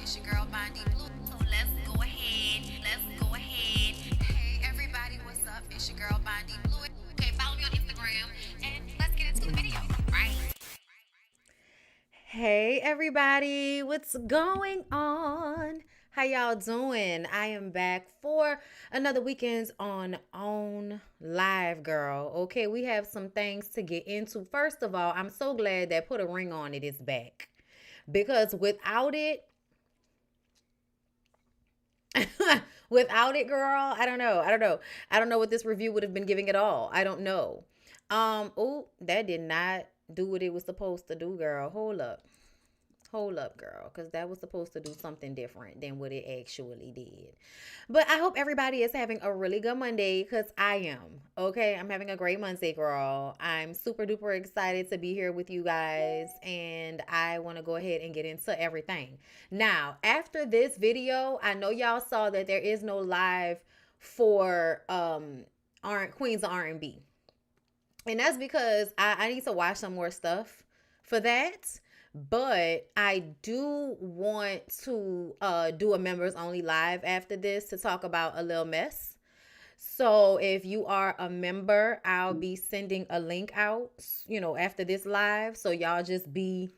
It's your girl Bondi Blue. So let's go ahead. Let's go ahead. Hey everybody, what's up? It's your girl Bondi Blue. Okay, follow me on Instagram and let's get into the video. Right? Hey everybody, what's going on? How y'all doing? I am back for another weekend's on live, girl. Okay, we have some things to get into. First of all, I'm so glad that Put a Ring on It is back. Because without it, without it, girl, I don't know. I don't know what this review would have been giving at all. I don't know. Oh, that did not do what it was supposed to do, girl. Hold up. Hold up, girl, because that was supposed to do something different than what it actually did. But I hope everybody is having a really good Monday because I am. Okay, I'm having a great Monday, girl. I'm super duper excited to be here with you guys, and I want to go ahead and get into everything. Now, after this video, I know y'all saw that there is no live for Queens of R&B. And that's because I need to watch some more stuff for that. But I do want to do a members only live after this to talk about a little mess. So if you are a member, I'll be sending a link out, after this live. So y'all just be,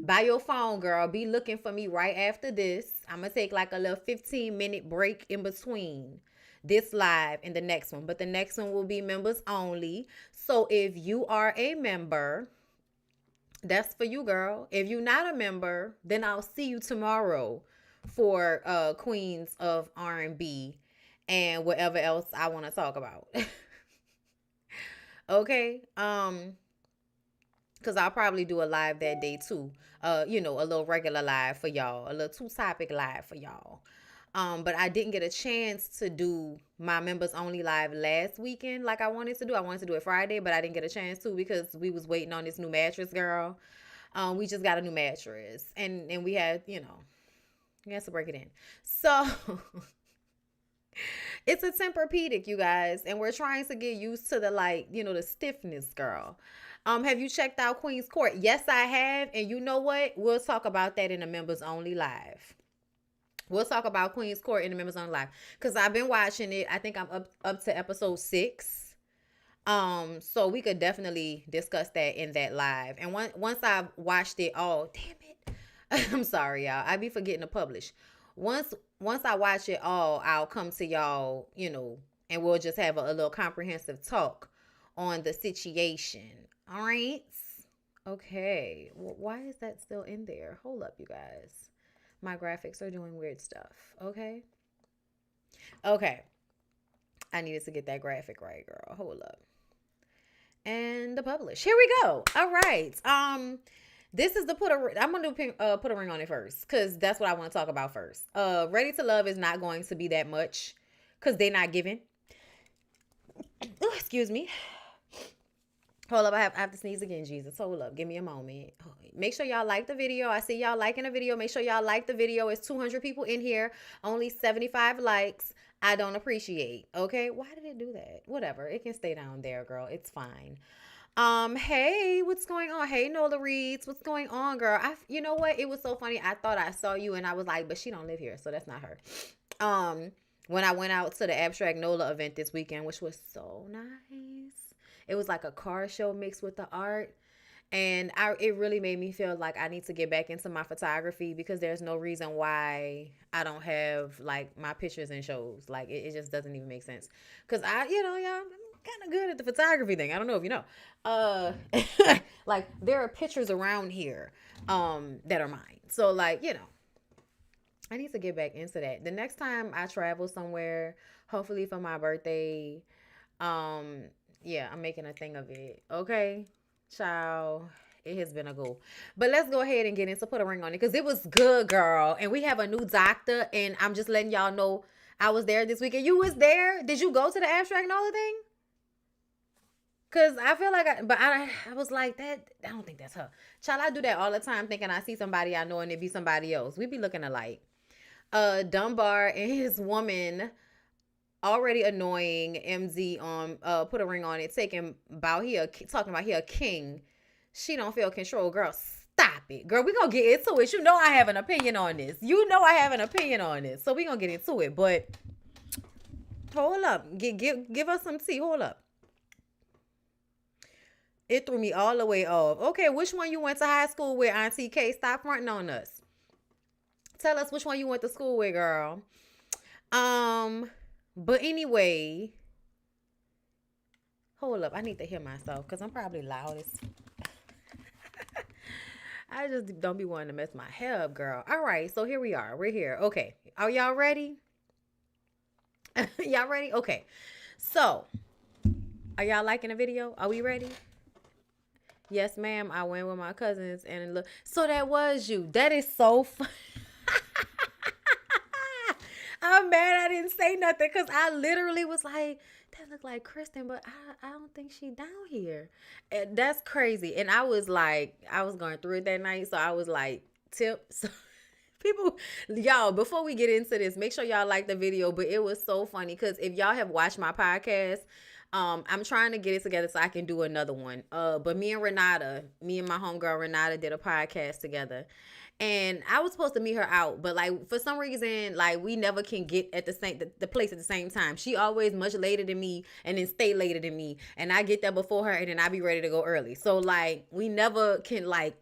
by your phone, girl. Be looking for me right after this. I'm going to take like a little 15-minute break in between this live and the next one. But the next one will be members only. So if you are a member, that's for you, girl. If you're not a member, then I'll see you tomorrow for Queens of R&B and whatever else I want to talk about. Okay? Cuz I'll probably do a live that day too. A little regular live for y'all, a little two-topic live for y'all. But I didn't get a chance to do my members only live last weekend like I wanted to do. I wanted to do it Friday, but I didn't get a chance to because we was waiting on this new mattress, girl. We just got a new mattress and we had, we had to break it in. So it's a Tempur-Pedic, you guys, and we're trying to get used to the stiffness, girl. Have you checked out Queen's Court? Yes, I have, and you know what? We'll talk about that in a members only live. We'll talk about Queen's Court in the members on live because I've been watching it. I think I'm up to episode 6. So we could definitely discuss that in that live. And once I've watched it all, damn it, I'm sorry, y'all. I be forgetting to publish. Once I watch it all, I'll come to y'all, and we'll just have a little comprehensive talk on the situation. All right. Okay. Well, why is that still in there? Hold up, you guys. My graphics are doing weird stuff. Okay. Okay. I needed to get that graphic right, girl. Hold up. And the publish. Here we go. All right. This is the I'm gonna put a ring on it first because that's what I want to talk about first. Ready to Love is not going to be that much because they're not giving. Oh, excuse me. Hold up, I have to sneeze again, Jesus. Hold up, give me a moment. Make sure y'all like the video. I see y'all liking the video. Make sure y'all like the video. It's 200 people in here, only 75 likes. I don't appreciate. Okay, why did it do that? Whatever, it can stay down there, girl. It's fine. Hey, what's going on? Hey, Nola Reeds, what's going on, girl? You know what? It was so funny. I thought I saw you, and I was like, but she don't live here, so that's not her. When I went out to the Abstract Nola event this weekend, which was so nice. It was like a car show mixed with the art. And it really made me feel like I need to get back into my photography because there's no reason why I don't have like my pictures in shows. Like it just doesn't even make sense. Cause y'all, I'm kind of good at the photography thing. I don't know if you know. Like there are pictures around here that are mine. So like, I need to get back into that. The next time I travel somewhere, hopefully for my birthday, yeah, I'm making a thing of it. Okay, child. It has been a goal. But let's go ahead and get into Put a Ring on It because it was good, girl. And we have a new doctor, and I'm just letting y'all know I was there this weekend. You was there? Did you go to the Abstract Nola thing? Because I feel like I was like, that, I don't think that's her. Child, I do that all the time thinking I see somebody I know and it be somebody else. We be looking alike. Dunbar and his woman already annoying MZ on Put a Ring on It, talking about he a king. She don't feel control, girl. Stop it, girl. We gonna get into it. You know I have an opinion on this. So we gonna get into it. But hold up. Give us some tea. Hold up. It threw me all the way off. Okay, which one you went to high school with, Auntie K? Stop fronting on us. Tell us which one you went to school with, girl. But anyway, hold up. I need to hear myself because I'm probably loudest. I just don't be wanting to mess my hair up, girl. All right, so here we are. We're here. Okay, are y'all ready? Y'all ready? Okay, so are y'all liking the video? Are we ready? Yes, ma'am. I went with my cousins and look. So that was you. That is so fun. I'm mad I didn't say nothing because I literally was like, that looked like Kristen, but I don't think she down here. And that's crazy. And I was like, I was going through it that night. So I was like, tips. People, y'all, before we get into this, make sure y'all like the video. But it was so funny because if y'all have watched my podcast, I'm trying to get it together so I can do another one. But me and my homegirl Renata did a podcast together. And I was supposed to meet her out, but like for some reason, like we never can get at the place at the same time. She always much later than me and then stay later than me. And I get there before her and then I be ready to go early. So like we never can like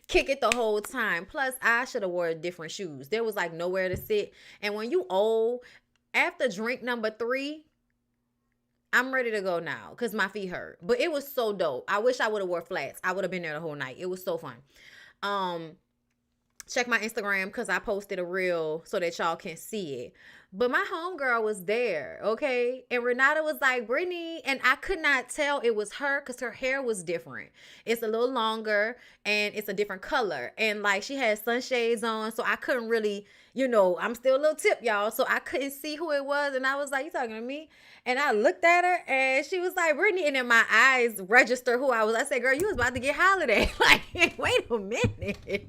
kick it the whole time. Plus I should have wore different shoes. There was like nowhere to sit. And when you old, after drink number 3, I'm ready to go now because my feet hurt. But it was so dope. I wish I would have wore flats. I would have been there the whole night. It was so fun. Check my Instagram because I posted a reel so that y'all can see it. But my homegirl was there, okay? And Renata was like, Brittany, and I could not tell it was her because her hair was different. It's a little longer and it's a different color. And like she had sunshades on, so I couldn't really, I'm still a little tip, y'all. So I couldn't see who it was. And I was like, you talking to me? And I looked at her and she was like, Brittany. And then my eyes registered who I was. I said, girl, you was about to get Holiday. Like, wait a minute.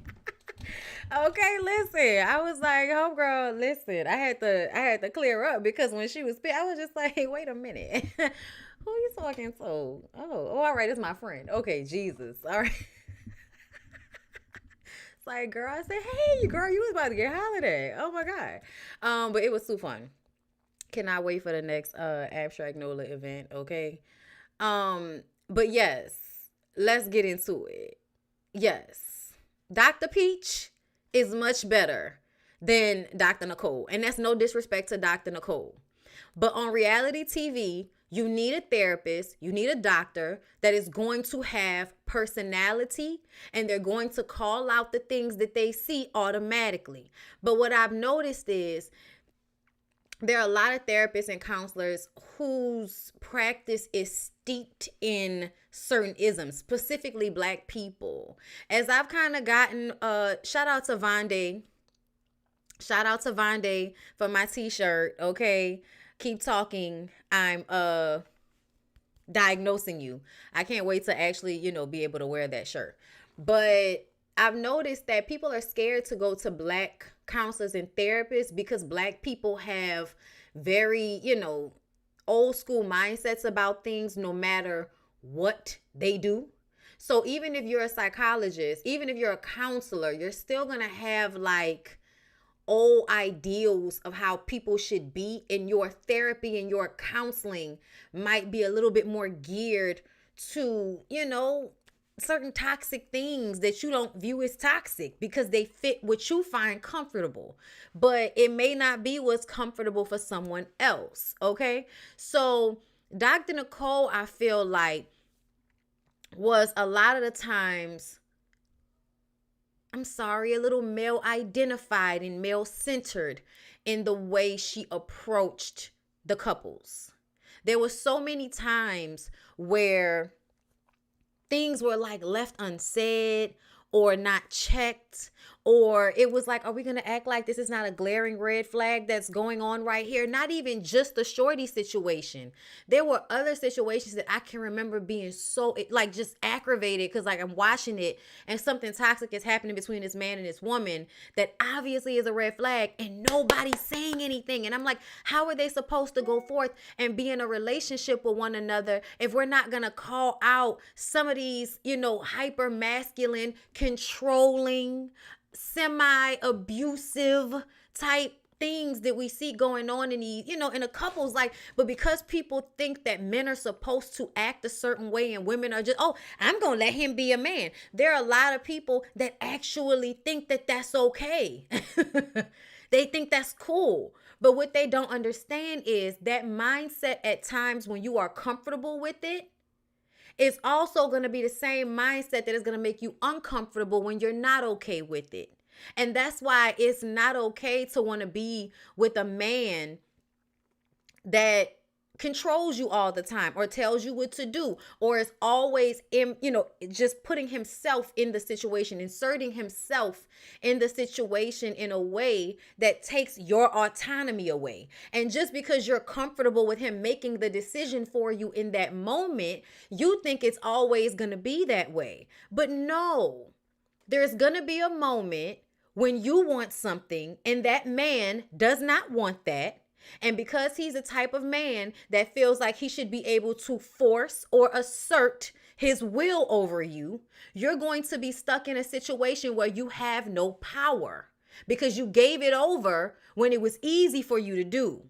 Okay, listen. I was like, oh girl, listen. I had to clear up because when she was spit, I was just like, hey, wait a minute. Who you talking to? Oh, all right, it's my friend. Okay, Jesus. All right. It's like, girl, I said, hey, girl, you was about to get Holiday. Oh my God. But it was too fun. Cannot wait for the next Abstract NOLA event, okay? But yes, let's get into it. Yes. Dr. Peach is much better than Dr. Nicole. And that's no disrespect to Dr. Nicole. But on reality TV, you need a therapist, you need a doctor that is going to have personality and they're going to call out the things that they see automatically. But what I've noticed is there are a lot of therapists and counselors whose practice is steeped in certain isms, specifically Black people. As I've kind of gotten, shout out to Vonday for my t-shirt, okay? Keep talking. I'm diagnosing you. I can't wait to actually, be able to wear that shirt. But I've noticed that people are scared to go to Black counselors and therapists because Black people have very, old school mindsets about things no matter what they do. So even if you're a psychologist, even if you're a counselor, you're still going to have like old ideals of how people should be, and your therapy and your counseling might be a little bit more geared to, certain toxic things that you don't view as toxic because they fit what you find comfortable, but it may not be what's comfortable for someone else. Okay. So Dr. Nicole, I feel like was a lot of the times, I'm sorry, a little male identified and male centered in the way she approached the couples. There were so many times where things were like left unsaid or not checked, Or it was like, are we going to act like this is not a glaring red flag that's going on right here? Not even just the shorty situation. There were other situations that I can remember being so, like, just aggravated because, like, I'm watching it and something toxic is happening between this man and this woman that obviously is a red flag and nobody's saying anything. And I'm like, how are they supposed to go forth and be in a relationship with one another if we're not going to call out some of these, hyper masculine, controlling, semi-abusive type things that we see going on in the, in a couples, like, but because people think that men are supposed to act a certain way and women are just, oh, I'm gonna let him be a man. There are a lot of people that actually think that that's okay. They think that's cool. But what they don't understand is that mindset at times when you are comfortable with it, it's also going to be the same mindset that is going to make you uncomfortable when you're not okay with it. And that's why it's not okay to want to be with a man that controls you all the time or tells you what to do or is always in, just putting himself in the situation, inserting himself in the situation in a way that takes your autonomy away. And just because you're comfortable with him making the decision for you in that moment, you think it's always going to be that way. But no, there's going to be a moment when you want something and that man does not want that. And because he's a type of man that feels like he should be able to force or assert his will over you, you're going to be stuck in a situation where you have no power because you gave it over when it was easy for you to do.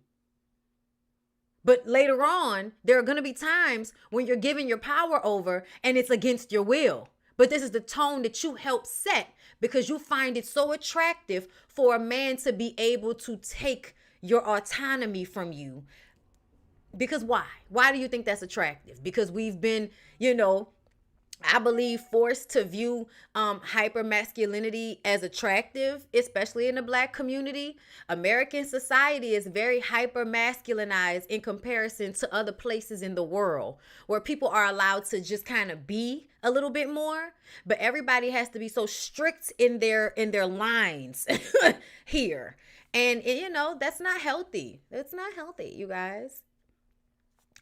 But later on, there are going to be times when you're giving your power over and it's against your will. But this is the tone that you help set because you find it so attractive for a man to be able to take your autonomy from you. Because why? Why do you think that's attractive? Because we've been, I believe forced to view hyper masculinity as attractive, especially in the Black community. American society is very hyper masculinized in comparison to other places in the world where people are allowed to just kind of be a little bit more, but everybody has to be so strict in their lines here. And that's not healthy. It's not healthy, you guys.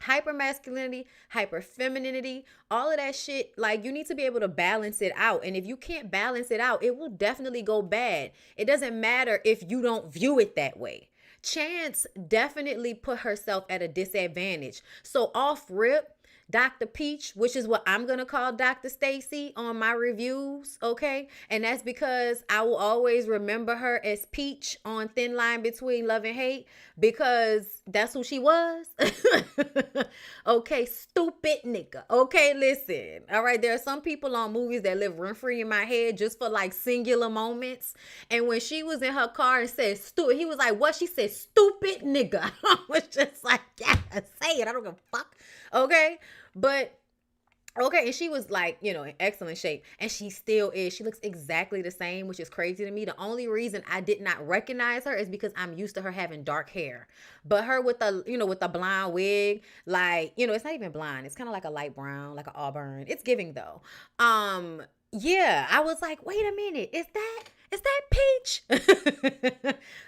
Hyper masculinity, hyper femininity, all of that shit, like, you need to be able to balance it out. And if you can't balance it out, it will definitely go bad. It doesn't matter if you don't view it that way. Chance definitely put herself at a disadvantage. So off rip, Dr. Peach, which is what I'm going to call Dr. Stacy on my reviews, okay? And that's because I will always remember her as Peach on Thin Line Between Love and Hate because that's who she was. Okay, stupid nigga. Okay, listen. All right, there are some people on movies that live rent-free in my head just for like singular moments. And when she was in her car and said stupid, he was like, what? She said, stupid nigga. I was just like, yeah, say it. I don't give a fuck. Okay? But okay, and she was like, in excellent shape, and she still is. She looks exactly the same, which is crazy to me. The only reason I did not recognize her is because I'm used to her having dark hair. But her with the, with the blonde wig, like, it's not even blonde. It's kind of like a light brown, like an auburn. It's giving though. Yeah, I was like, wait a minute, is that Peach?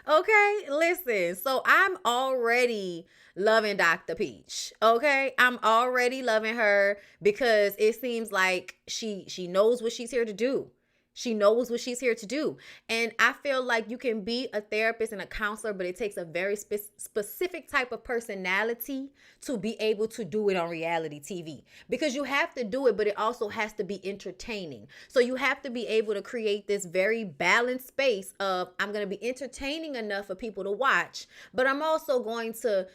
Okay, listen. So I'm already loving Dr. Peach. Okay, I'm already loving her because it seems like she knows what she's here to do. She knows what she's here to do. And I feel like you can be a therapist and a counselor, but it takes a very specific type of personality to be able to do it on reality TV. Because you have to do it, but it also has to be entertaining. So you have to be able to create this very balanced space of, I'm going to be entertaining enough for people to watch, but I'm also going to,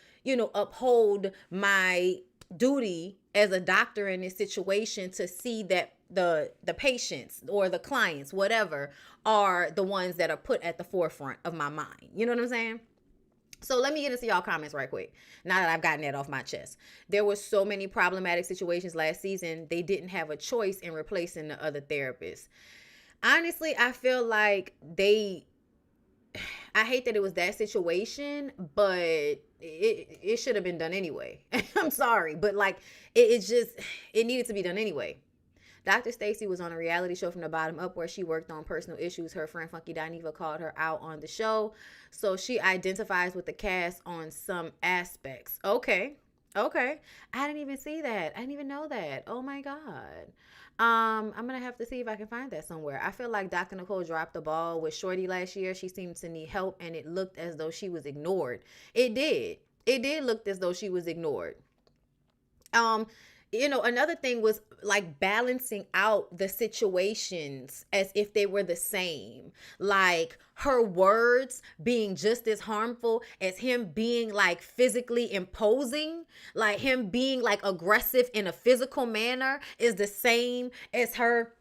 uphold my duty as a doctor in this situation to see that the patients or the clients, whatever, are the ones that are put at the forefront of my mind. You know what I'm saying? So let me get into y'all comments right quick. Now that I've gotten that off my chest. There were so many problematic situations last season. They didn't have a choice in replacing the other therapists. Honestly, I feel like I hate that it was that situation, but it should have been done anyway. I'm sorry, but like it needed to be done anyway. Dr. Stacy was on a reality show from the bottom up where she worked on personal issues. Her friend Funky Dineva called her out on the show. So she identifies with the cast on some aspects. Okay. Okay. I didn't even see that. I didn't even know that. Oh my God. I'm gonna have to see if I can find that somewhere. I feel like Dr. Nicole dropped the ball with Shorty last year. She seemed to need help, and it looked as though she was ignored. It did. It did look as though she was ignored. um Another thing was like balancing out the situations as if they were the same, like her words being just as harmful as him being like physically imposing, like him being like aggressive in a physical manner is the same as her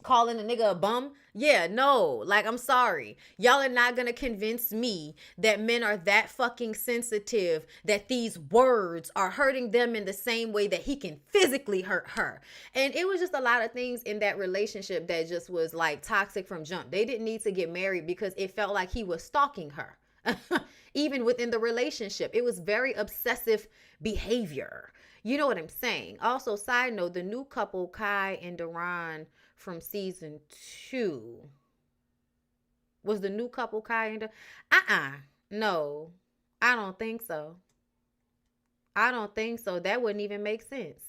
calling a nigga a bum. Yeah, no, like, I'm sorry. Y'all are not gonna convince me that men are that fucking sensitive that these words are hurting them in the same way that he can physically hurt her. And it was just a lot of things in that relationship that just was like toxic from jump. They didn't need to get married because it felt like he was stalking her. Even within the relationship, it was very obsessive behavior. You know what I'm saying? Also, side note, the new couple, Kai and Duran from season 2. Was the new couple Kai and no. I don't think so. I don't think so. That wouldn't even make sense.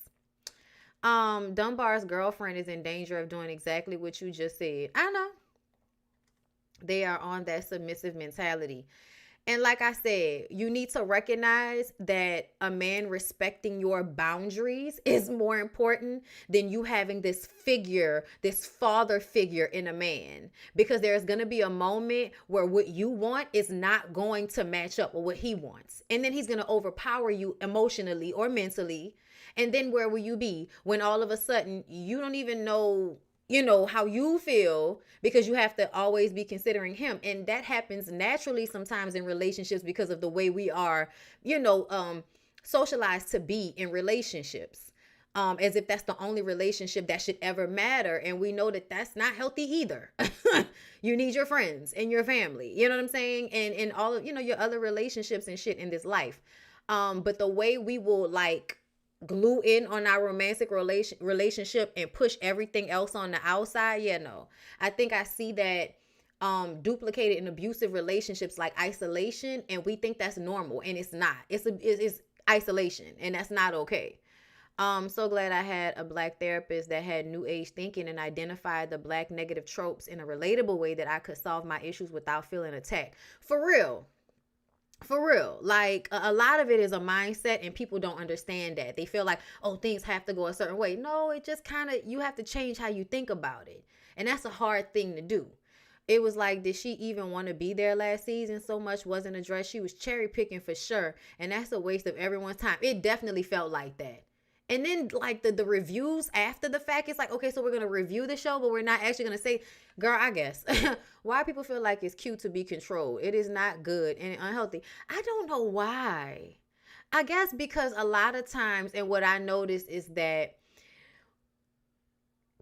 Dunbar's girlfriend is in danger of doing exactly what you just said. I know. They are on that submissive mentality. And like I said, you need to recognize that a man respecting your boundaries is more important than you having this figure, this father figure in a man. Because there's going to be a moment where what you want is not going to match up with what he wants. And then he's going to overpower you emotionally or mentally. And then where will you be when all of a sudden you don't even know how you feel, because you have to always be considering him. And that happens naturally sometimes in relationships because of the way we are, socialized to be in relationships. As if that's the only relationship that should ever matter. And we know that that's not healthy either. You need your friends and your family, you know what I'm saying? And all of, your other relationships and shit in this life. But the way we will like glue in on our romantic relationship and push everything else on the outside, yeah, no. I think I see that duplicated in abusive relationships, like isolation, and we think that's normal, and it's not. It's isolation, and that's not okay. So glad I had a Black therapist that had new age thinking and identified the Black negative tropes in a relatable way that I could solve my issues without feeling attacked. For real. For real. Like, a lot of it is a mindset, and people don't understand that. They feel like, oh, things have to go a certain way. No, it just kind of, you have to change how you think about it. And that's a hard thing to do. It was like, did she even want to be there last season? So much wasn't addressed. She was cherry picking for sure. And that's a waste of everyone's time. It definitely felt like that. And then like the reviews after the fact, it's like, okay, so we're going to review the show, but we're not actually going to say, girl, I guess. Why people feel like it's cute to be controlled. It is not good and unhealthy. I don't know why. I guess because a lot of times, and what I noticed is that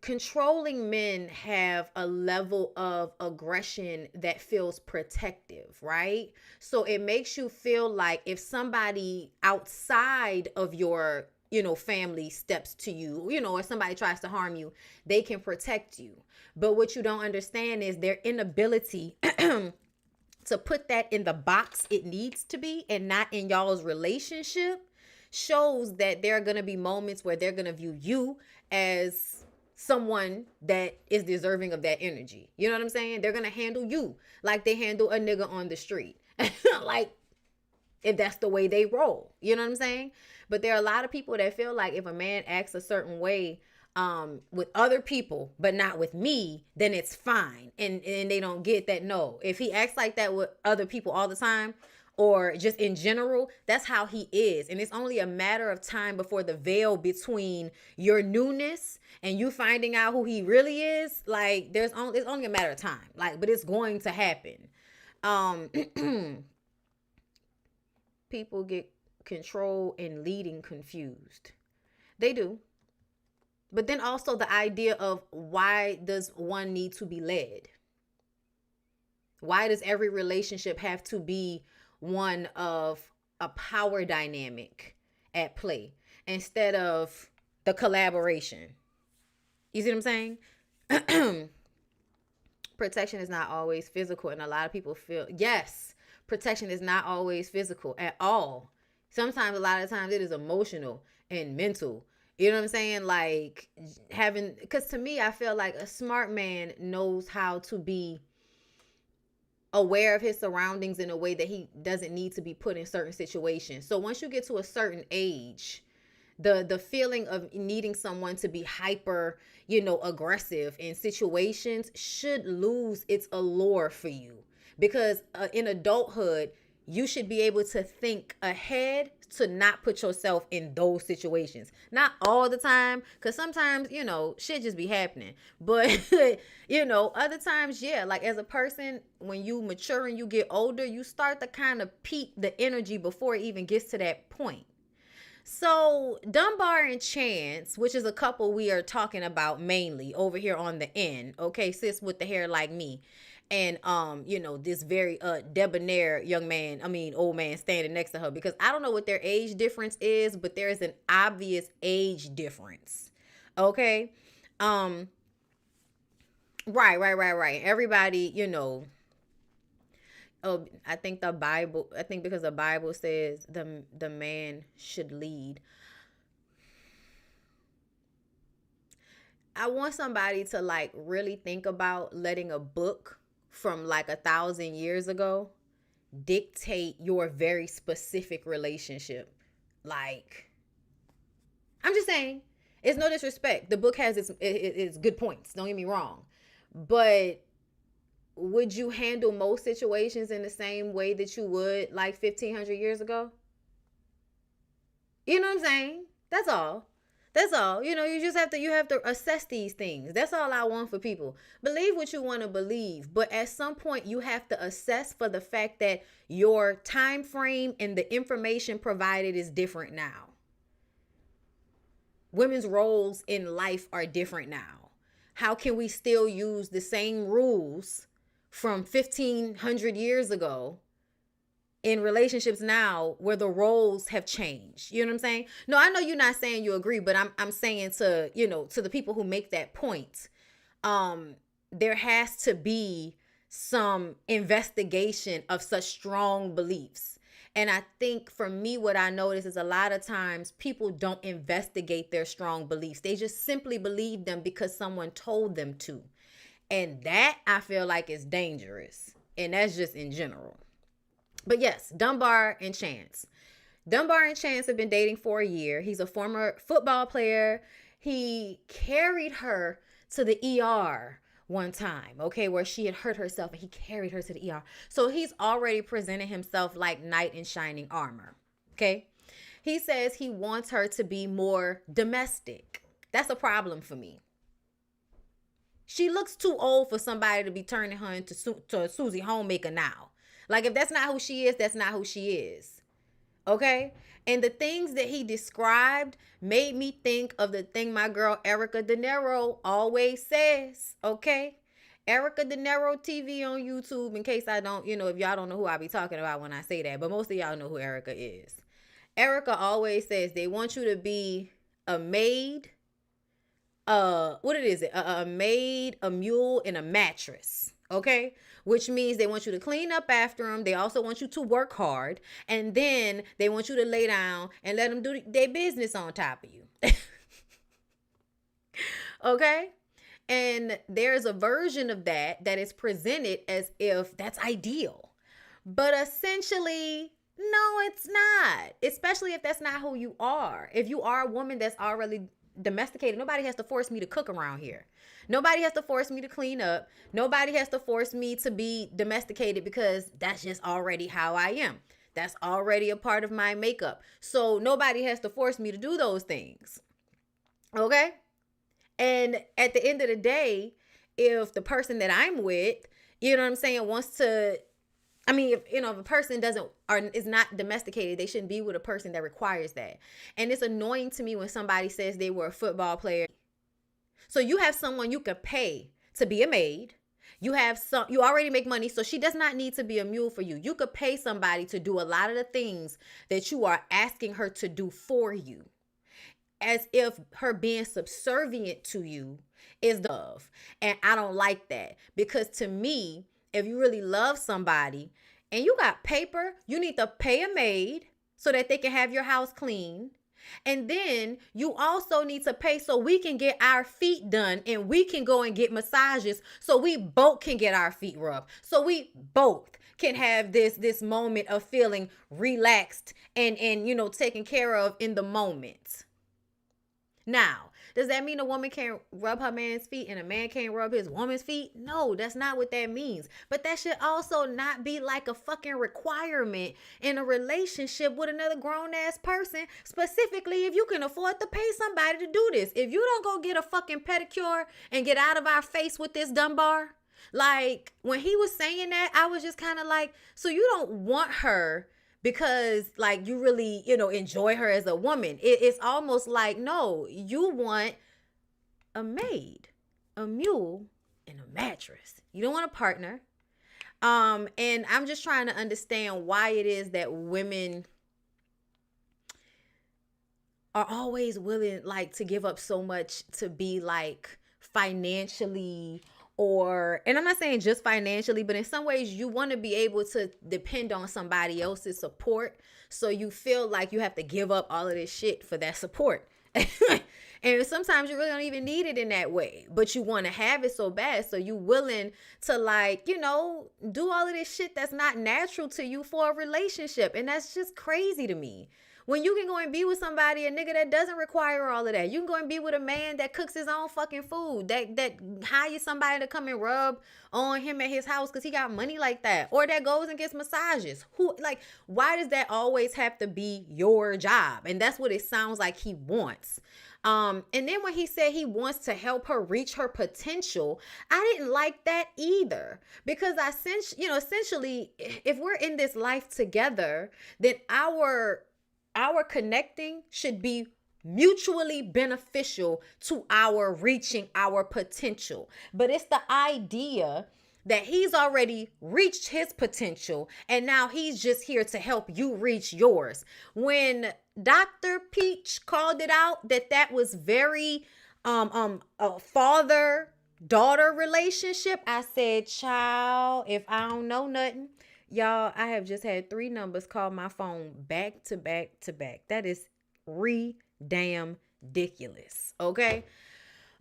controlling men have a level of aggression that feels protective, right? So it makes you feel like if somebody outside of your family steps to you, or somebody tries to harm you, they can protect you. But what you don't understand is their inability to put that in the box it needs to be and not in y'all's relationship shows that there are going to be moments where they're going to view you as someone that is deserving of that energy. You know what I'm saying? They're going to handle you like they handle a nigga on the street. Like, if that's the way they roll. You know what I'm saying? But there are a lot of people that feel like if a man acts a certain way with other people, but not with me, then it's fine. And they don't get that. No, if he acts like that with other people all the time, or just in general, that's how he is. And it's only a matter of time before the veil between your newness and you finding out who he really is. Like, it's only a matter of time. Like, but it's going to happen. People get control and leading confused. They do. But then also the idea of, why does one need to be led? Why does every relationship have to be one of a power dynamic at play instead of the collaboration? You see what I'm saying? Protection is not always physical, and a lot of people feel, yes, protection is not always physical at all. Sometimes, a lot of times, it is emotional and mental. You know what I'm saying? Like having, because to me, I feel like a smart man knows how to be aware of his surroundings in a way that he doesn't need to be put in certain situations. So once you get to a certain age, the feeling of needing someone to be hyper, aggressive in situations should lose its allure for you, because in adulthood you should be able to think ahead to not put yourself in those situations. Not all the time, because sometimes, shit just be happening. But, other times, yeah, like as a person, when you mature and you get older, you start to kind of peak the energy before it even gets to that point. So Dunbar and Chance, which is a couple we are talking about mainly over here on the end, okay, sis with the hair like me, and this very debonair old man standing next to her, because I don't know what their age difference is, but there is an obvious age difference. Okay. Right. Everybody, I think because the Bible says the man should lead. I want somebody to like really think about letting a book from like 1,000 years ago dictate your very specific relationship. Like, I'm just saying, it's no disrespect. The book has its good points. Don't get me wrong, but would you handle most situations in the same way that you would like 1,500 years ago? You know what I'm saying? That's all. That's all. You just have to assess these things. That's all I want for people. Believe what you want to believe, but at some point you have to assess for the fact that your time frame and the information provided is different now. Women's roles in life are different now. How can we still use the same rules from 1,500 years ago in relationships now where the roles have changed? You know what I'm saying? No, I know you're not saying you agree, but I'm saying to, to the people who make that point, there has to be some investigation of such strong beliefs. And I think for me, what I notice is a lot of times people don't investigate their strong beliefs. They just simply believe them because someone told them to. And that I feel like is dangerous. And that's just in general. But yes, Dunbar and Chance. Dunbar and Chance have been dating for a year. He's a former football player. He carried her to the ER one time, okay, where she had hurt herself, and he carried her to the ER. So he's already presented himself like knight in shining armor, okay? He says he wants her to be more domestic. That's a problem for me. She looks too old for somebody to be turning her into a Susie homemaker now. Like, if that's not who she is, that's not who she is. Okay? And the things that he described made me think of the thing my girl Erica De Niro always says. Okay? Erica De Niro TV on YouTube, in case I don't, if y'all don't know who I be talking about when I say that, but most of y'all know who Erica is. Erica always says they want you to be a maid, a maid, a mule, and a mattress. Okay? Which means they want you to clean up after them. They also want you to work hard. And then they want you to lay down and let them do their business on top of you. Okay? And there's a version of that is presented as if that's ideal. But essentially, no, it's not. Especially if that's not who you are. If you are a woman that's already domesticated, nobody has to force me to cook around here. Nobody has to force me to clean up. Nobody has to force me to be domesticated, because that's just already how I am. That's already a part of my makeup. So nobody has to force me to do those things. Okay? And at the end of the day, if the person that I'm with, you know what I'm saying, wants to, if a person is not domesticated, they shouldn't be with a person that requires that. And it's annoying to me when somebody says they were a football player. So you have someone you could pay to be a maid. You already make money, so she does not need to be a mule for you. You could pay somebody to do a lot of the things that you are asking her to do for you, as if her being subservient to you is the love. And I don't like that, because to me, if you really love somebody and you got paper, you need to pay a maid so that they can have your house clean. And then you also need to pay so we can get our feet done and we can go and get massages so we both can get our feet rubbed. So we both can have this moment of feeling relaxed and taken care of in the moment. Now, does that mean a woman can't rub her man's feet and a man can't rub his woman's feet? No, that's not what that means. But that should also not be like a fucking requirement in a relationship with another grown-ass person, specifically if you can afford to pay somebody to do this. If you don't go get a fucking pedicure and get out of our face with this Dunbar, like when he was saying that, I was just kind of like, so you don't want her because like you really, enjoy her as a woman. It's almost like, no, you want a maid, a mule, and a mattress. You don't want a partner. And I'm just trying to understand why it is that women are always willing like to give up so much to be like financially, and I'm not saying just financially, but in some ways you want to be able to depend on somebody else's support. So you feel like you have to give up all of this shit for that support. And sometimes you really don't even need it in that way, but you want to have it so bad. So you willing to like, do all of this shit that's not natural to you for a relationship. And that's just crazy to me. When you can go and be with somebody, a nigga that doesn't require all of that. You can go and be with a man that cooks his own fucking food, that hires somebody to come and rub on him at his house because he got money like that, or that goes and gets massages. Why does that always have to be your job? And that's what it sounds like he wants. And then when he said he wants to help her reach her potential, I didn't like that either, because essentially, if we're in this life together, then our connecting should be mutually beneficial to our reaching our potential. But it's the idea that he's already reached his potential and now he's just here to help you reach yours. When Dr. Peach called it out that was very a father-daughter relationship, I said, child, if I don't know nothing, y'all, I have just had 3 numbers call my phone back to back to back. That is damn ridiculous. Okay.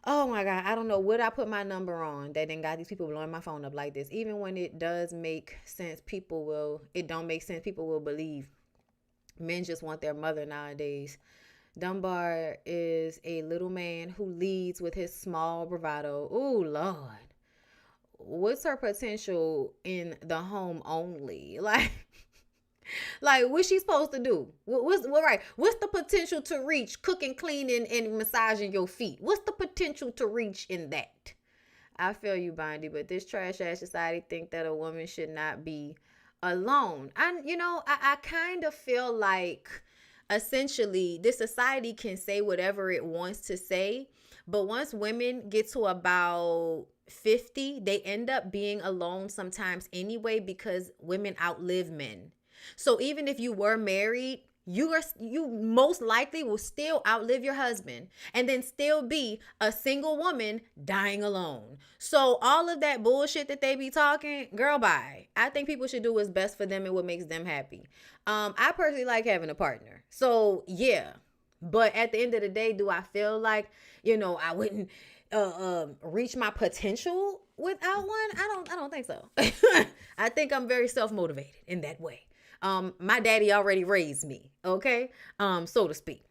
Oh my God. I don't know what I put my number on that then got these people blowing my phone up like this. Even when it does make sense, it don't make sense. People will believe. Men just want their mother nowadays. Dunbar is a little man who leads with his small bravado. Oh Lord. What's her potential in the home only? Like what's she supposed to do? What's the potential to reach cooking, cleaning, and massaging your feet? What's the potential to reach in that? I feel you, Bondy, but this trash ass society think that a woman should not be alone. I kind of feel like essentially this society can say whatever it wants to say, but once women get to about 50, they end up being alone sometimes anyway, because women outlive men. So even if you were married, you most likely will still outlive your husband and then still be a single woman dying alone. So all of that bullshit that they be talking, girl, bye. I think people should do what's best for them and what makes them happy. I personally like having a partner. So yeah. But at the end of the day, do I feel like, I wouldn't reach my potential without one? I don't think so. I think I'm very self-motivated in that way. My daddy already raised me, okay? So to speak.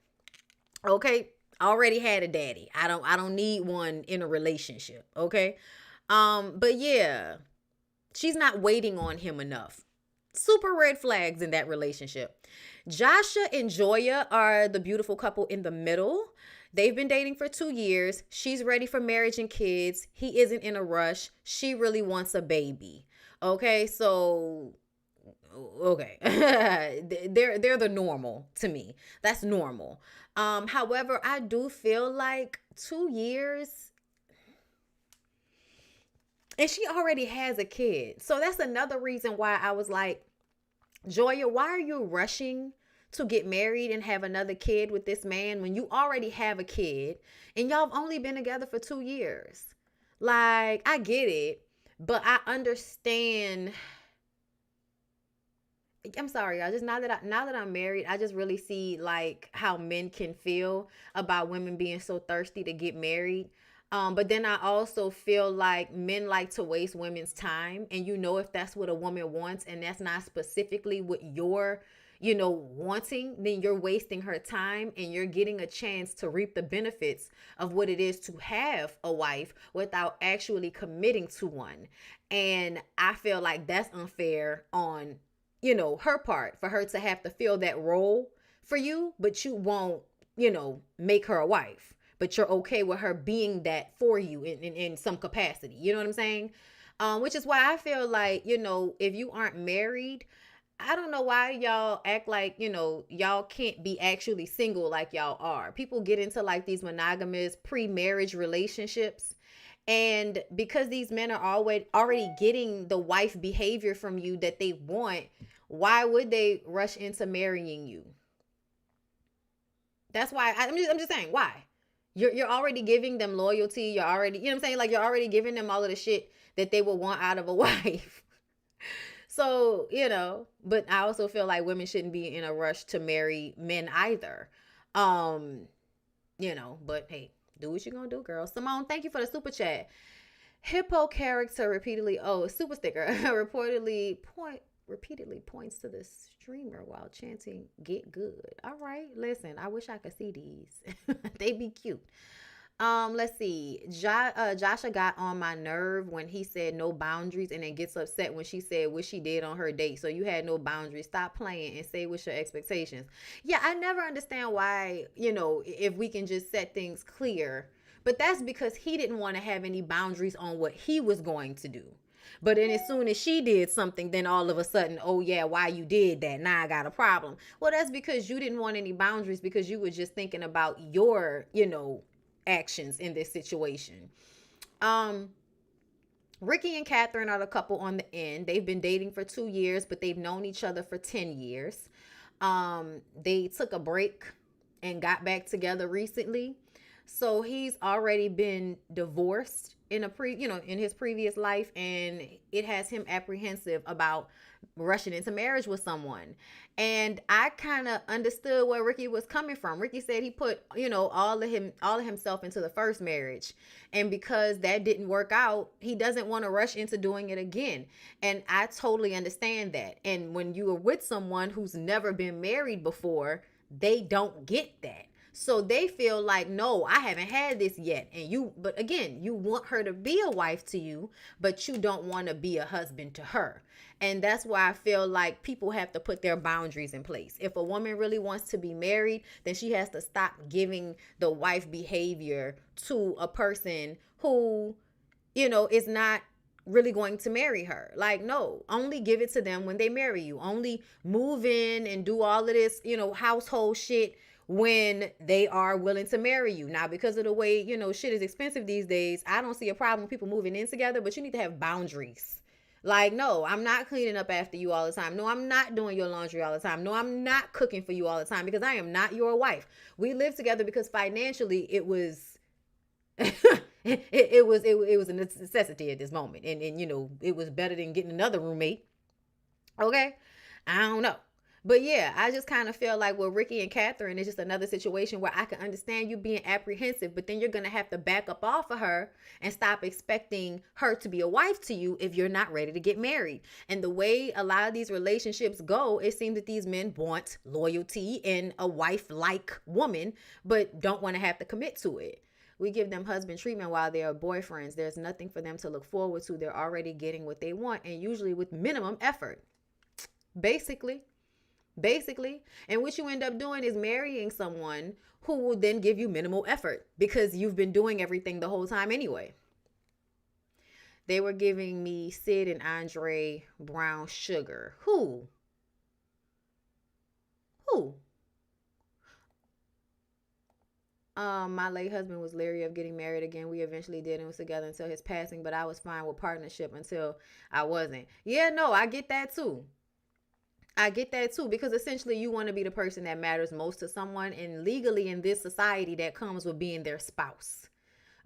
Okay? I already had a daddy. I don't need one in a relationship, okay? But yeah, she's not waiting on him enough. Super red flags in that relationship. Joshua and Joya are the beautiful couple in the middle. They've been dating for 2 years. She's ready for marriage and kids. He isn't in a rush. She really wants a baby. Okay, so okay. they're the normal to me. That's normal. However, I do feel like 2 years, and she already has a kid. So that's another reason why I was like, Joya, why are you rushing to get married and have another kid with this man when you already have a kid and y'all have only been together for 2 years? Like, I get it, but I understand. I'm sorry, y'all. Just now that I'm married, I just really see like how men can feel about women being so thirsty to get married. But then I also feel like men like to waste women's time, and if that's what a woman wants, and that's not specifically what you're, wanting, then you're wasting her time, and you're getting a chance to reap the benefits of what it is to have a wife without actually committing to one. And I feel like that's unfair on her part, for her to have to fill that role for you, but you won't, make her a wife. But you're okay with her being that for you in some capacity. You know what I'm saying? Which is why I feel like, if you aren't married, I don't know why y'all act like, y'all can't be actually single like y'all are. People get into like these monogamous pre-marriage relationships. And because these men are already getting the wife behavior from you that they want, why would they rush into marrying you? That's why I'm just saying, why? You're already giving them loyalty. You're already, what I'm saying? Like, you're already giving them all of the shit that they would want out of a wife. So, but I also feel like women shouldn't be in a rush to marry men either. Um, but hey, do what you're gonna do, girl. Simone, thank you for the super chat. Hippo character super sticker repeatedly points to the streamer while chanting "Get good." All right, listen. I wish I could see these. They be cute. Let's see. Joshua got on my nerve when he said no boundaries, and then gets upset when she said what she did on her date. So you had no boundaries. Stop playing and say what's your expectations. Yeah, I never understand why, if we can just set things clear. But that's because he didn't want to have any boundaries on what he was going to do. But then as soon as she did something, then all of a sudden, oh yeah, why you did that? Now I got a problem. Well, that's because you didn't want any boundaries, because you were just thinking about your, actions in this situation. Ricky and Catherine are the couple on the end. They've been dating for 2 years, but they've known each other for 10 years. They took a break and got back together recently. So he's already been divorced in in his previous life, and it has him apprehensive about rushing into marriage with someone. And I kind of understood where Ricky was coming from. Ricky said he put, all of himself into the first marriage. And because that didn't work out, he doesn't want to rush into doing it again. And I totally understand that. And when you are with someone who's never been married before, they don't get that. So they feel like, no, I haven't had this yet. But again, you want her to be a wife to you, but you don't want to be a husband to her. And that's why I feel like people have to put their boundaries in place. If a woman really wants to be married, then she has to stop giving the wife behavior to a person who, is not really going to marry her. Like, no, only give it to them when they marry you. Only move in and do all of this, household shit when they are willing to marry you. Now, because of the way, shit is expensive these days, I don't see a problem with people moving in together, but you need to have boundaries. Like, no, I'm not cleaning up after you all the time. No, I'm not doing your laundry all the time. No, I'm not cooking for you all the time, because I am not your wife. We live together because financially it was it was a necessity at this moment. And it was better than getting another roommate. Okay? I don't know. But yeah, I just kind of feel like with Ricky and Catherine, it's just another situation where I can understand you being apprehensive, but then you're going to have to back up off of her and stop expecting her to be a wife to you if you're not ready to get married. And the way a lot of these relationships go, it seems that these men want loyalty and a wife-like woman, but don't want to have to commit to it. We give them husband treatment while they are boyfriends. There's nothing for them to look forward to. They're already getting what they want, and usually with minimum effort. Basically. And what you end up doing is marrying someone who will then give you minimal effort because you've been doing everything the whole time anyway. They were giving me Sid and Andre brown sugar. Who? My late husband was leery of getting married again. We eventually did and was together until his passing, but I was fine with partnership until I wasn't. Yeah, no, I get that too. I get that too, because essentially you want to be the person that matters most to someone, and legally in this society that comes with being their spouse.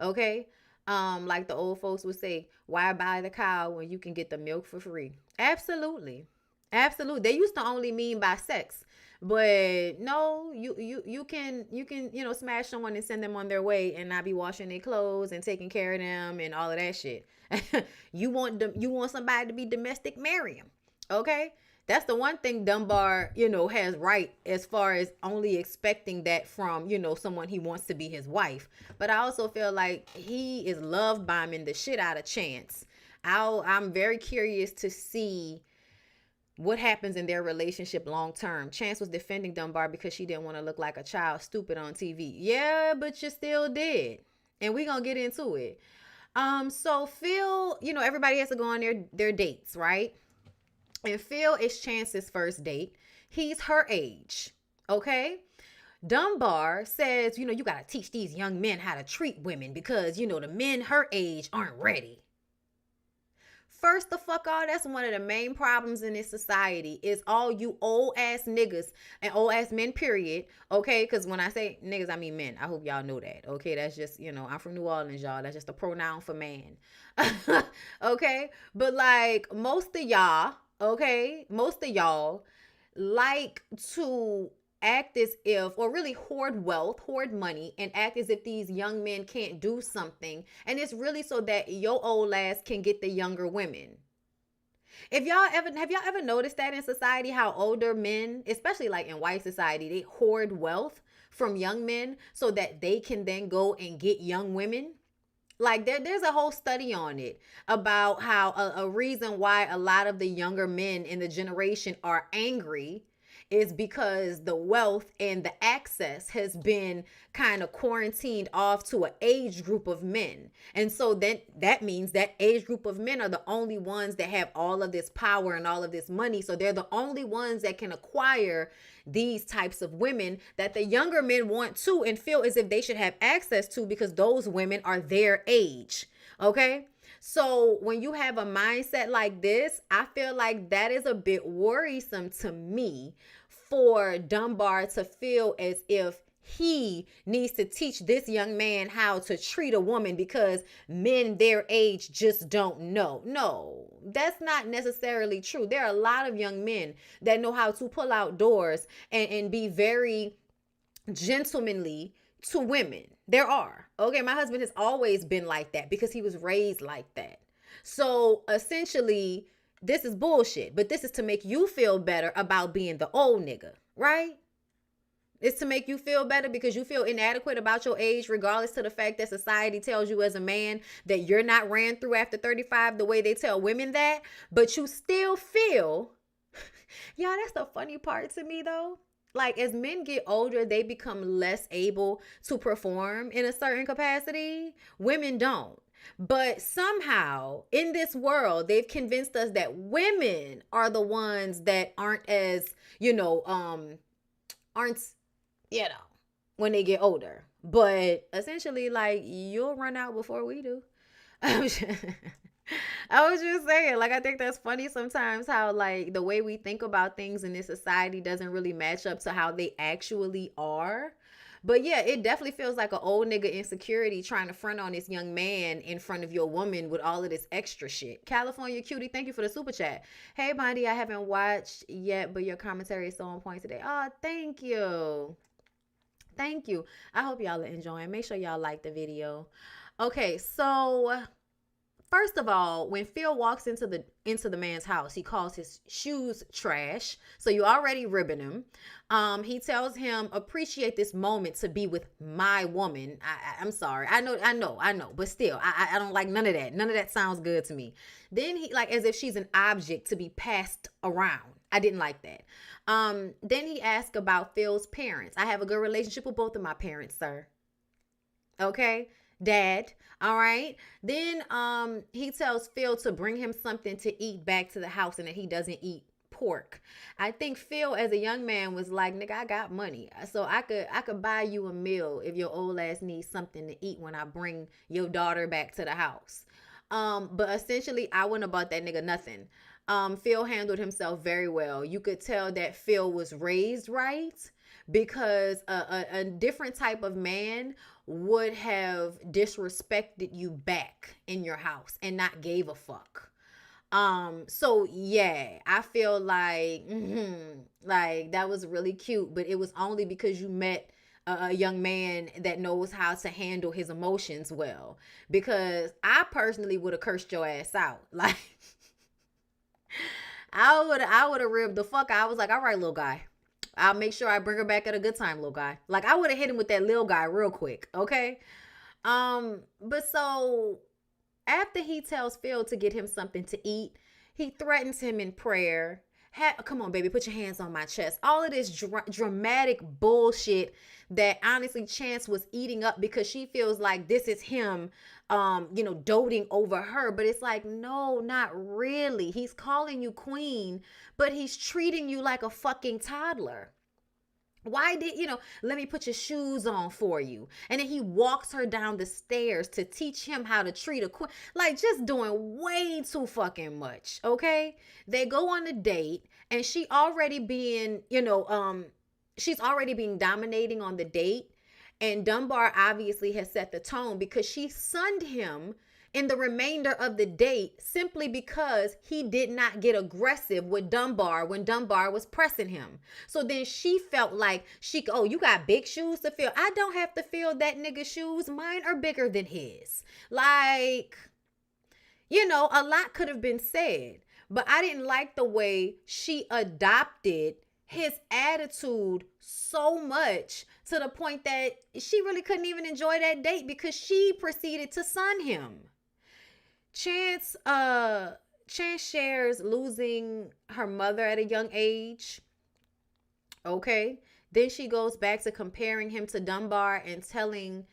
Okay? Like the old folks would say, why buy the cow when you can get the milk for free? Absolutely. Absolutely. They used to only mean by sex. But no, you can smash someone and send them on their way and not be washing their clothes and taking care of them and all of that shit. You want somebody to be domestic, marry him. Okay? That's the one thing Dunbar, has right as far as only expecting that from, someone he wants to be his wife. But I also feel like he is love bombing the shit out of Chance. I'm very curious to see what happens in their relationship long term. Chance was defending Dunbar because she didn't want to look like a child stupid on TV. Yeah, but you still did. And we're gonna get into it. So Phil, everybody has to go on their dates, right? And Phil is Chance's first date. He's her age. Okay? Dunbar says, you got to teach these young men how to treat women because, the men her age aren't ready. First the fuck all, that's one of the main problems in this society is all you old ass niggas and old ass men, period. Okay, because when I say niggas, I mean men. I hope y'all know that. Okay, that's just, I'm from New Orleans, y'all. That's just a pronoun for man. Okay, but like most of y'all, like to act as if, or really hoard wealth, hoard money, and act as if these young men can't do something. And it's really so that your old ass can get the younger women. Have y'all ever noticed that in society, how older men, especially like in white society, they hoard wealth from young men so that they can then go and get young women? Like there's a whole study on it about how a reason why a lot of the younger men in the generation are angry is because the wealth and the access has been kind of quarantined off to an age group of men. And so then that means that age group of men are the only ones that have all of this power and all of this money. So they're the only ones that can acquire these types of women that the younger men want to and feel as if they should have access to because those women are their age. Okay? So when you have a mindset like this, I feel like that is a bit worrisome to me for Dunbar to feel as if he needs to teach this young man how to treat a woman because men their age just don't know. No, that's not necessarily true. There are a lot of young men that know how to pull out doors and be very gentlemanly to women. There are. Okay, my husband has always been like that because he was raised like that. So essentially, this is bullshit, but this is to make you feel better about being the old nigga, right? It's to make you feel better because you feel inadequate about your age, regardless to the fact that society tells you as a man that you're not ran through after 35 the way they tell women that, but you still feel, yeah, that's the funny part to me though. Like as men get older, they become less able to perform in a certain capacity. Women don't. But somehow in this world, they've convinced us that women are the ones that aren't as, aren't, when they get older. But essentially, like, you'll run out before we do. I was just saying, like, I think that's funny sometimes how, like, the way we think about things in this society doesn't really match up to how they actually are. But yeah, it definitely feels like an old nigga insecurity trying to front on this young man in front of your woman with all of this extra shit. California Cutie, thank you for the super chat. Hey, Bondi, I haven't watched yet, but your commentary is so on point today. Oh, thank you. Thank you. I hope y'all are enjoying. Make sure y'all like the video. Okay, so first of all, when Phil walks into the man's house, he calls his shoes trash. So you already ribbing him. He tells him, appreciate this moment to be with my woman. I'm sorry. I know. But still, I don't like none of that. None of that sounds good to me. Then he, like, as if she's an object to be passed around. I didn't like that. Then he asked about Phil's parents. I have a good relationship with both of my parents, sir. Okay? Dad. All right. Then he tells Phil to bring him something to eat back to the house and that he doesn't eat pork. I think Phil as a young man was like, nigga, I got money. So I could buy you a meal if your old ass needs something to eat when I bring your daughter back to the house. But essentially I wouldn't have bought that nigga nothing. Phil handled himself very well. You could tell that Phil was raised right, because a different type of man would have disrespected you back in your house and not gave a fuck. So yeah, I feel like like that was really cute, but it was only because you met a young man that knows how to handle his emotions well. Because I personally would have cursed your ass out. Like I would have ribbed the fuck out. I was like, all right, little guy. I'll make sure I bring her back at a good time, little guy. Like I would have hit him with that little guy real quick, okay? But so after he tells Phil to get him something to eat, he threatens him in prayer. Come on, baby, put your hands on my chest. All of this dramatic bullshit that honestly Chance was eating up, because she feels like this is him, doting over her. But it's like, no, not really. He's calling you queen, but he's treating you like a fucking toddler. Why did let me put your shoes on for you? And then he walks her down the stairs to teach him how to treat a queen. Like, just doing way too fucking much. Okay, they go on a date, and she's already being dominating on the date. And Dunbar obviously has set the tone, because she sunned him in the remainder of the date simply because he did not get aggressive with Dunbar when Dunbar was pressing him. So then she felt like oh, you got big shoes to fill. I don't have to fill that nigga's shoes. Mine are bigger than his. Like, a lot could have been said, but I didn't like the way she adopted his attitude so much, to the point that she really couldn't even enjoy that date because she proceeded to sun him. Chance shares losing her mother at a young age. Okay. Then she goes back to comparing him to Dunbar and telling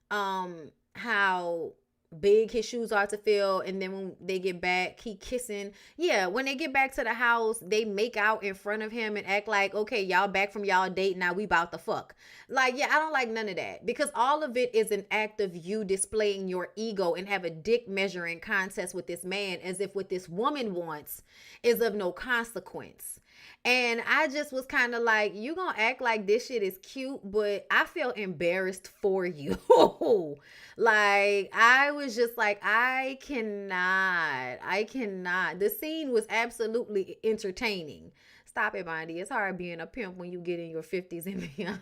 how big his shoes are to fill. And then when they get back, he kissing. Yeah, when they get back to the house, they make out in front of him and act like, okay, y'all back from y'all date, now we about to fuck. Like, yeah, I don't like none of that, because all of it is an act of you displaying your ego and have a dick measuring contest with this man, as if what this woman wants is of no consequence. And I just was kind of like, you gonna act like this shit is cute, but I feel embarrassed for you. Like, I was just like, I cannot. The scene was absolutely entertaining. Stop it, Bondi. It's hard being a pimp when you get in your 50s and beyond.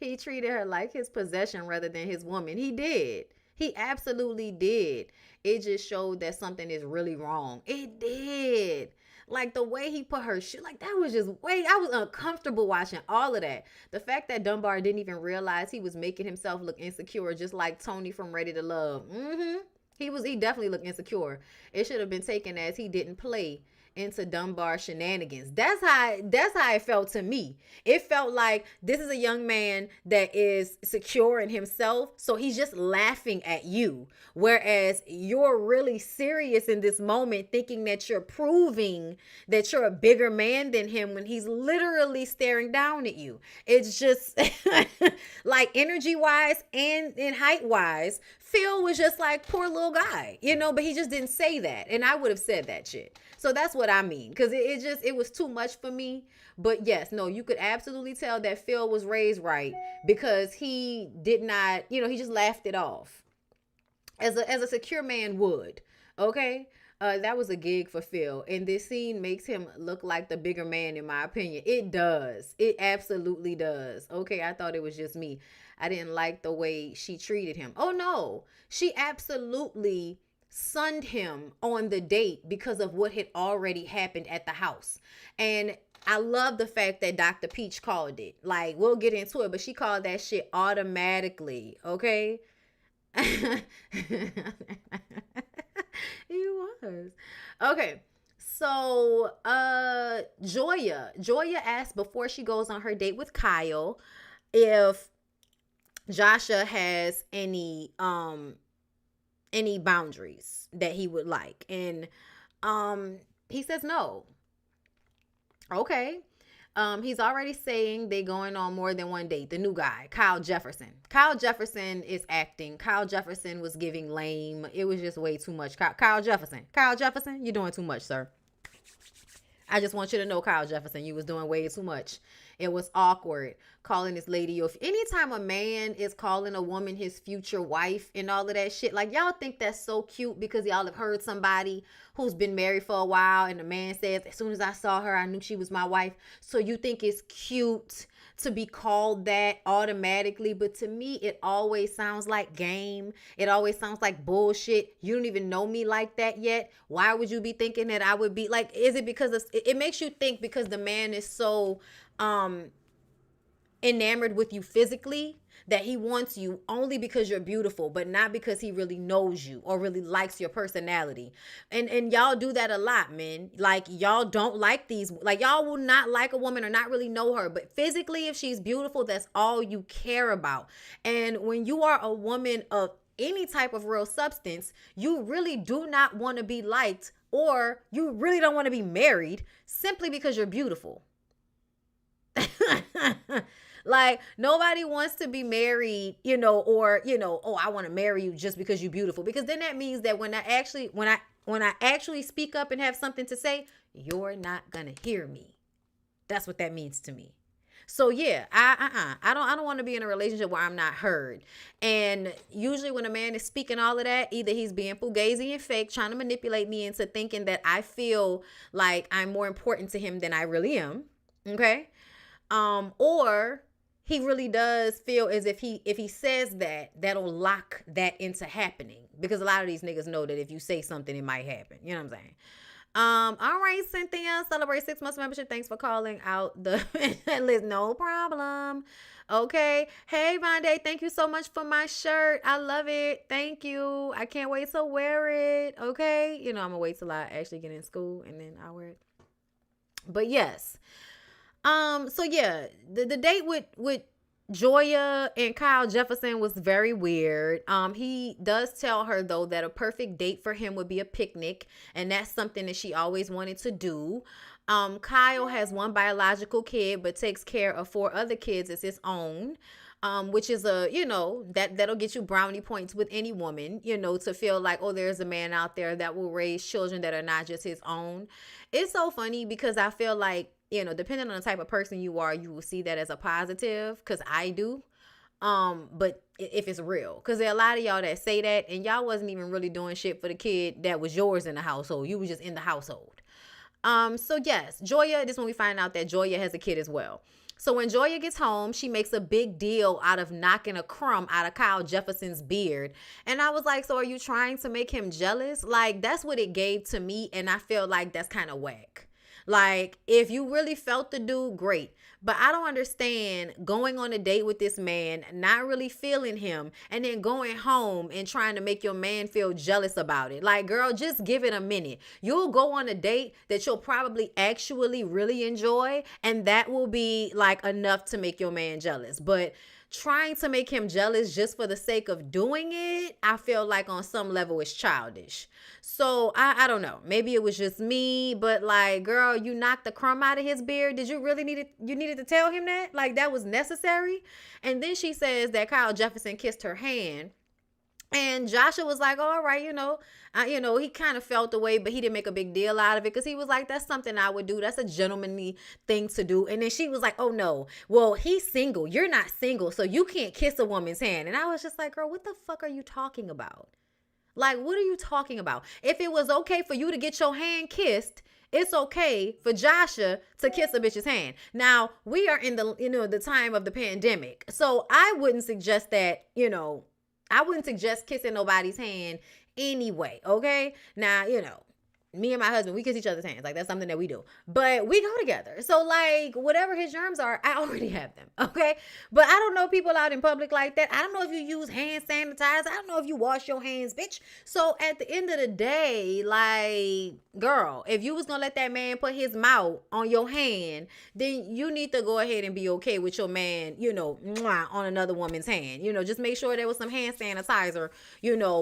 He treated her like his possession rather than his woman. He did. He absolutely did. It just showed that something is really wrong. It did. Like, the way he put her shit, like, that was just I was uncomfortable watching all of that. The fact that Dunbar didn't even realize he was making himself look insecure, just like Tony from Ready to Love. He definitely looked insecure. It should have been taken as he didn't play into Dunbar shenanigans. That's how it felt to me. It felt like this is a young man that is secure in himself, so he's just laughing at you, whereas you're really serious in this moment, thinking that you're proving that you're a bigger man than him, when he's literally staring down at you. It's just like, energy wise and in height wise, Phil was just like, poor little guy, but he just didn't say that, and I would have said that shit. So that's what I mean, because it was too much for me. But yes, no, you could absolutely tell that Phil was raised right, because he did not, he just laughed it off as a secure man would. Okay. That was a gig for Phil, and this scene makes him look like the bigger man, in my opinion. It does. It absolutely does. Okay, I thought it was just me. I didn't like the way she treated him. Oh no, she absolutely sunned him on the date because of what had already happened at the house. And I love the fact that Dr. Peach called it. Like, we'll get into it, but she called that shit automatically. Okay. He was. Okay. So Joya asked before she goes on her date with Kyle if Joshua has any boundaries that he would like, and he says no. Okay. He's already saying they going on more than one date. The new guy, Kyle Jefferson. Kyle Jefferson is acting. Kyle Jefferson was giving lame. It was just way too much. Kyle Jefferson. Kyle Jefferson, you're doing too much, sir. I just want you to know, Kyle Jefferson, you was doing way too much. It was awkward calling this lady your. Anytime a man is calling a woman his future wife and all of that shit, like y'all think that's so cute because y'all have heard somebody who's been married for a while and the man says, as soon as I saw her, I knew she was my wife. So you think it's cute to be called that automatically, but to me it always sounds like game. It always sounds like bullshit. You don't even know me like that yet. Why would you be thinking that I would be like, is it because it makes you think because the man is so enamored with you physically that he wants you only because you're beautiful, but not because he really knows you or really likes your personality. And y'all do that a lot, men. Like y'all don't like these, like y'all will not like a woman or not really know her, but physically if she's beautiful, that's all you care about. And when you are a woman of any type of real substance, you really do not want to be liked, or you really don't want to be married simply because you're beautiful. Like nobody wants to be married, or oh, I want to marry you just because you're beautiful, because then that means that when I actually speak up and have something to say, you're not gonna hear me. That's what that means to me. So yeah, I don't want to be in a relationship where I'm not heard. And usually when a man is speaking all of that, either he's being fugazi and fake, trying to manipulate me into thinking that I feel like I'm more important to him than I really am. Okay. Or he really does feel as if he says that, that'll lock that into happening, because a lot of these niggas know that if you say something, it might happen. You know what I'm saying? All right, Cynthia, celebrate 6 months membership. Thanks for calling out the list. No problem. Okay. Hey, Vonday, thank you so much for my shirt. I love it. Thank you. I can't wait to wear it. Okay. I'm gonna wait till I actually get in school and then I'll wear it. But yes. So yeah, the date with Joya and Kyle Jefferson was very weird. He does tell her though that a perfect date for him would be a picnic, and that's something that she always wanted to do. Kyle has one biological kid but takes care of 4 other kids as his own. Which is that'll get you brownie points with any woman, to feel like, oh, there's a man out there that will raise children that are not just his own. It's so funny because I feel like, depending on the type of person you are, you will see that as a positive, because I do. But if it's real, because there are a lot of y'all that say that and y'all wasn't even really doing shit for the kid that was yours in the household. You was just in the household. So yes, Joya, this is when we find out that Joya has a kid as well. So when Joya gets home, she makes a big deal out of knocking a crumb out of Kyle Jefferson's beard. And I was like, so are you trying to make him jealous? Like, that's what it gave to me. And I feel like that's kind of whack. Like, if you really felt the dude, great. But I don't understand going on a date with this man, not really feeling him, and then going home and trying to make your man feel jealous about it. Like, girl, just give it a minute. You'll go on a date that you'll probably actually really enjoy, and that will be like enough to make your man jealous. But trying to make him jealous just for the sake of doing it, I feel like on some level it's childish. So I don't know. Maybe it was just me, but like, girl, you knocked the crumb out of his beard. Did you really needed to tell him that? Like, that was necessary? And then she says that Kyle Jefferson kissed her hand. And Joshua was like, oh, all right, he kind of felt the way, but he didn't make a big deal out of it, because he was like, that's something I would do. That's a gentlemanly thing to do. And then she was like, oh, no, well, he's single. You're not single, so you can't kiss a woman's hand. And I was just like, girl, what the fuck are you talking about? Like, what are you talking about? If it was okay for you to get your hand kissed, it's okay for Joshua to kiss a bitch's hand. Now, we are in the time of the pandemic, so I wouldn't suggest that, I wouldn't suggest kissing nobody's hand anyway, okay? Now, me and my husband, we kiss each other's hands. Like, that's something that we do. But we go together. So, like, whatever his germs are, I already have them, okay? But I don't know people out in public like that. I don't know if you use hand sanitizer. I don't know if you wash your hands, bitch. So, at the end of the day, like, girl, if you was going to let that man put his mouth on your hand, then you need to go ahead and be okay with your man, on another woman's hand. Just make sure there was some hand sanitizer,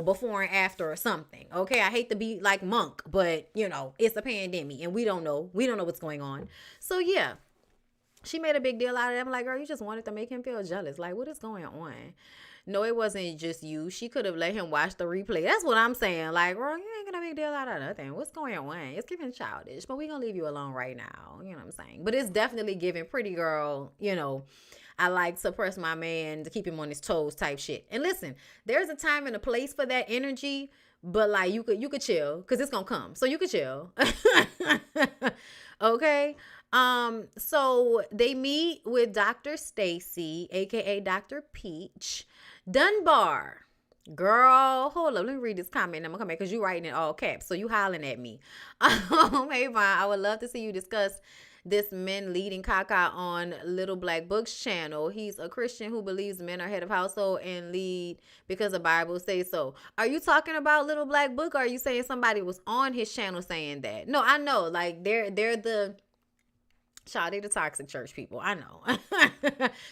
before and after or something, okay? I hate to be like Monk, but it's a pandemic and we don't know what's going on. So yeah, She made a big deal out of it. I'm like, girl, you just wanted to make him feel jealous. Like, what is going on? No, it wasn't just you. She could have let him watch the replay. That's what I'm saying. Like, girl, you ain't gonna make a deal out of nothing. What's going on? It's giving childish, but we gonna leave you alone right now. You know what I'm saying? But it's definitely giving pretty girl, I like to press my man to keep him on his toes type shit. And listen, there's a time and a place for that energy, but like you could chill because it's gonna come. So you could chill. Okay. So they meet with Dr. Stacy, aka Dr. Peach. Dunbar. Girl, hold up. Let me read this comment. I'm gonna come back because you writing in all caps. So you hollering at me. Hey, Vaughn, I would love to see you discuss this men leading caca on Little Black Book's channel. He's a Christian who believes men are head of household and lead because the Bible says so. Are you talking about Little Black Book, or are you saying somebody was on his channel saying that? No, I know. Like they're the child, they the toxic church people. I know.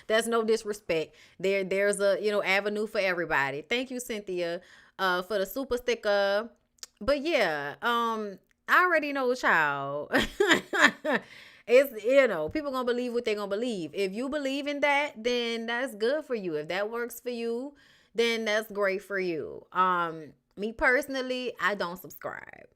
That's no disrespect. There's a avenue for everybody. Thank you, Cynthia, for the super sticker. But yeah, I already know, child. It's, people gonna believe what they gonna believe. If you believe in that, then that's good for you. If that works for you, then that's great for you. Me personally, I don't subscribe.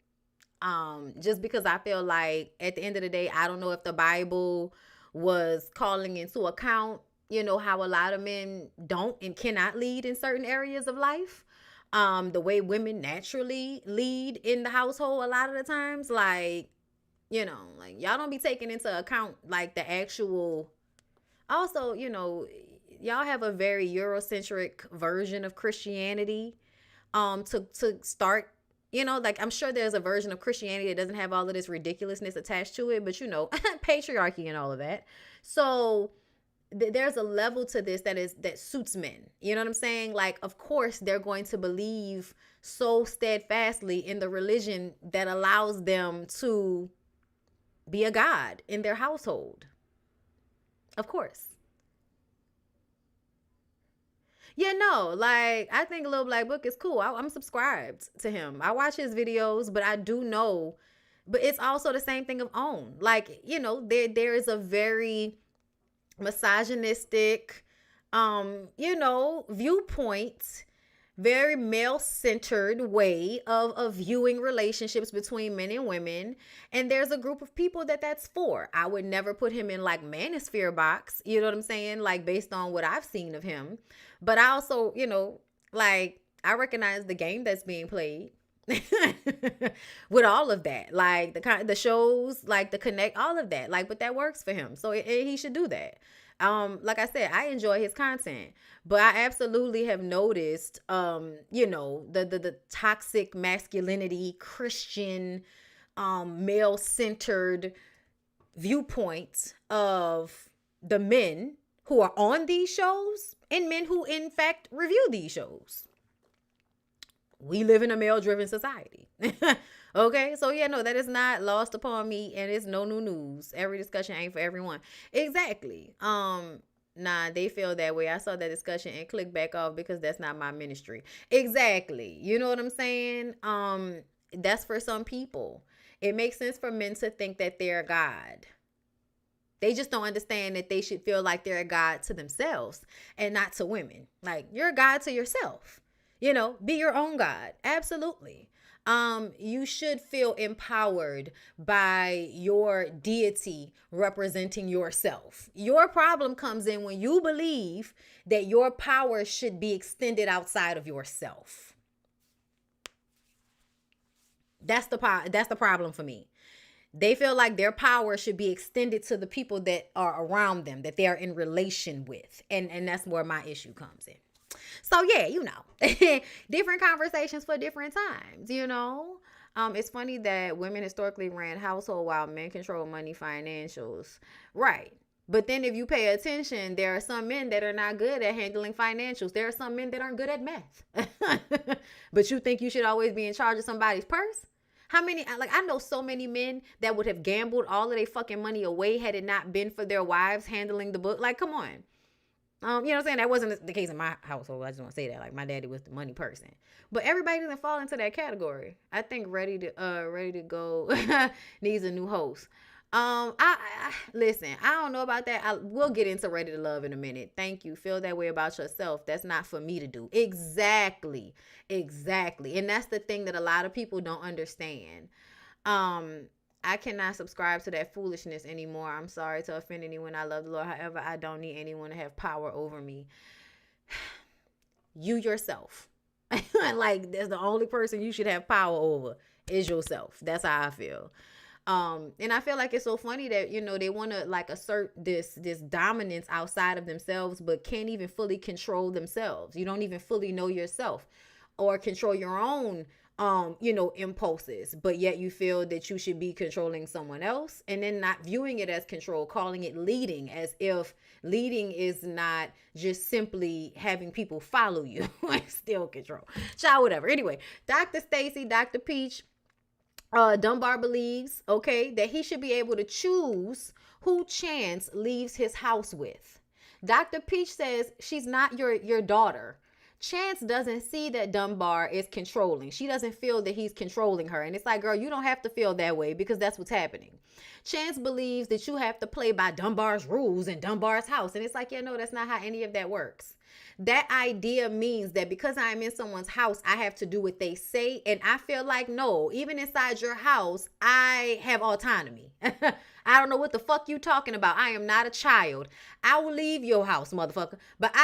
Just because I feel like at the end of the day, I don't know if the Bible was calling into account, how a lot of men don't and cannot lead in certain areas of life. The way women naturally lead in the household a lot of the times, like y'all don't be taking into account like the actual. Also, y'all have a very Eurocentric version of Christianity. To start, like I'm sure there's a version of Christianity that doesn't have all of this ridiculousness attached to it, but patriarchy and all of that. So there's a level to this that suits men. You know what I'm saying? Like, of course, they're going to believe so steadfastly in the religion that allows them to be a god in their household. Of course. Yeah, no, like I think Little Black Book is cool. I'm subscribed to him. I watch his videos, but I do know, but it's also the same thing of OWN. Like, there is a very misogynistic, viewpoint, very male-centered way of viewing relationships between men and women. And there's a group of people that's for. I would never put him in like manosphere box, you know what I'm saying? Like based on what I've seen of him. But I also, like I recognize the game that's being played with all of that. Like the shows, like the connect, all of that. Like, but that works for him. So he should do that. Like I said, I enjoy his content, but I absolutely have noticed, the toxic masculinity, Christian, male-centered viewpoint of the men who are on these shows and men who, in fact, review these shows. We live in a male-driven society. Okay, so yeah, no, that is not lost upon me, and it's no new news. Every discussion ain't for everyone. Exactly. Nah, they feel that way. I saw that discussion and clicked back off because that's not my ministry. Exactly. You know what I'm saying? That's for some people. It makes sense for men to think that they're God. They just don't understand that they should feel like they're a God to themselves and not to women. Like, you're a God to yourself. Be your own God. Absolutely. You should feel empowered by your deity representing yourself. Your problem comes in when you believe that your power should be extended outside of yourself. That's the problem for me. They feel like their power should be extended to the people that are around them, that they're in relation with. And that's where my issue comes in. So yeah, different conversations for different times, It's funny that women historically ran household while men control money, financials. Right. But then if you pay attention, there are some men that are not good at handling financials. There are some men that aren't good at math. But you think you should always be in charge of somebody's purse? How many, I know so many men that would have gambled all of their fucking money away had it not been for their wives handling the book. Like, come on. You know what I'm saying? That wasn't the case in my household. I just want to say that. Like, my daddy was the money person. But everybody doesn't fall into that category. I think Ready to Go needs a new host. Listen. I don't know about that. We'll get into Ready to Love in a minute. Thank you. Feel that way about yourself. That's not for me to do. Exactly, exactly. And that's the thing that a lot of people don't understand. Um, I cannot subscribe to that foolishness anymore. I'm sorry to offend anyone. I love the Lord. However, I don't need anyone to have power over me. You yourself. Like, that's the only person you should have power over is yourself. That's how I feel. And I feel like it's so funny that, you know, they want to like assert this dominance outside of themselves, but can't even fully control themselves. You don't even fully know yourself or control your own you know, impulses, but yet you feel that you should be controlling someone else, and then not viewing it as control, calling it leading, as if leading is not just simply having people follow you. Like, still control. Child, whatever. Anyway, Dr. Stacy, Dr. Peach, Dunbar believes, okay, that he should be able to choose who Chance leaves his house with. Dr. Peach says she's not your daughter. Chance doesn't see that Dunbar is controlling. She doesn't feel that he's controlling her. And it's like, girl, you don't have to feel that way because that's what's happening. Chance believes that you have to play by Dunbar's rules in Dunbar's house. And it's like, yeah, no, that's not how any of that works. That idea means that because I'm in someone's house, I have to do what they say. And I feel like, no, even inside your house, I have autonomy. I don't know what the fuck you talking about. I am not a child. I will leave your house, motherfucker. But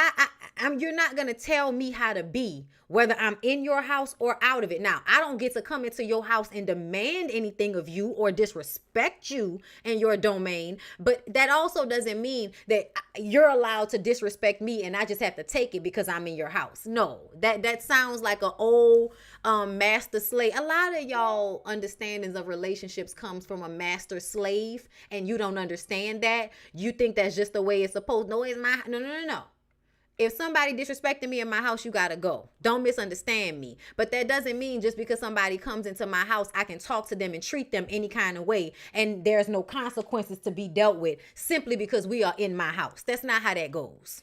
you're not going to tell me how to be, whether I'm in your house or out of it. Now, I don't get to come into your house and demand anything of you or disrespect you in your domain. But that also doesn't mean that you're allowed to disrespect me and I just have to take it because I'm in your house. No, that sounds like an old master slave. A lot of y'all understandings of relationships comes from a master slave, and you don't understand that. You think that's just the way it's supposed. No, it's my no. If somebody disrespecting me in my house, you gotta go. Don't misunderstand me. But that doesn't mean just because somebody comes into my house, I can talk to them and treat them any kind of way, and there's no consequences to be dealt with simply because we are in my house. That's not how that goes.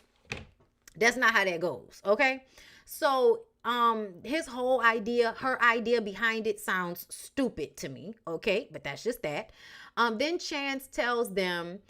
That's not how that goes. Okay. So his whole idea, her idea behind it sounds stupid to me. Okay, but that's just that. Then Chance tells them,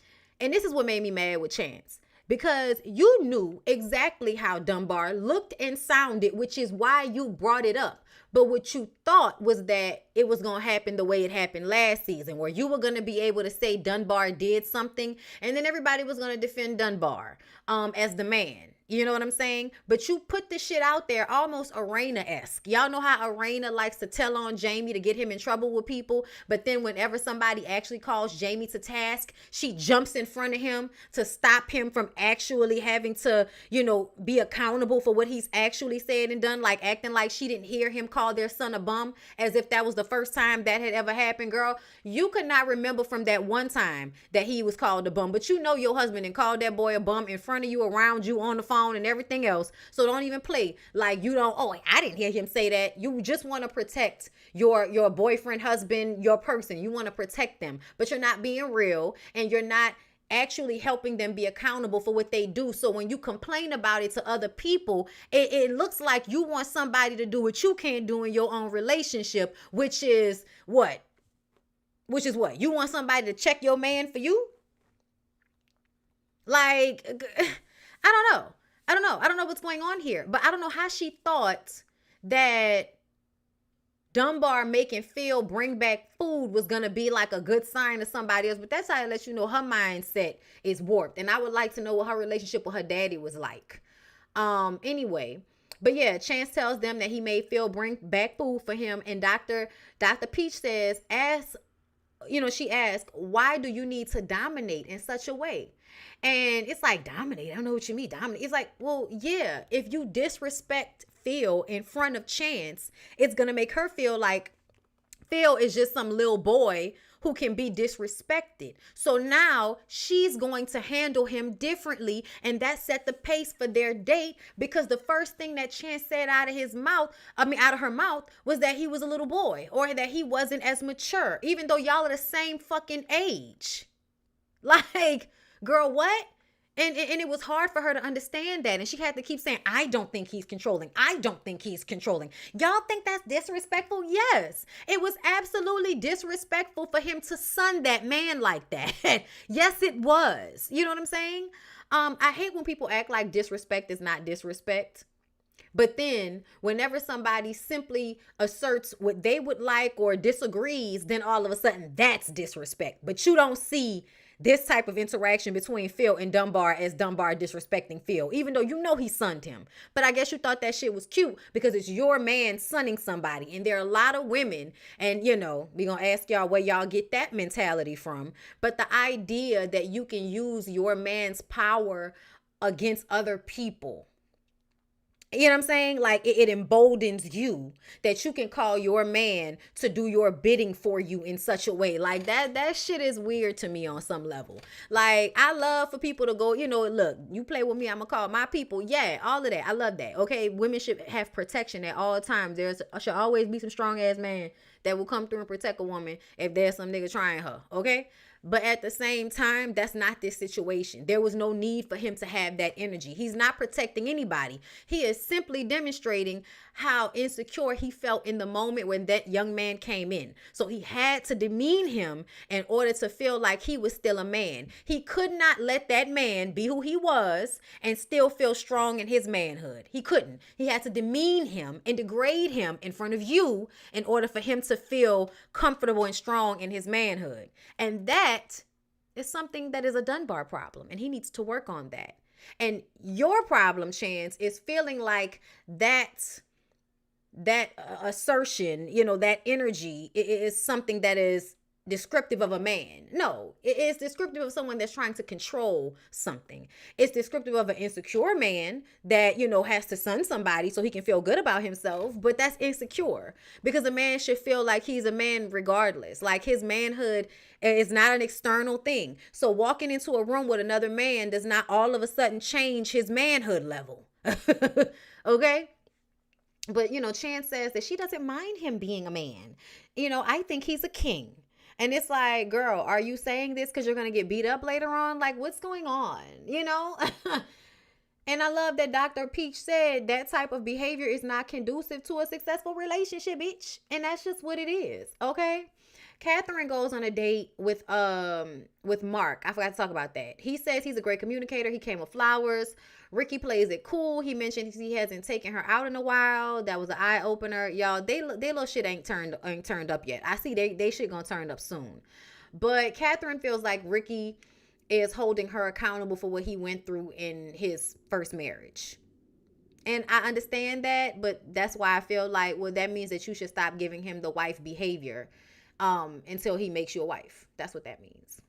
and this is what made me mad with Chance, because you knew exactly how Dunbar looked and sounded, which is why you brought it up. But what you thought was that it was going to happen the way it happened last season, where you were going to be able to say Dunbar did something, and then everybody was going to defend Dunbar as the man. You know what I'm saying? But you put the shit out there almost Arena-esque. Y'all know how Arena likes to tell on Jamie to get him in trouble with people. But then whenever somebody actually calls Jamie to task, she jumps in front of him to stop him from actually having to, you know, be accountable for what he's actually said and done, like acting like she didn't hear him call their son a bum, as if that was the first time that had ever happened. Girl, you could not remember from that one time that he was called a bum, but you know your husband and called that boy a bum in front of you, around you, on the phone, and everything else. So don't even play like you don't, oh, I didn't hear him say that. You just want to protect your boyfriend, husband, your person. You want to protect them, but you're not being real, and you're not actually helping them be accountable for what they do. So when you complain about it to other people, it looks like you want somebody to do what you can't do in your own relationship, which is what? You want somebody to check your man for you? Like, I don't know. I don't know what's going on here, but I don't know how she thought that Dunbar making Phil bring back food was going to be like a good sign to somebody else. But that's how it lets you know her mindset is warped. And I would like to know what her relationship with her daddy was like. Anyway, but yeah, Chance tells them that he made Phil bring back food for him. And Dr. Peach says, she asked, why do you need to dominate in such a way? And it's like, dominate? I don't know what you mean, dominate. It's like, well, yeah, if you disrespect Phil in front of Chance, it's going to make her feel like Phil is just some little boy who can be disrespected. So now she's going to handle him differently, and that set the pace for their date, because the first thing that Chance said out of her mouth was that he was a little boy, or that he wasn't as mature, even though y'all are the same fucking age. Like, girl, what? And it was hard for her to understand that. And she had to keep saying, I don't think he's controlling. I don't think he's controlling. Y'all think that's disrespectful? Yes. It was absolutely disrespectful for him to son that man like that. Yes, it was. You know what I'm saying? I hate when people act like disrespect is not disrespect. But then whenever somebody simply asserts what they would like or disagrees, then all of a sudden that's disrespect. But you don't see this type of interaction between Phil and Dunbar as Dunbar disrespecting Phil, even though you know he sunned him. But I guess you thought that shit was cute because it's your man sunning somebody. And there are a lot of women, and we're going to ask y'all where y'all get that mentality from. But the idea that you can use your man's power against other people, you know what I'm saying? Like it emboldens you that you can call your man to do your bidding for you in such a way. Like that shit is weird to me on some level. Like I love for people to go, look, you play with me, I'm gonna call my people. Yeah, all of that. I love that. Okay, women should have protection at all times. There should always be some strong ass man that will come through and protect a woman if there's some nigga trying her. Okay? But at the same time, that's not this situation. There was no need for him to have that energy. He's not protecting anybody. He is simply demonstrating how insecure he felt in the moment when that young man came in. So he had to demean him in order to feel like he was still a man. He could not let that man be who he was and still feel strong in his manhood. He couldn't. He had to demean him and degrade him in front of you in order for him to feel comfortable and strong in his manhood. And that is something that is a Dunbar problem, and he needs to work on that. And your problem, Chance, is feeling like that assertion, that energy is something that is descriptive of a man. No, it is descriptive of someone that's trying to control something. It's descriptive of an insecure man that, has to son somebody so he can feel good about himself, but that's insecure because a man should feel like he's a man regardless. Like his manhood is not an external thing. So walking into a room with another man does not all of a sudden change his manhood level. Okay? But, Chance says that she doesn't mind him being a man. I think he's a king. And it's like, girl, are you saying this because you're going to get beat up later on? Like, what's going on? And I love that Dr. Peach said that type of behavior is not conducive to a successful relationship, bitch. And that's just what it is, okay? Catherine goes on a date with Mark. I forgot to talk about that. He says he's a great communicator. He came with flowers. Ricky plays it cool. He mentioned he hasn't taken her out in a while. That was an eye opener. Y'all, they little shit ain't turned up yet. I see they shit gonna turn up soon. But Catherine feels like Ricky is holding her accountable for what he went through in his first marriage. And I understand that, but that's why I feel like, well, that means that you should stop giving him the wife behavior until he makes you a wife. That's what that means.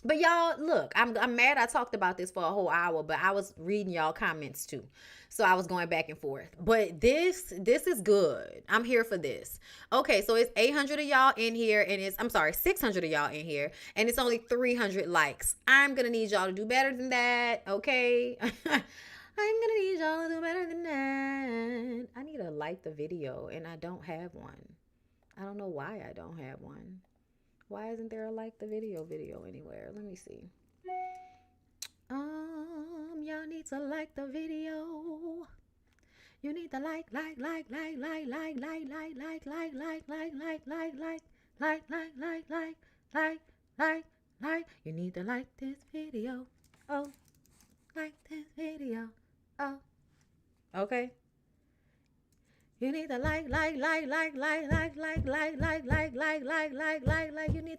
But y'all, look, I'm mad I talked about this for a whole hour, but I was reading y'all comments too. So I was going back and forth. But this is good. I'm here for this. Okay, so it's 800 of y'all in here, and 600 of y'all in here, and it's only 300 likes. I'm going to need y'all to do better than that, okay? I'm going to need y'all to do better than that. I need to like the video, and I don't have one. I don't know why I don't have one. Why isn't there a like the video anywhere? Let me see. Y'all need to like the video. You need to like. You need to like this video. Oh, like this video. Oh, okay. You need to like. You need to like. You need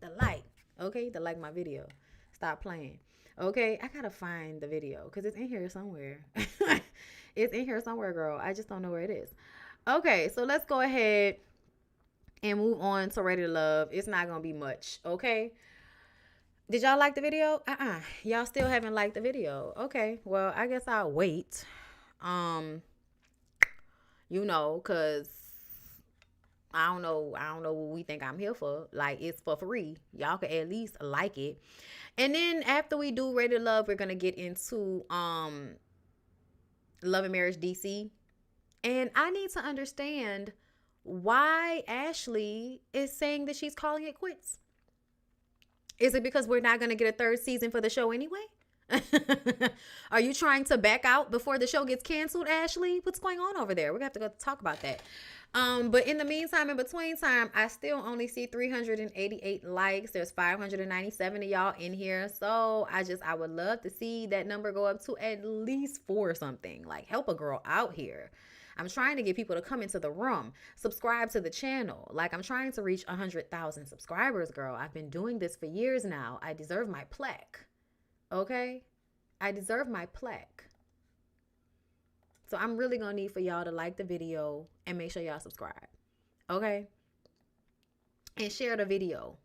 to like. Okay, you need to like my video. Stop playing. Okay, I gotta find the video because it's in here somewhere. It's in here somewhere, girl. I just don't know where it is. Okay, so let's go ahead and move on to Ready to Love. It's not gonna be much, okay? Did y'all like the video? Y'all still haven't liked the video. Okay, well, I guess I'll wait. Cause I don't know what we think I'm here for. Like, it's for free. Y'all can at least like it. And then after we do Ready to Love, we're gonna get into Love and Marriage DC. And I need to understand why Ashley is saying that she's calling it quits. Is it because we're not going to get a third season for the show anyway? Are you trying to back out before the show gets canceled, Ashley? What's going on over there? We're going to have to go talk about that. But in the meantime, in between time, I still only see 388 likes. There's 597 of y'all in here. So I would love to see that number go up to at least 4 or something. Like, help a girl out here. I'm trying to get people to come into the room, subscribe to the channel. Like, I'm trying to reach 100,000 subscribers, girl. I've been doing this for years now. I deserve my plaque. Okay? I deserve my plaque. So I'm really going to need for y'all to like the video and make sure y'all subscribe. Okay? And share the video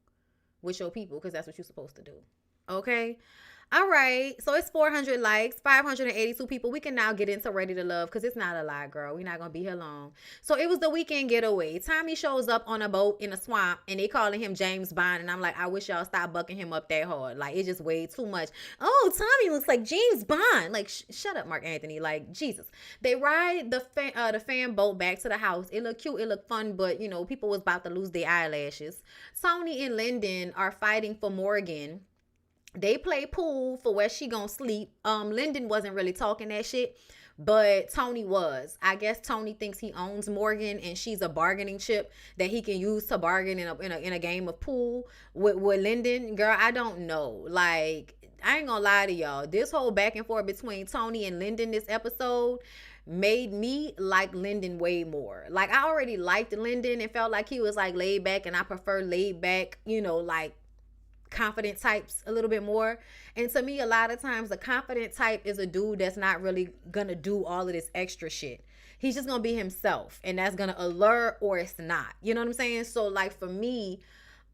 with your people, because that's what you're supposed to do. Okay? All right. So it's 400 likes, 582 people. We can now get into Ready to Love, because it's not a lie, girl. We're not going to be here long. So it was the weekend getaway. Tommy shows up on a boat in a swamp, and they calling him James Bond. And I'm like, I wish y'all stop bucking him up that hard. Like, it's just way too much. Oh, Tommy looks like James Bond. Like, shut up, Mark Anthony. Like, Jesus. They ride the fan boat back to the house. It looked cute. It looked fun. But, you know, people was about to lose their eyelashes. Tony and Lyndon are fighting for Morgan. They play pool for where she gonna sleep. Lyndon wasn't really talking that shit, but Tony was. I guess Tony thinks he owns Morgan, and she's a bargaining chip that he can use to bargain in a game of pool with Lyndon. Girl, I don't know. Like, I ain't gonna lie to y'all. This whole back and forth between Tony and Lyndon this episode made me like Lyndon way more. Like, I already liked Lyndon and felt like he was like laid back, and I prefer laid back, you know, like confident types a little bit more. And to me, a lot of times the confident type is a dude that's not really gonna do all of this extra shit. He's just gonna be himself, and that's gonna allure, or it's not. You know what I'm saying? So like for me,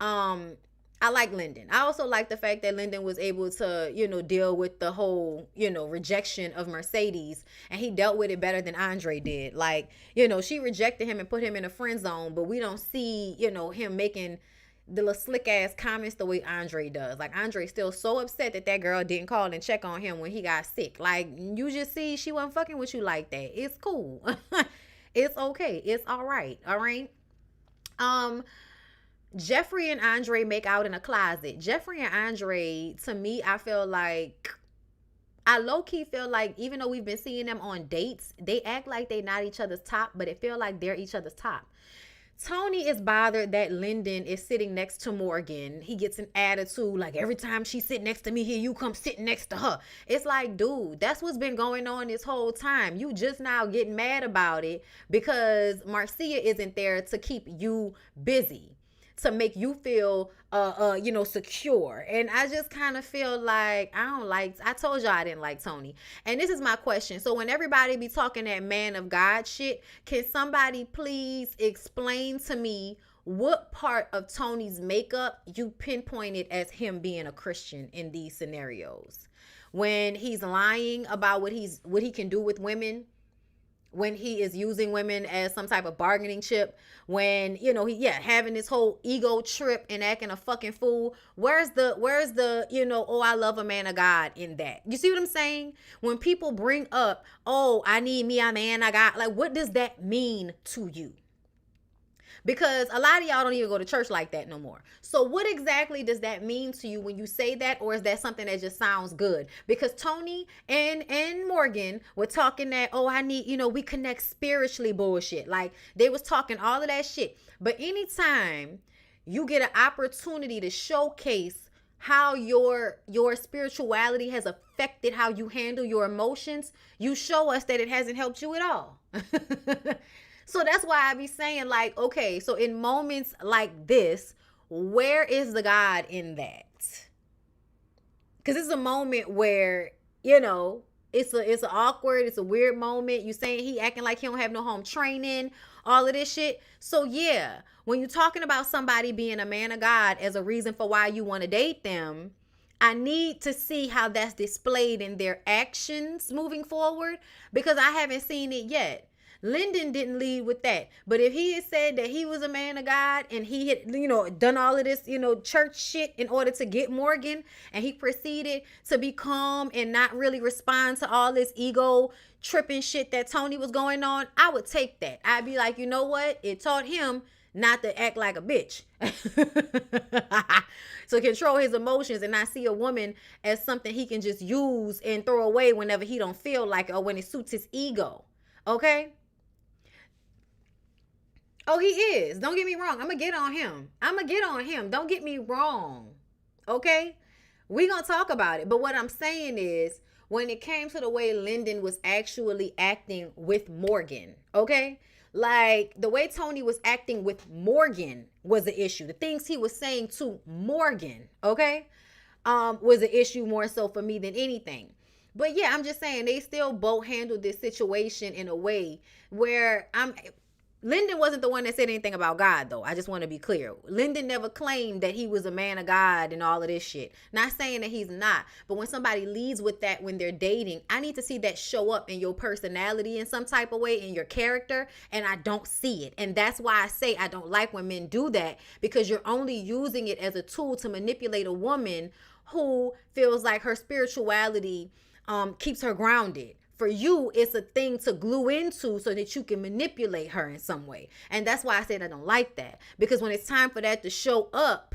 I like Lyndon. I also like the fact that Lyndon was able to, you know, deal with the whole, you know, rejection of Mercedes, and he dealt with it better than Andre did. Like, you know, she rejected him and put him in a friend zone, but we don't see, you know, him making the little slick ass comments the way Andre does. Like, Andre's still so upset that that girl didn't call and check on him when he got sick. Like, you just see she wasn't fucking with you like that. It's cool. It's okay. It's all right. All right. Jeffrey and Andre make out in a closet. Jeffrey and Andre, to me, I low-key feel like, even though we've been seeing them on dates, they act like they not each other's top, but it feel like they're each other's top. Tony is bothered that Lyndon is sitting next to Morgan. He gets an attitude like, every time she sit next to me, here you come sitting next to her. It's like, dude, that's what's been going on this whole time. You just now getting mad about it because Marcia isn't there to keep you busy, to make you feel you know, secure. And I just kind of feel like I told y'all I didn't like Tony. And this is my question. So when everybody be talking that man of God shit, can somebody please explain to me what part of Tony's makeup you pinpointed as him being a Christian in these scenarios? When he's lying about what he can do with women, when he is using women as some type of bargaining chip, when, you know, having this whole ego trip and acting a fucking fool. Where's the, you know, oh, I love a man of God in that? You see what I'm saying? When people bring up, oh, I need me a man of God, like, what does that mean to you? Because a lot of y'all don't even go to church like that no more. So what exactly does that mean to you when you say that? Or is that something that just sounds good? Because Tony and Morgan were talking that, oh, I need, you know, we connect spiritually bullshit. Like, they was talking all of that shit. But anytime you get an opportunity to showcase how your spirituality has affected how you handle your emotions, you show us that it hasn't helped you at all. So that's why I be saying, like, okay, so in moments like this, where is the God in that? Because it's a moment where, you know, it's a awkward, it's a weird moment. You saying he acting like he don't have no home training, all of this shit. So yeah, when you're talking about somebody being a man of God as a reason for why you want to date them, I need to see how that's displayed in their actions moving forward, because I haven't seen it yet. Lyndon didn't lead with that. But if he had said that he was a man of God and he had, you know, done all of this, you know, church shit in order to get Morgan, and he proceeded to be calm and not really respond to all this ego tripping shit that Tony was going on, I would take that. I'd be like, you know what? It taught him not to act like a bitch. To control his emotions and not see a woman as something he can just use and throw away whenever he don't feel like it or when it suits his ego. Okay? Oh, he is. Don't get me wrong. I'm going to get on him. Don't get me wrong. Okay? We going to talk about it. But what I'm saying is, when it came to the way Lyndon was actually acting with Morgan, okay? Like, the way Tony was acting with Morgan was the issue. The things he was saying to Morgan, okay, was an issue more so for me than anything. But yeah, I'm just saying they still both handled this situation in a way where Lyndon wasn't the one that said anything about God, though. I just want to be clear. Lyndon never claimed that he was a man of God and all of this shit. Not saying that he's not. But when somebody leads with that when they're dating, I need to see that show up in your personality in some type of way, in your character, and I don't see it. And that's why I say I don't like when men do that, because you're only using it as a tool to manipulate a woman who feels like her spirituality keeps her grounded. For you, it's a thing to glue into so that you can manipulate her in some way. And that's why I said I don't like that. Because when it's time for that to show up,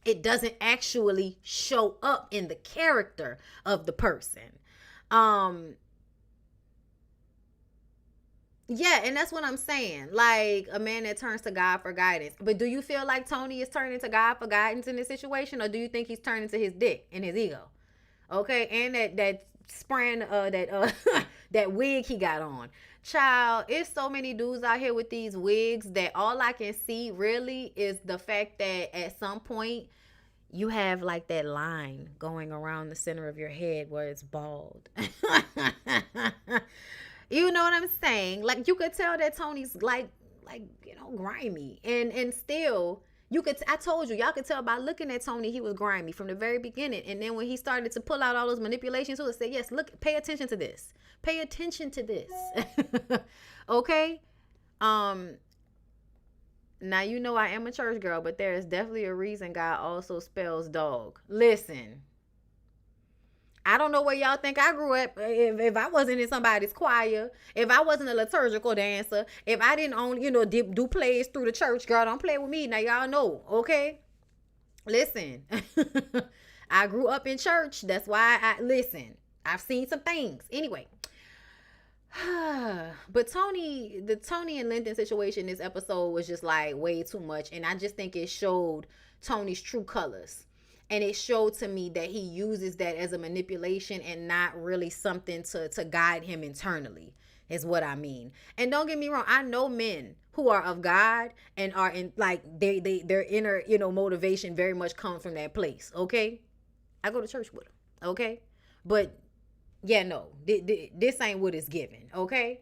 it doesn't actually show up in the character of the person. Yeah, and that's what I'm saying. Like, a man that turns to God for guidance. But do you feel like Tony is turning to God for guidance in this situation? Or do you think he's turning to his dick and his ego? Okay, and that spraying that wig he got on. Child, it's so many dudes out here with these wigs that all I can see really is the fact that at some point you have like that line going around the center of your head where it's bald. You know what I'm saying? Like, you could tell that Tony's like grimy, and still you could, I told you, y'all could tell by looking at Tony, he was grimy from the very beginning. And then when he started to pull out all those manipulations, he would say, yes, look, pay attention to this. Pay attention to this. Okay? Now, you know I am a church girl, but there is definitely a reason God also spells dog. Listen. I don't know where y'all think I grew up. If I wasn't in somebody's choir, if I wasn't a liturgical dancer, if I didn't own, do plays through the church, girl, don't play with me. Now, y'all know, okay? Listen, I grew up in church. That's why listen, I've seen some things. Anyway, but the Tony and Lyndon situation, this episode was just like way too much. And I just think it showed Tony's true colors. And it showed to me that he uses that as a manipulation and not really something to guide him internally, is what I mean. And don't get me wrong, I know men who are of God and are in, like, their inner, motivation very much comes from that place, okay? I go to church with them, okay? But, yeah, no, this ain't what it's given, okay?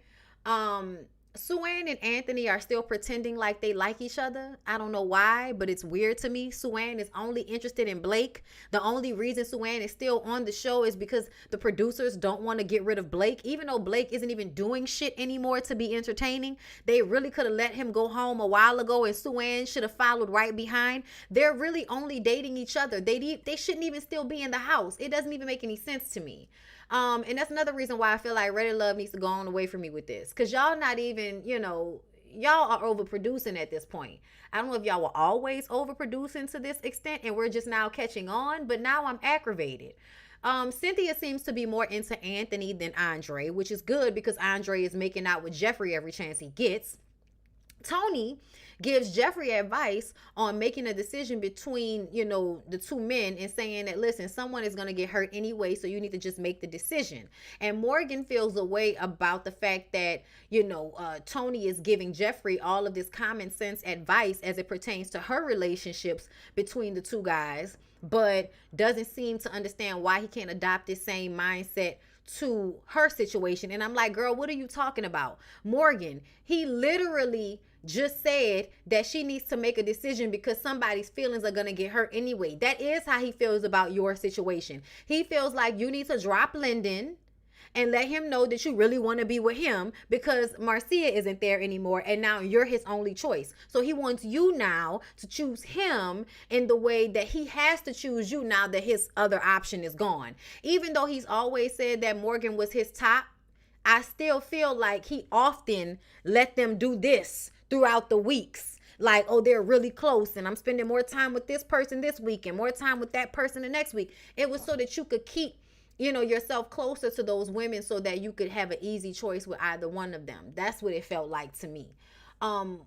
Suanne and Anthony are still pretending like they like each other. I don't know why, but it's weird to me. Suanne is only interested in Blake. The only reason Suanne is still on the show is because the producers don't want to get rid of Blake, even though Blake isn't even doing shit anymore to be entertaining. They really could have let him go home a while ago, and Suanne should have followed right behind. They're really only dating each other. They shouldn't even still be in the house. It doesn't even make any sense to me. And that's another reason why I feel like Reddit Love needs to go on away from me with this. Because y'all not even, y'all are overproducing at this point. I don't know if y'all were always overproducing to this extent and we're just now catching on. But now I'm aggravated. Cynthia seems to be more into Anthony than Andre, which is good because Andre is making out with Jeffrey every chance he gets. Tony gives Jeffrey advice on making a decision between, the two men and saying that, listen, someone is going to get hurt anyway, so you need to just make the decision. And Morgan feels a way about the fact that, Tony is giving Jeffrey all of this common sense advice as it pertains to her relationships between the two guys, but doesn't seem to understand why he can't adopt this same mindset to her situation. And I'm like, girl, what are you talking about? Morgan, he literally just said that she needs to make a decision because somebody's feelings are going to get hurt anyway. That is how he feels about your situation. He feels like you need to drop Lyndon and let him know that you really want to be with him because Marcia isn't there anymore and now you're his only choice. So he wants you now to choose him in the way that he has to choose you now that his other option is gone. Even though he's always said that Morgan was his top, I still feel like he often let them do this throughout the weeks. Like, oh, they're really close and I'm spending more time with this person this week and more time with that person the next week. It was so that you could keep, yourself closer to those women so that you could have an easy choice with either one of them. That's what it felt like to me. Um,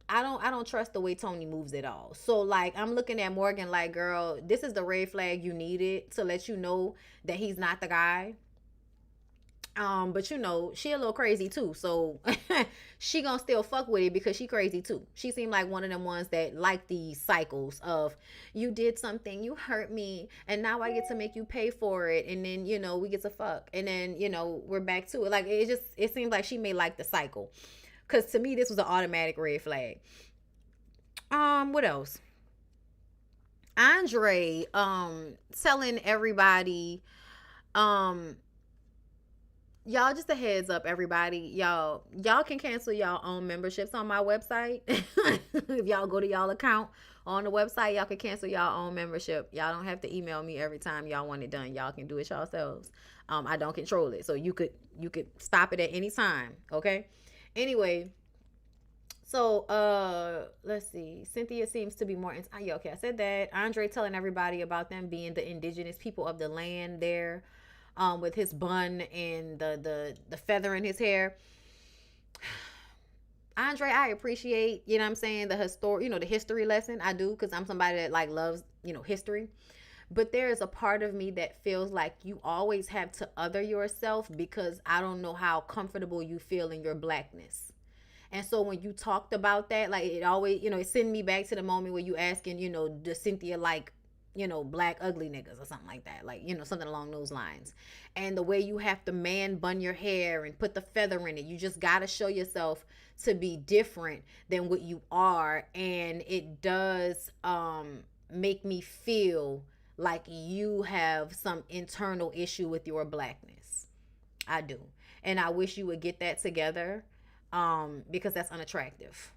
I don't trust the way Tony moves at all. So like I'm looking at Morgan like, girl, this is the red flag you needed to let you know that he's not the guy. But she a little crazy too. So she gonna still fuck with it because she crazy too. She seemed like one of them ones that like these cycles of you did something, you hurt me, and now I get to make you pay for it, and then we get to fuck, and then we're back to it. Like it seems like she may like the cycle. Cause to me this was an automatic red flag. What else? Andre telling everybody um y'all, just a heads up, everybody. Y'all can cancel y'all own memberships on my website. If y'all go to y'all account on the website, y'all can cancel y'all own membership. Y'all don't have to email me every time y'all want it done. Y'all can do it yourselves. I don't control it, so you could stop it at any time. Okay. Anyway, so let's see. Cynthia seems to be more. Yeah, okay, I said that. Andre telling everybody about them being the indigenous people of the land there. With his bun and the feather in his hair. Andre, I appreciate, what I'm saying, the the history lesson. I do, because I'm somebody that like loves, history. But there is a part of me that feels like you always have to other yourself because I don't know how comfortable you feel in your blackness. And so when you talked about that, like it always, it sent me back to the moment where you asking, does Cynthia like black ugly niggas or something like that, like something along those lines. And the way you have to man bun your hair and put the feather in it, you just got to show yourself to be different than what you are. And it does make me feel like you have some internal issue with your blackness. I do. And I wish you would get that together, because that's unattractive.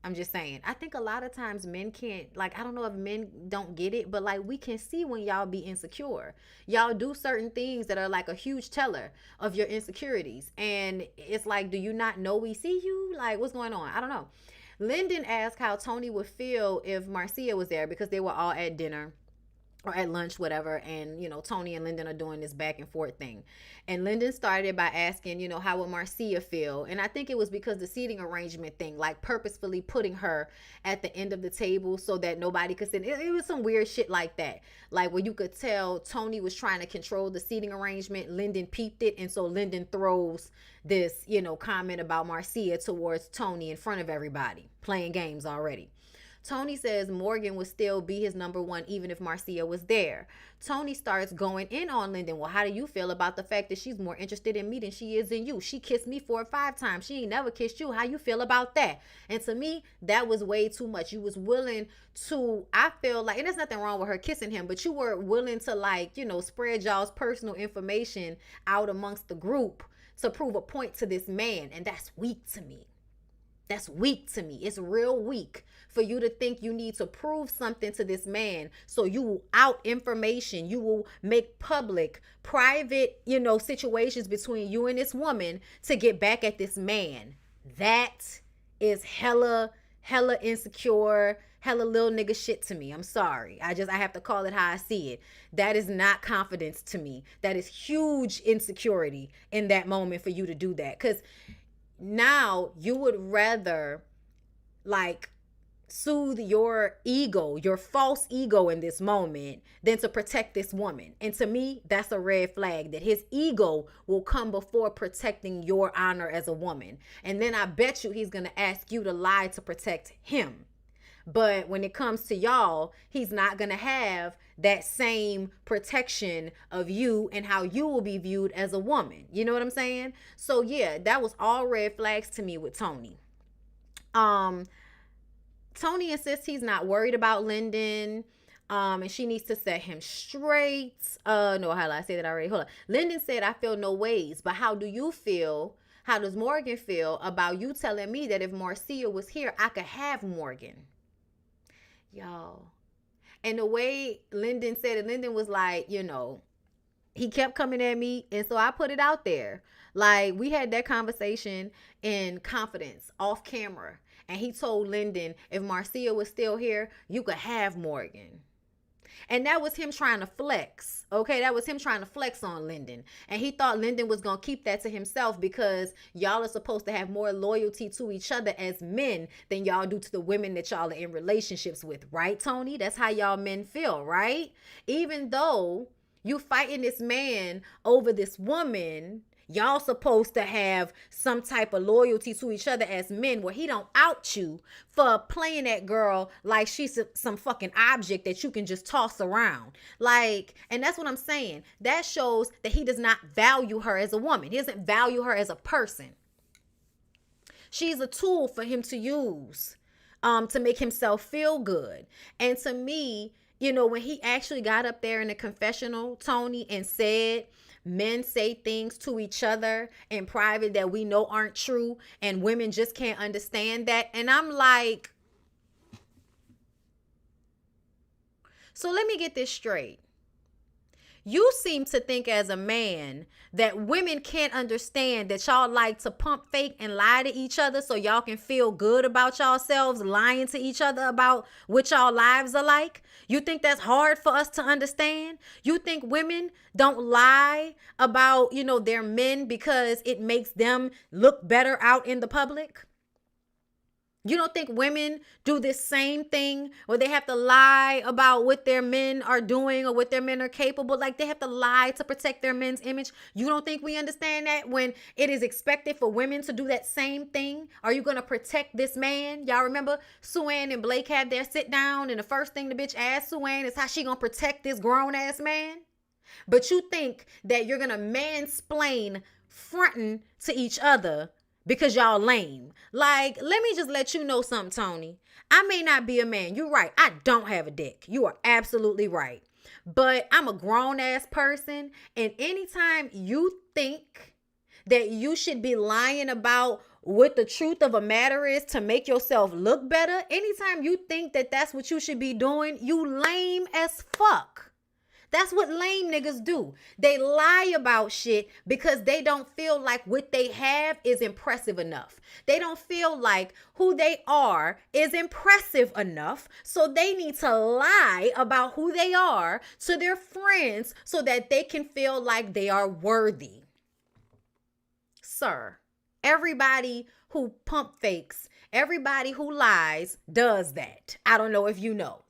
I'm just saying. I think a lot of times men can't, like, I don't know if men don't get it, but like we can see when y'all be insecure. Y'all do certain things that are like a huge teller of your insecurities. And it's like, do you not know we see you? Like, what's going on? I don't know. Lyndon asked how Tony would feel if Marcia was there because they were all at dinner or at lunch, whatever, and Tony and Lyndon are doing this back and forth thing. And Lyndon started by asking, how would Marcia feel? And I think it was because the seating arrangement thing, like purposefully putting her at the end of the table so that nobody could sit. It was some weird shit like that, like where you could tell Tony was trying to control the seating arrangement. Lyndon peeped it, and so Lyndon throws this comment about Marcia towards Tony in front of everybody, playing games already. Tony says Morgan would still be his number one even if Marcia was there. Tony starts going in on Lyndon. Well, how do you feel about the fact that she's more interested in me than she is in you? She kissed me 4 or 5 times. She ain't never kissed you. How you feel about that? And to me, that was way too much. You was willing to, I feel like, and there's nothing wrong with her kissing him, but you were willing to spread y'all's personal information out amongst the group to prove a point to this man. And that's weak to me. That's weak to me. It's real weak for you to think you need to prove something to this man. So you will out information. You will make public, private, situations between you and this woman to get back at this man. That is hella insecure, hella little nigga shit to me. I'm sorry. I have to call it how I see it. That is not confidence to me. That is huge insecurity in that moment for you to do that. Because now you would rather soothe your ego, your false ego in this moment than to protect this woman. And to me, that's a red flag, that his ego will come before protecting your honor as a woman. And then I bet you he's going to ask you to lie to protect him. But when it comes to y'all, he's not going to have that same protection of you and how you will be viewed as a woman. You know what I'm saying? So yeah, that was all red flags to me with Tony. Tony insists he's not worried about Lyndon. And she needs to set him straight. No, how did I say that already? Hold on. Lyndon said, I feel no ways, but how do you feel? How does Morgan feel about you telling me that if Marcia was here, I could have Morgan? Y'all. And the way Lyndon said it, Lyndon was like, he kept coming at me. And so I put it out there. Like, we had that conversation in confidence, off camera. and he told Lyndon, if Marcia was still here, you could have Morgan. And that was him trying to flex. Okay, that was him trying to flex on Lyndon. And he thought Lyndon was going to keep that to himself because y'all are supposed to have more loyalty to each other as men than y'all do to the women that y'all are in relationships with. Right, Tony? That's how y'all men feel, right? Even though you fighting this man over this woman, y'all supposed to have some type of loyalty to each other as men where he don't out you for playing that girl like she's some fucking object that you can just toss around. Like, and that's what I'm saying. That shows that he does not value her as a woman. He doesn't value her as a person. She's a tool for him to use to make himself feel good. And to me, you know, when he actually got up there in the confessional, Tony, and said, men say things to each other in private that we know aren't true, and women just can't understand that. And I'm like, so let me get this straight. You seem to think as a man that women can't understand that y'all like to pump fake and lie to each other so y'all can feel good about yourselves, lying to each other about what y'all lives are like. You think that's hard for us to understand? You think women don't lie about, you know, their men because it makes them look better out in the public? You don't think women do this same thing where they have to lie about what their men are doing or what their men are capable? Like they have to lie to protect their men's image. You don't think we understand that when it is expected for women to do that same thing? Are you going to protect this man? Y'all remember Sue-Ann and Blake had their sit down, and the first thing the bitch asked Sue-Ann is how she going to protect this grown ass man? But you think that you're going to mansplain fronting to each other because y'all lame. Like, let me just let you know something, Tony. I may not be a man. You're right. I don't have a dick. You are absolutely right. But I'm a grown ass person. And anytime you think that you should be lying about what the truth of a matter is to make yourself look better, anytime you think that that's what you should be doing, you lame as fuck. That's what lame niggas do. They lie about shit because they don't feel like what they have is impressive enough. They don't feel like who they are is impressive enough. So they need to lie about who they are to their friends so that they can feel like they are worthy. Sir, everybody who pump fakes, everybody who lies does that. I don't know if you know.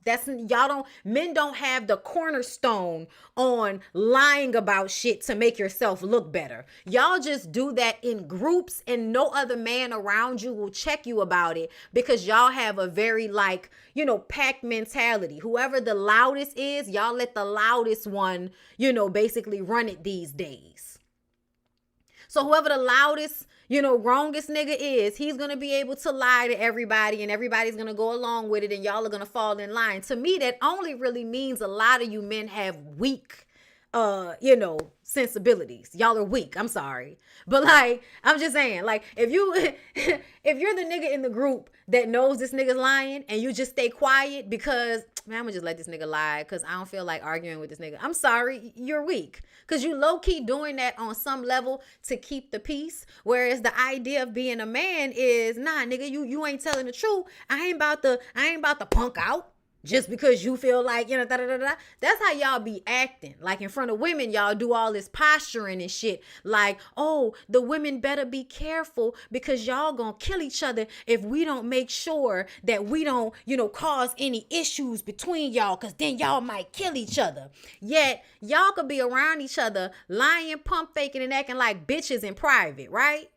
Men don't have the cornerstone on lying about shit to make yourself look better. Y'all just do that in groups, and no other man around you will check you about it because y'all have a very pack mentality. Whoever the loudest is, y'all let the loudest one, basically run it these days. So whoever the loudest, wrongest nigga is, he's going to be able to lie to everybody, and everybody's going to go along with it, and y'all are going to fall in line. To me, that only really means a lot of you men have weak, sensibilities. Y'all are weak. I'm sorry. But I'm just saying, if you're the nigga in the group that knows this nigga's lying and you just stay quiet because, man, I'm gonna just let this nigga lie because I don't feel like arguing with this nigga. I'm sorry, you're weak. Because you low-key doing that on some level to keep the peace. Whereas the idea of being a man is, nah, nigga, you ain't telling the truth. I ain't about to punk out. Just because you feel like, That's how y'all be acting. Like in front of women, y'all do all this posturing and shit. Like, oh, the women better be careful because y'all gonna kill each other if we don't make sure that we don't, cause any issues between y'all, because then y'all might kill each other. Yet, y'all could be around each other, lying, pump faking, and acting like bitches in private, right?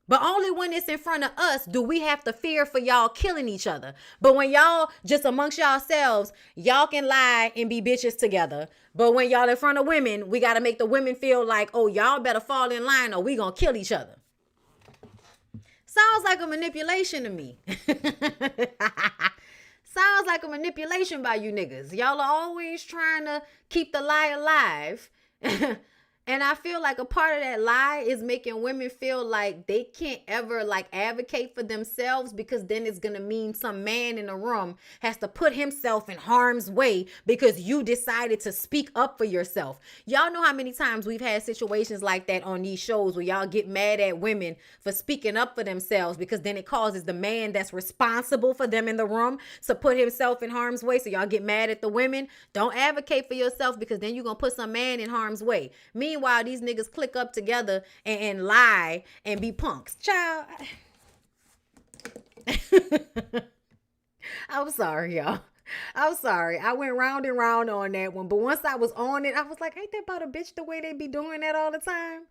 But only when it's in front of us do we have to fear for y'all killing each other. But when y'all just amongst yourselves, y'all can lie and be bitches together. But when y'all in front of women, we got to make the women feel like, oh, y'all better fall in line or we going to kill each other. Sounds like a manipulation to me. Sounds like a manipulation by you niggas. Y'all are always trying to keep the lie alive. And I feel like a part of that lie is making women feel like they can't ever like advocate for themselves, because then it's going to mean some man in the room has to put himself in harm's way because you decided to speak up for yourself. Y'all know how many times we've had situations like that on these shows where y'all get mad at women for speaking up for themselves, because then it causes the man that's responsible for them in the room to put himself in harm's way. So y'all get mad at the women. Don't advocate for yourself, because then you're going to put some man in harm's way. Meanwhile, these niggas click up together and lie and be punks. Child. I'm sorry, y'all. I'm sorry. I went round and round on that one. But once I was on it, I was like, ain't that about a bitch the way they be doing that all the time?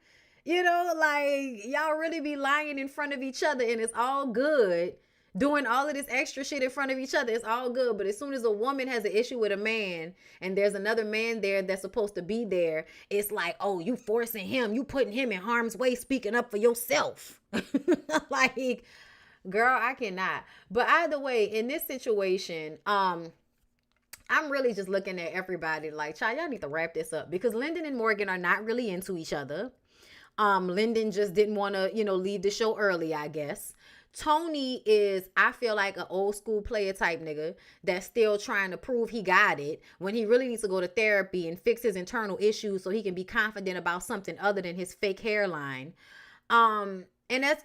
You know, like, y'all really be lying in front of each other, and it's all good. Doing all of this extra shit in front of each other, it's all good. But as soon as a woman has an issue with a man and there's another man there that's supposed to be there, it's like, oh, you forcing him, you putting him in harm's way, speaking up for yourself. Like, girl, I cannot. But either way, in this situation, I'm really just looking at everybody like, child, y'all need to wrap this up, because Lyndon and Morgan are not really into each other. Lyndon just didn't want to, leave the show early, I guess. Tony is, I feel like, an old school player type nigga that's still trying to prove he got it when he really needs to go to therapy and fix his internal issues so he can be confident about something other than his fake hairline. And that's,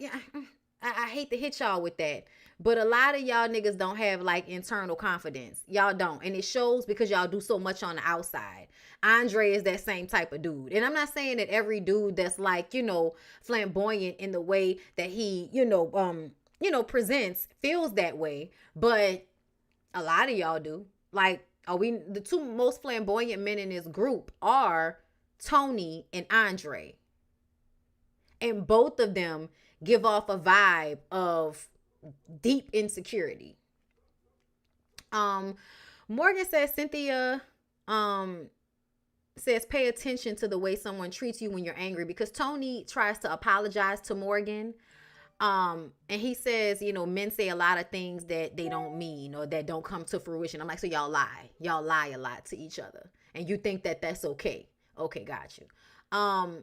I hate to hit y'all with that, but a lot of y'all niggas don't have like internal confidence. Y'all don't. And it shows because y'all do so much on the outside. Andre is that same type of dude. And I'm not saying that every dude that's like, flamboyant in the way that he, presents feels that way. But a lot of y'all do. Like, the two most flamboyant men in this group are Tony and Andre. And both of them give off a vibe of deep insecurity. Morgan says Cynthia says pay attention to the way someone treats you when you're angry, because Tony tries to apologize to Morgan. And he says, men say a lot of things that they don't mean or that don't come to fruition. I'm like, so y'all lie. Y'all lie a lot to each other. And you think that that's okay. Okay, got you.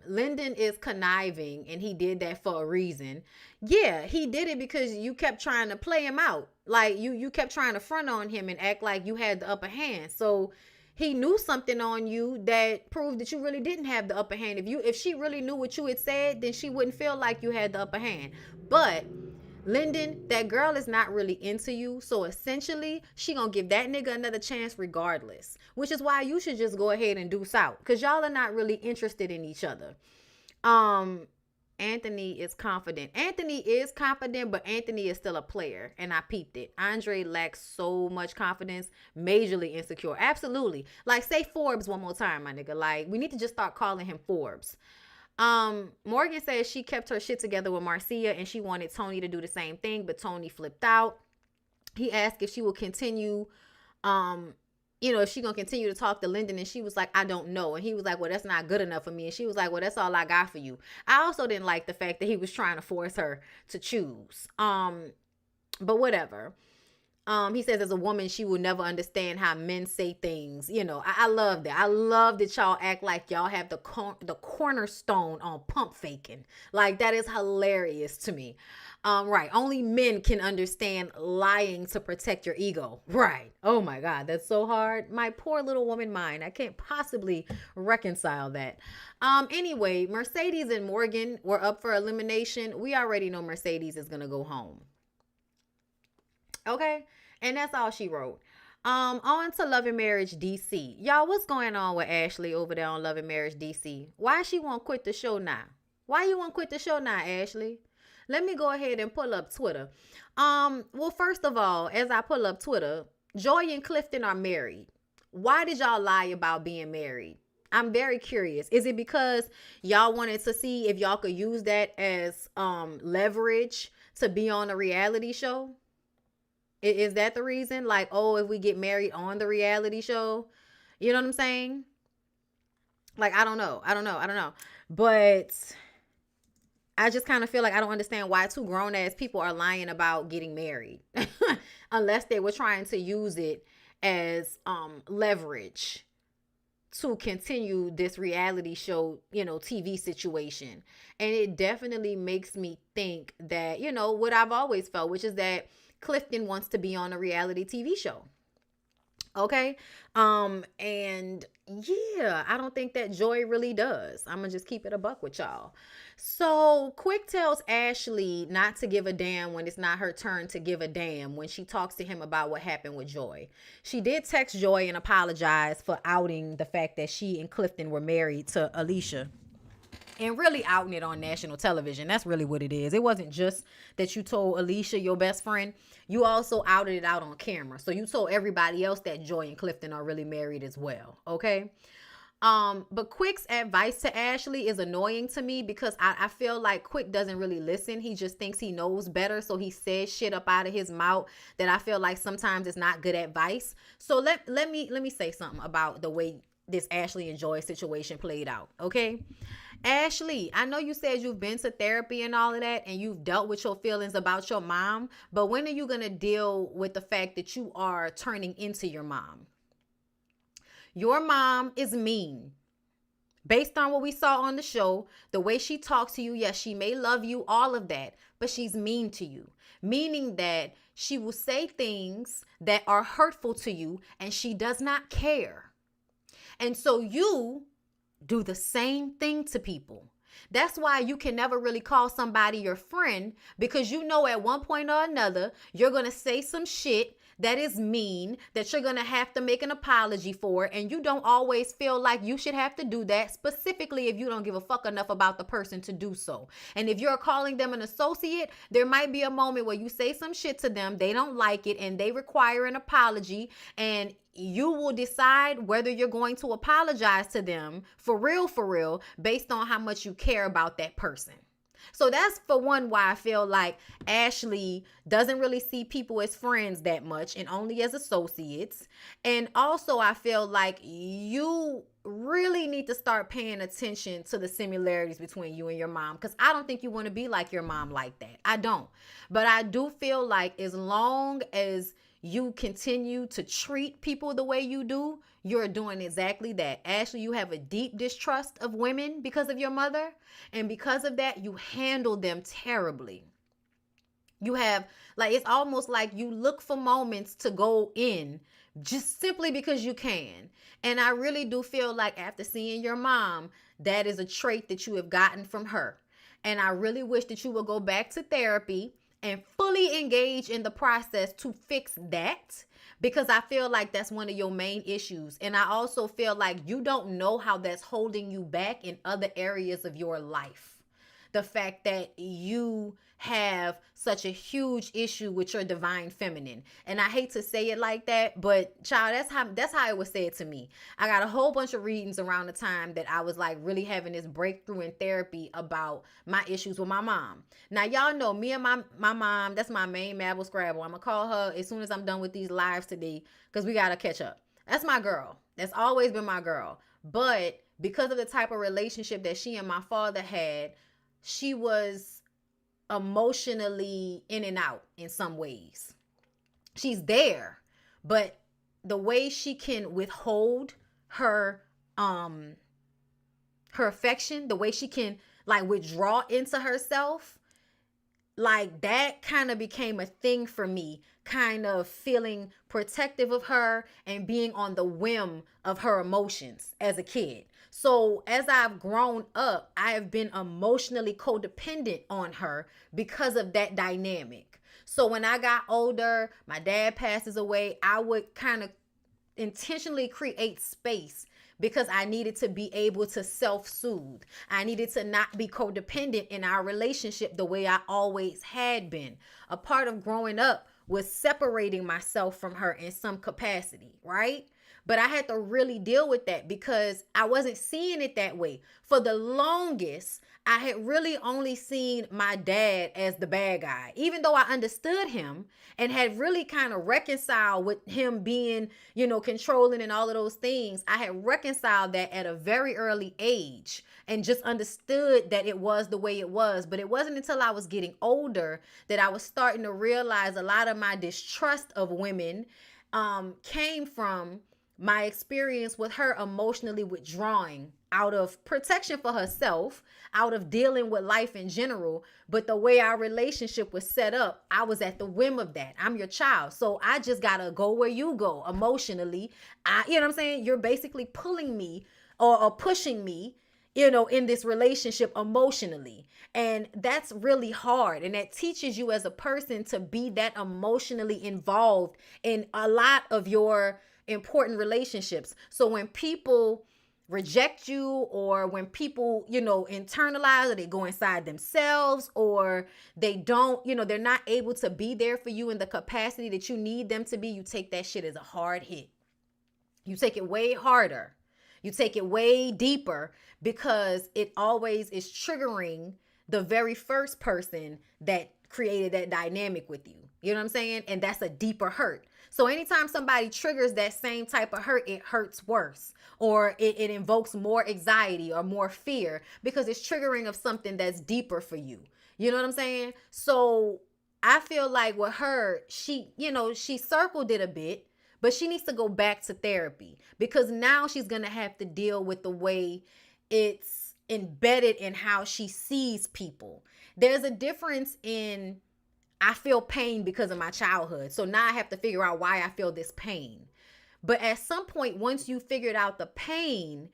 Lyndon is conniving, and he did that for a reason. Yeah, he did it because you kept trying to play him out. Like you kept trying to front on him and act like you had the upper hand. So he knew something on you that proved that you really didn't have the upper hand. If she really knew what you had said, then she wouldn't feel like you had the upper hand. But Lyndon, that girl is not really into you. So essentially, she gonna give that nigga another chance regardless. Which is why you should just go ahead and deuce out. Because y'all are not really interested in each other. Anthony is confident. Anthony is confident, but Anthony is still a player. And I peeped it. Andre lacks so much confidence. Majorly insecure. Absolutely. Like, say Forbes one more time, my nigga. Like, we need to just start calling him Forbes. Morgan says she kept her shit together with Marcia and she wanted Tony to do the same thing, but Tony flipped out. He asked if she will continue, if she gonna continue to talk to Lyndon, and she was like, I don't know. And he was like, well, that's not good enough for me. And she was like, well, that's all I got for you. I also didn't like the fact that he was trying to force her to choose. But whatever. He says as a woman, she will never understand how men say things. I love that. I love that y'all act like y'all have the cornerstone on pump faking. Like, that is hilarious to me. Right. Only men can understand lying to protect your ego. Right. Oh my God. That's so hard. My poor little woman mind. I can't possibly reconcile that. Anyway, Mercedes and Morgan were up for elimination. We already know Mercedes is going to go home. Okay. And that's all she wrote. On to Love and Marriage DC. Y'all, what's going on with Ashley over there on Love and Marriage DC? Why she won't quit the show now? Why you won't quit the show now, Ashley? Let me go ahead and pull up Twitter. Well, first of all, as I pull up Twitter, Joya and Clifton are married. Why did y'all lie about being married? I'm very curious. Is it because y'all wanted to see if y'all could use that as leverage to be on a reality show? Is that the reason? Like, oh, if we get married on the reality show, you know what I'm saying? Like, I don't know. But I just kind of feel like I don't understand why two grown ass people are lying about getting married unless they were trying to use it as leverage to continue this reality show, TV situation. And it definitely makes me think that, what I've always felt, which is that Clifton wants to be on a reality TV show. Okay. And yeah, I don't think that Joy really does. I'm gonna just keep it a buck with y'all. So Quick tells Ashley not to give a damn when it's not her turn to give a damn when she talks to him about what happened with Joy. She did text Joy and apologize for outing the fact that she and Clifton were married to Alicia, and really outing it on national television. That's really what it is. It wasn't just that you told Alicia, your best friend, you also outed it out on camera. So you told everybody else that Joy and Clifton are really married as well. Okay. But Quick's advice to Ashley is annoying to me because I feel like Quick doesn't really listen. He just thinks he knows better. So he says shit up out of his mouth that I feel like sometimes it's not good advice. So let me say something about the way this Ashley and Joy situation played out. Okay. Ashley, I know you said you've been to therapy and all of that, and you've dealt with your feelings about your mom, but when are you going to deal with the fact that you are turning into your mom? Your mom is mean. Based on what we saw on the show, the way she talks to you, yes, she may love you, all of that, but she's mean to you, meaning that she will say things that are hurtful to you, and she does not care. And so you do the same thing to people. That's why you can never really call somebody your friend, because you know at one point or another, you're going to say some shit that is mean, that you're going to have to make an apology for, and you don't always feel like you should have to do that, specifically if you don't give a fuck enough about the person to do so. And if you're calling them an associate, there might be a moment where you say some shit to them, they don't like it, and they require an apology, and you will decide whether you're going to apologize to them for real, based on how much you care about that person. So that's for one why I feel like Ashley doesn't really see people as friends that much and only as associates. And also I feel like you really need to start paying attention to the similarities between you and your mom, because I don't think you want to be like your mom like that. I don't. But I do feel like as long as you continue to treat people the way you do, you're doing exactly that. Ashley, you have a deep distrust of women because of your mother. And because of that, you handle them terribly. You have, like, it's almost like you look for moments to go in just simply because you can. And I really do feel like after seeing your mom, that is a trait that you have gotten from her. And I really wish that you would go back to therapy and fully engage in the process to fix that, because I feel like that's one of your main issues. And I also feel like you don't know how that's holding you back in other areas of your life. The fact that you have such a huge issue with your divine feminine. And I hate to say it like that, but child, that's how it was said to me. I got a whole bunch of readings around the time that I was like really having this breakthrough in therapy about my issues with my mom. Now, y'all know me and my mom, that's my main Marble Scrabble. I'm going to call her as soon as I'm done with these lives today, because we got to catch up. That's my girl. That's always been my girl. But because of the type of relationship that she and my father had, she was emotionally in and out in some ways. She's there, but the way she can withhold her affection, the way she can like withdraw into herself, like that kind of became a thing for me, kind of feeling protective of her and being on the whim of her emotions as a kid. So as I've grown up, I have been emotionally codependent on her because of that dynamic. So when I got older, my dad passes away, I would kind of intentionally create space because I needed to be able to self-soothe. I needed to not be codependent in our relationship the way I always had been. A part of growing up was separating myself from her in some capacity, right? But I had to really deal with that because I wasn't seeing it that way. For the longest, I had really only seen my dad as the bad guy, even though I understood him and had really kind of reconciled with him being, controlling and all of those things. I had reconciled that at a very early age and just understood that it was the way it was. But it wasn't until I was getting older that I was starting to realize a lot of my distrust of women came from my experience with her emotionally withdrawing out of protection for herself, out of dealing with life in general. But the way our relationship was set up, I was at the whim of that. I'm your child. So I just got to go where you go emotionally. You know what I'm saying? You're basically pulling me or pushing me, in this relationship emotionally. And that's really hard. And that teaches you as a person to be that emotionally involved in a lot of your important relationships. So when people reject you, or when people, internalize, or they go inside themselves, or they don't, they're not able to be there for you in the capacity that you need them to be, you take that shit as a hard hit. You take it way harder. You take it way deeper, because it always is triggering the very first person that created that dynamic with you. You know what I'm saying? And that's a deeper hurt. So anytime somebody triggers that same type of hurt, it hurts worse, or it invokes more anxiety or more fear, because it's triggering of something that's deeper for you. You know what I'm saying? So I feel like with her, she circled it a bit, but she needs to go back to therapy, because now she's going to have to deal with the way it's embedded in how she sees people. There's a difference in, I feel pain because of my childhood, so now I have to figure out why I feel this pain. But at some point, once you figured out the pain,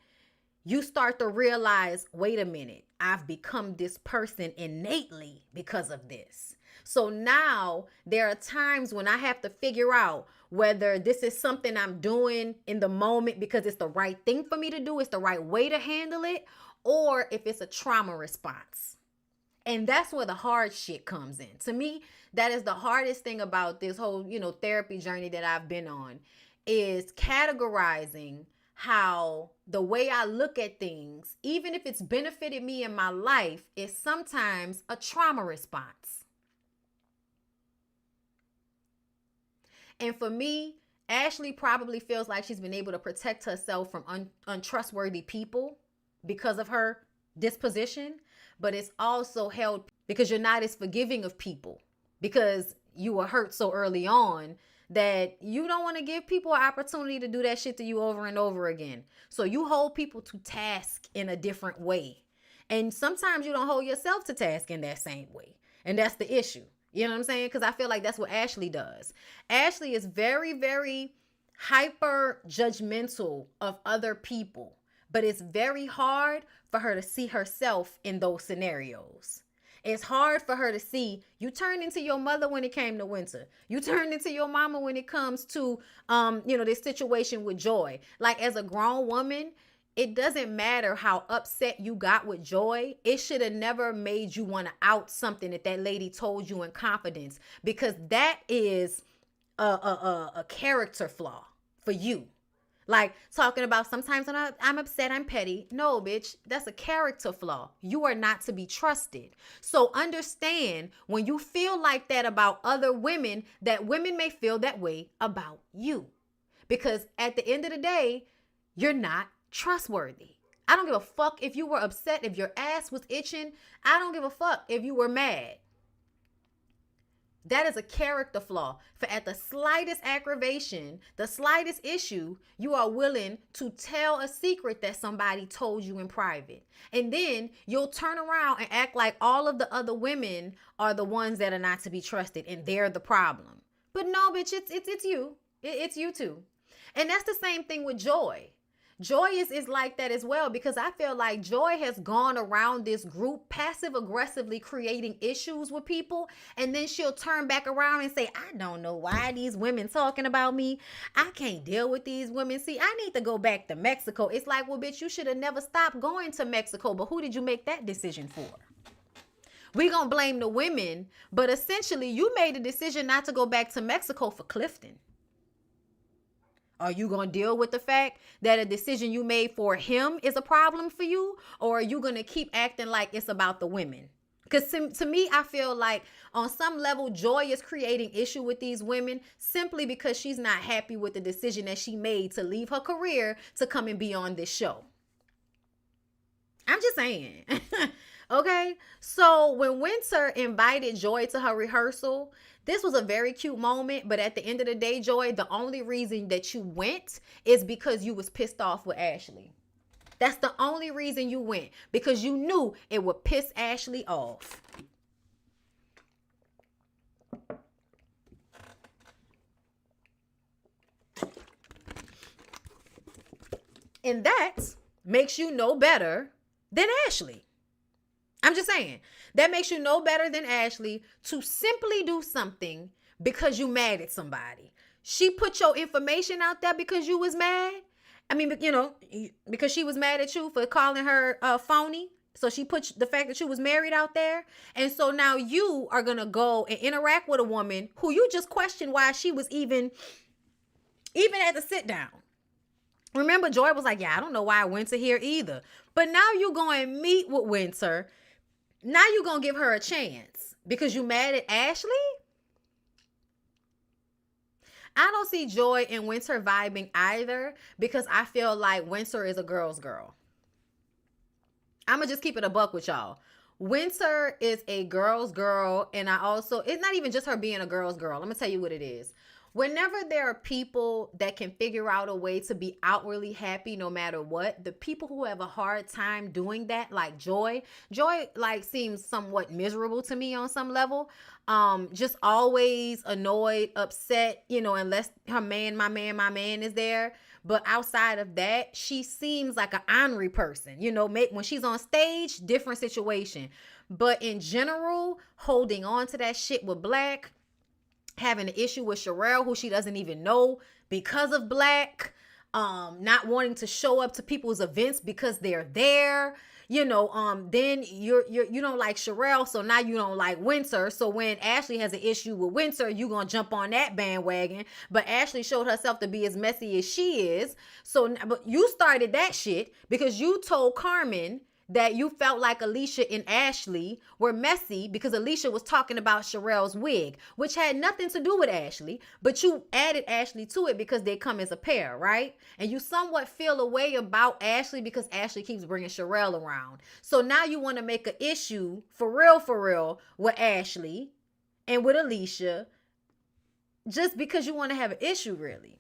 you start to realize, wait a minute, I've become this person innately because of this. So now there are times when I have to figure out whether this is something I'm doing in the moment because it's the right thing for me to do, it's the right way to handle it, or if it's a trauma response. And that's where the hard shit comes in. To me, that is the hardest thing about this whole, therapy journey that I've been on, is categorizing how the way I look at things, even if it's benefited me in my life, is sometimes a trauma response. And for me, Ashley probably feels like she's been able to protect herself from untrustworthy people because of her disposition, but it's also held because you're not as forgiving of people, because you were hurt so early on that you don't want to give people an opportunity to do that shit to you over and over again. So you hold people to task in a different way. And sometimes you don't hold yourself to task in that same way. And that's the issue. You know what I'm saying? Because I feel like that's what Ashley does. Ashley is very, very hyper judgmental of other people, but it's very hard for her to see herself in those scenarios. It's hard for her to see you turned into your mother when it came to Winter. You turned into your mama when it comes to, this situation with Joy. Like, as a grown woman, it doesn't matter how upset you got with Joy. It should have never made you want to out something that lady told you in confidence, because that is a character flaw for you. Like, talking about sometimes when I'm upset, I'm petty. No, bitch, that's a character flaw. You are not to be trusted. So understand, when you feel like that about other women, that women may feel that way about you. Because at the end of the day, you're not trustworthy. I don't give a fuck if you were upset, if your ass was itching. I don't give a fuck if you were mad. That is a character flaw. For at the slightest aggravation, the slightest issue, you are willing to tell a secret that somebody told you in private. And then you'll turn around and act like all of the other women are the ones that are not to be trusted and they're the problem. But no, bitch, it's you. It's you too. And that's the same thing with Joy. Joy is like that as well, because I feel like Joy has gone around this group passive aggressively creating issues with people, and then she'll turn back around and say, I don't know why these women talking about me. I can't deal with these women. See, I need to go back to Mexico. It's like, well, bitch, you should have never stopped going to Mexico, but who did you make that decision for? We gonna blame the women, but essentially you made a decision not to go back to Mexico for Clifton. Are you going to deal with the fact that a decision you made for him is a problem for you? Or are you going to keep acting like it's about the women? Because to me, I feel like on some level, Joy is creating issue with these women simply because she's not happy with the decision that she made to leave her career to come and be on this show. I'm just saying. Okay, so when Winter invited Joy to her rehearsal, this was a very cute moment. But at the end of the day, Joy, the only reason that you went is because you was pissed off with Ashley. That's the only reason you went, because you knew it would piss Ashley off. And that makes you no better than Ashley. I'm just saying, that makes you no better than Ashley to simply do something because you mad at somebody. She put your information out there because you was mad. I mean, because she was mad at you for calling her phony. So she put the fact that you was married out there. And so now you are going to go and interact with a woman who you just questioned why she was even at the sit down. Remember, Joy was like, yeah, I don't know why I went to here either. But now you go and meet with Winter. Now you're going to give her a chance because you mad at Ashley? I don't see Joy and Winter vibing either, because I feel like Winter is a girl's girl. I'm going to just keep it a buck with y'all. Winter is a girl's girl, and it's not even just her being a girl's girl. I'm going to tell you what it is. Whenever there are people that can figure out a way to be outwardly happy no matter what, the people who have a hard time doing that, like Joy like seems somewhat miserable to me on some level. Just always annoyed, upset, unless my man is there. But outside of that, she seems like an ornery person. When she's on stage, different situation. But in general, holding on to that shit with Black, having an issue with Sherelle, who she doesn't even know because of Black, not wanting to show up to people's events because they're there, then you don't like Sherelle, so now you don't like Winter. So when Ashley has an issue with Winter, you gonna jump on that bandwagon. But Ashley showed herself to be as messy as she is. But you started that shit because you told Carmen that you felt like Alicia and Ashley were messy because Alicia was talking about Sherelle's wig, which had nothing to do with Ashley, but you added Ashley to it because they come as a pair, right? And you somewhat feel a way about Ashley because Ashley keeps bringing Sherelle around. So now you want to make an issue for real with Ashley and with Alicia just because you want to have an issue, really.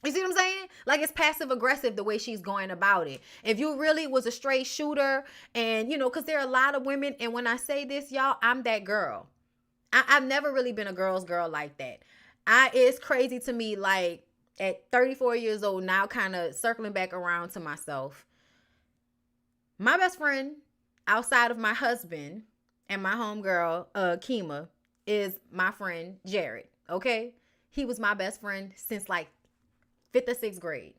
You see what I'm saying? Like, it's passive aggressive the way she's going about it. If you really was a straight shooter and, because there are a lot of women, and when I say this, y'all, I'm that girl. I've never really been a girl's girl like that. It's crazy to me, like, at 34 years old now, kind of circling back around to myself. My best friend, outside of my husband and my homegirl, Kima, is my friend Jared, okay? He was my best friend since, like, 5th or 6th grade.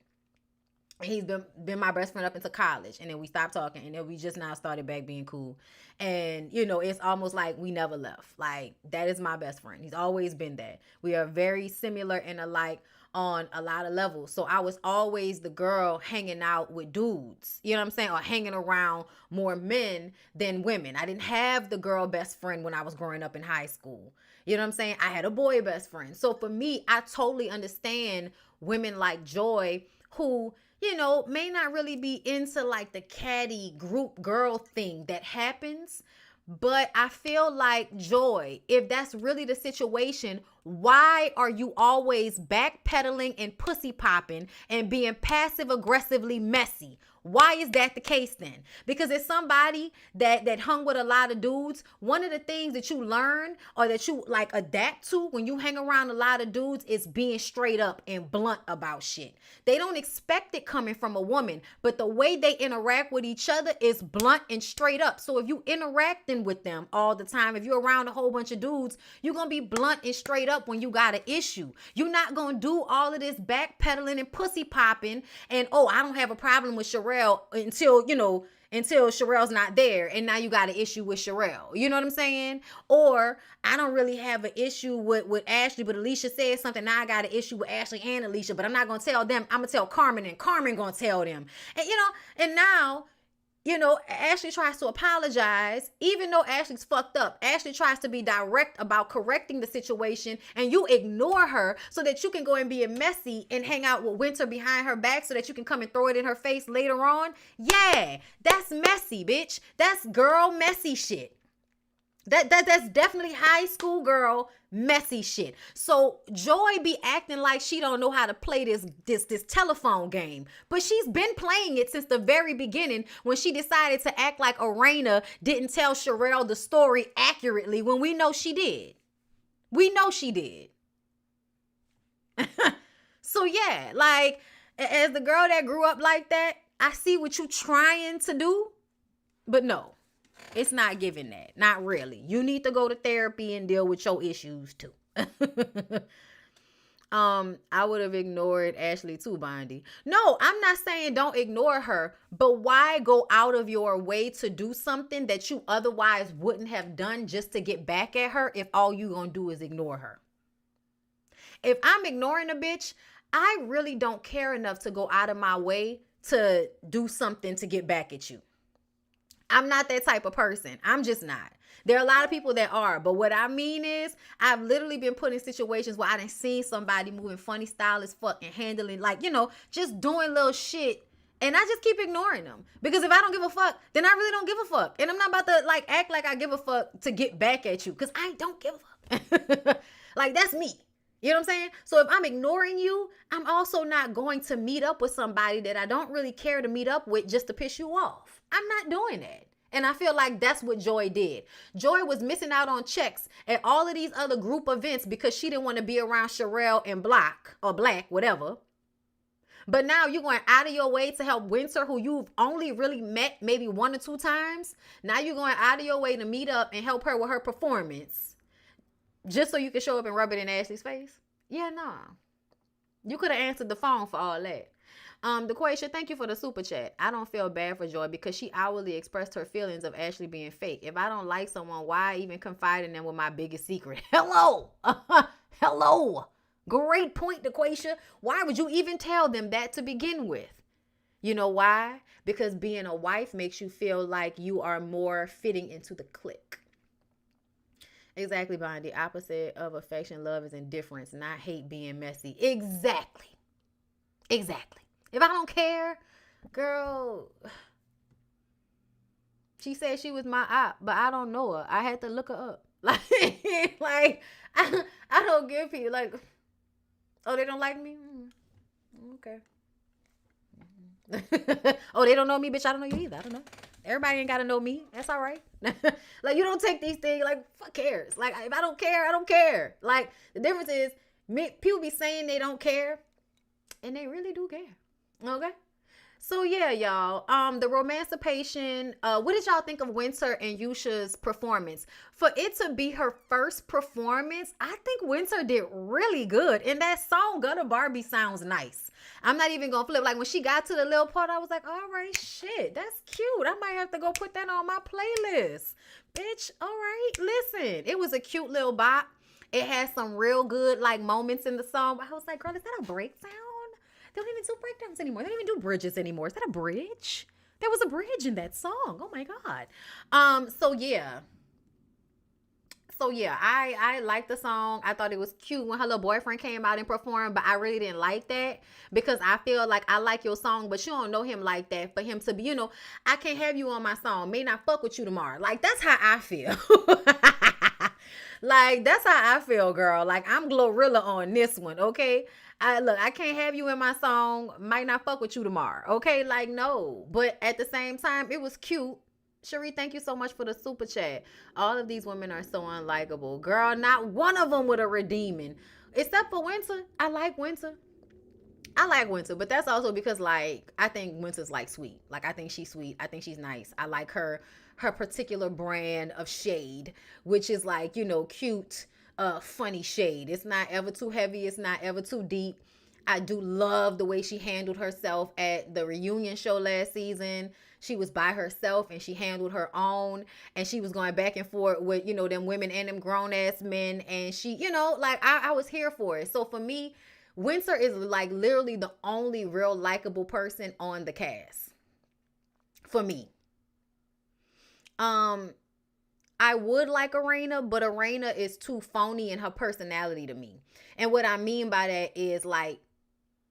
And he's been my best friend up into college. And then we stopped talking. And then we just now started back being cool. And, it's almost like we never left. Like, that is my best friend. He's always been that. We are very similar and alike on a lot of levels. So I was always the girl hanging out with dudes. You know what I'm saying? Or hanging around more men than women. I didn't have the girl best friend when I was growing up in high school. You know what I'm saying? I had a boy best friend. So for me, I totally understand women like Joy who, may not really be into like the catty group girl thing that happens. But I feel like, Joy, if that's really the situation, why are you always backpedaling and pussy popping and being passive aggressively messy? Why is that the case then? Because as somebody that hung with a lot of dudes, one of the things that you learn or that you like adapt to when you hang around a lot of dudes is being straight up and blunt about shit. They don't expect it coming from a woman, but the way they interact with each other is blunt and straight up. So if you interacting with them all the time, if you're around a whole bunch of dudes, you're going to be blunt and straight up when you got an issue. You're not going to do all of this backpedaling and pussy popping and, I don't have a problem with Sherelle until Sherelle's not there and now you got an issue with Sherelle. You know what I'm saying? Or I don't really have an issue with Ashley, but Alicia said something. Now I got an issue with Ashley and Alicia, but I'm not going to tell them. I'm going to tell Carmen and Carmen going to tell them. And, and now Ashley tries to apologize, even though Ashley's fucked up. Ashley tries to be direct about correcting the situation, and you ignore her so that you can go and be a messy and hang out with Winter behind her back so that you can come and throw it in her face later on. Yeah, that's messy, bitch. That's girl messy shit. That's definitely high school girl messy shit. So Joy be acting like she don't know how to play this telephone game, but she's been playing it since the very beginning when she decided to act like Arena didn't tell Sherelle the story accurately when we know she did. We know she did. So yeah, like as the girl that grew up like that, I see what you trying to do, but no. It's not giving that. Not really. You need to go to therapy and deal with your issues too. I would have ignored Ashley too, Bondy. No, I'm not saying don't ignore her, but why go out of your way to do something that you otherwise wouldn't have done just to get back at her if all you gonna do is ignore her? If I'm ignoring a bitch, I really don't care enough to go out of my way to do something to get back at you. I'm not that type of person. I'm just not. There are a lot of people that are. But what I mean is I've literally been put in situations where I done seen somebody moving funny style as fuck and handling just doing little shit. And I just keep ignoring them. Because if I don't give a fuck, then I really don't give a fuck. And I'm not about to act like I give a fuck to get back at you. Because I don't give a fuck. That's me. You know what I'm saying? So if I'm ignoring you, I'm also not going to meet up with somebody that I don't really care to meet up with just to piss you off. I'm not doing that. And I feel like that's what Joy did. Joy was missing out on checks at all of these other group events because she didn't want to be around Sherelle and Black, whatever. But now you're going out of your way to help Winter, who you've only really met maybe 1 or 2 times. Now you're going out of your way to meet up and help her with her performance just so you can show up and rub it in Ashley's face. Yeah, nah. You could have answered the phone for all that. DeQuasia, thank you for the super chat. I don't feel bad for Joy because she outwardly expressed her feelings of Ashley being fake. If I don't like someone, why even confide in them with my biggest secret? Hello. Hello. Great point, DeQuasia. Why would you even tell them that to begin with? You know why? Because being a wife makes you feel like you are more fitting into the clique. Exactly, Bonnie. The opposite of affection, love is indifference, not hate being messy. Exactly. If I don't care, girl, she said she was my op, but I don't know her. I had to look her up. I don't give people oh, they don't like me? Okay. Oh, they don't know me, bitch. I don't know you either. I don't know. Everybody ain't got to know me. That's all right. You don't take these things fuck cares. If I don't care, I don't care. The difference is people be saying they don't care and they really do care. Okay. So yeah, y'all, the Romancipation, what did y'all think of Winter and Yusha's performance? For it to be her first performance, I think Winter did really good. And that song, Gutter Barbie, sounds nice. I'm not even gonna flip. When she got to the little part, I was like, all right, shit, that's cute. I might have to go put that on my playlist. Bitch, all right, listen. It was a cute little bop. It had some real good, moments in the song. I was like, girl, is that a break sound? They don't even do breakdowns anymore. They don't even do bridges anymore. Is that a bridge? There was a bridge in that song. Oh my God. So yeah, I liked the song. I thought it was cute when her little boyfriend came out and performed, but I really didn't like that because I feel like I like your song, but you don't know him like that. For him to be, I can't have you on my song. May not fuck with you tomorrow. That's how I feel. That's how I feel, girl. I'm Glorilla on this one, okay? I can't have you in my song. Might not fuck with you tomorrow. Okay, no. But at the same time, it was cute. Cherie, thank you so much for the super chat. All of these women are so unlikable. Girl, not one of them with a redeeming. Except for Winter. I like Winter. But that's also because, I think Winter's, sweet. I think she's sweet. I think she's nice. I like her particular brand of shade, which is, cute, funny shade. It's not ever too heavy. It's not ever too deep. I do love the way she handled herself at the reunion show last season. She was by herself and she handled her own, and she was going back and forth with, them women and them grown ass men. And she, I was here for it. So for me, Winter is literally the only real likable person on the cast. For me. Um, I would like Arena, but Arena is too phony in her personality to me. And what I mean by that is like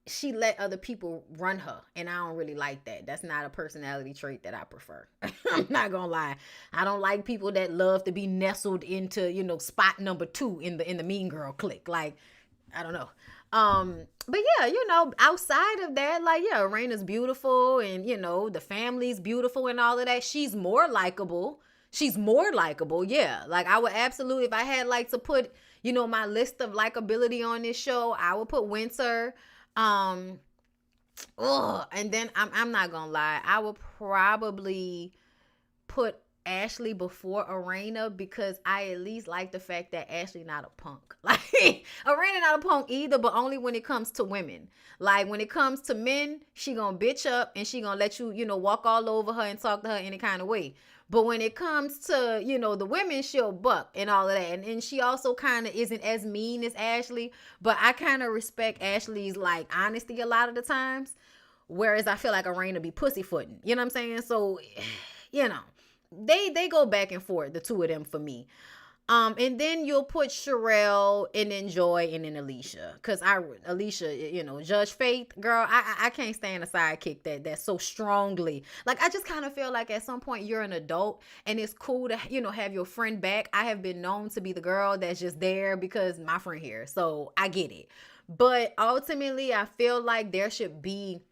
she let other people run her, and I don't really like that. That's not a personality trait that I prefer. I'm not gonna lie. I don't like people that love to be nestled into, spot number 2 in the mean girl clique. Like, I don't know. But yeah, outside of that, like, yeah, Raina's beautiful, and the family's beautiful and all of that. She's more likable. Yeah. Like, I would absolutely, if I had like to put, my list of likability on this show, I would put Winter. And then I'm not gonna lie, I would probably put Ashley before Arena, because I at least like the fact that Ashley not a punk. Like, Arena not a punk either, but only when it comes to women. Like, when it comes to men, she gonna bitch up and she gonna let you, walk all over her and talk to her any kind of way. But when it comes to, the women, she'll buck and all of that. And she also kind of isn't as mean as Ashley. But I kind of respect Ashley's, like, honesty a lot of the times. Whereas I feel like Arena be pussyfooting. You know what I'm saying? So, they go back and forth, the two of them, for me. And then you'll put Sherelle, and then Joy, and then Alicia. Because Alicia, Judge Faith, girl, I can't stand a sidekick that's so strongly. Like, I just kind of feel like at some point you're an adult, and it's cool to, have your friend back. I have been known to be the girl that's just there because my friend here. So I get it. But ultimately, I feel like there should be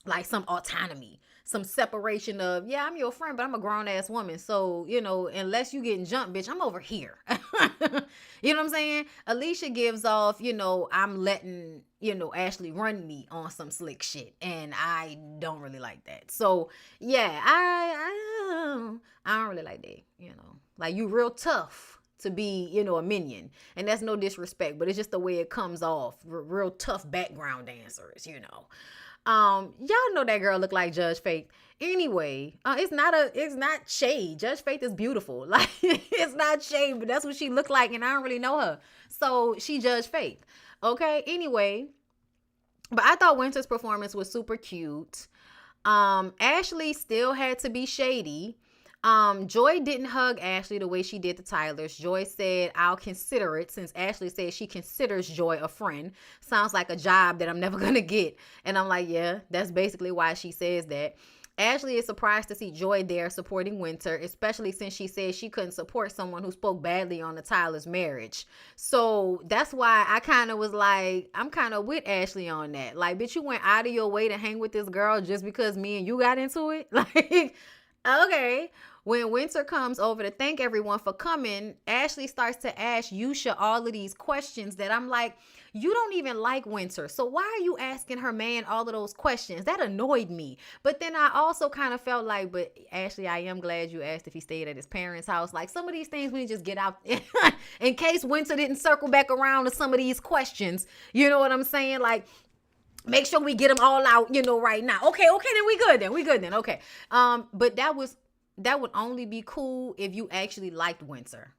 like some autonomy, some separation of, yeah, I'm your friend, but I'm a grown ass woman. So, unless you getting jumped, bitch, I'm over here. You know what I'm saying? Alicia gives off, I'm letting, Ashley run me on some slick shit. And I don't really like that. So yeah, I don't really like that, like, you real tough to be, a minion. And that's no disrespect, but it's just the way it comes off. Real tough background dancers, y'all know that girl look like Judge Faith. Anyway, it's not shade. Judge Faith is beautiful. Like, it's not shade, but that's what she looked like, and I don't really know her. So she Judge Faith. Okay. Anyway, but I thought Winter's performance was super cute. Ashley still had to be shady. Joy didn't hug Ashley the way she did the Tylers. Joy said, I'll consider it, since Ashley said she considers Joy a friend. Sounds like a job that I'm never going to get. And I'm like, yeah, that's basically why she says that. Ashley is surprised to see Joy there supporting Winter, especially since she said she couldn't support someone who spoke badly on the Tylers' marriage. So that's why I kind of was like, I'm kind of with Ashley on that. Like, bitch, you went out of your way to hang with this girl just because me and you got into it? Like, okay. When Winter comes over to thank everyone for coming, Ashley starts to ask Yusha all of these questions that I'm like, you don't even like Winter. So why are you asking her man all of those questions? That annoyed me. But then I also kind of felt like, but Ashley, I am glad you asked if he stayed at his parents' house. Like, some of these things we just get out in case Winter didn't circle back around to some of these questions. You know what I'm saying? Like, make sure we get them all out, right now. Okay, then we good then. Okay. But that would only be cool if you actually liked Winter.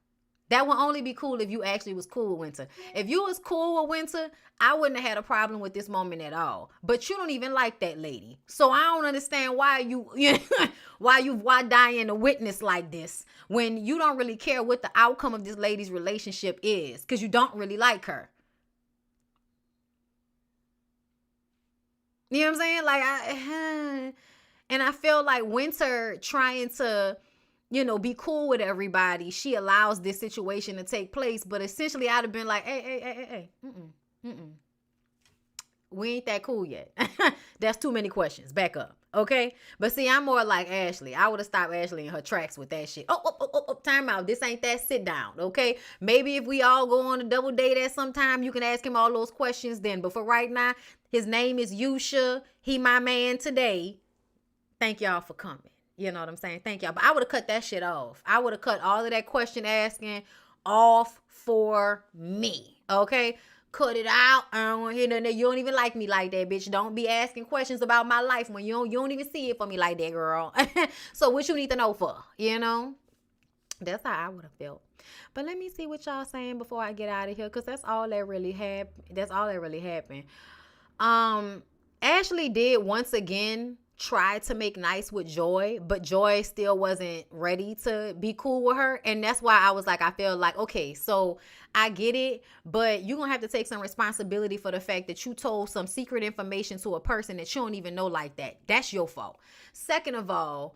That would only be cool if you actually was cool with Winter. If you was cool with Winter, I wouldn't have had a problem with this moment at all. But you don't even like that lady. So I don't understand why why Diane a witness like this when you don't really care what the outcome of this lady's relationship is, because you don't really like her. You know what I'm saying? Like, and I feel like Winter trying to, be cool with everybody, she allows this situation to take place. But essentially, I'd have been like, hey, we ain't that cool yet. That's too many questions. Back up. Okay. But see, I'm more like Ashley. I would have stopped Ashley in her tracks with that shit. Time out. This ain't that. Sit down. Okay. Maybe if we all go on a double date at some time, you can ask him all those questions then. But for right now, his name is Yusha. He my man today. Thank y'all for coming. You know what I'm saying? Thank y'all. But I would have cut that shit off. I would have cut all of that question asking off for me. Okay. Cut it out. I don't want to hear nothing. You don't even like me like that, bitch. Don't be asking questions about my life when you don't even see it for me like that, girl. So what you need to know for, That's how I would have felt. But let me see what y'all saying before I get out of here, because that's all that really happened. Ashley did once again tried to make nice with Joy, but Joy still wasn't ready to be cool with her. And that's why I was like, I feel like, okay, so I get it, but you're going to have to take some responsibility for the fact that you told some secret information to a person that you don't even know like that. That's your fault. Second of all,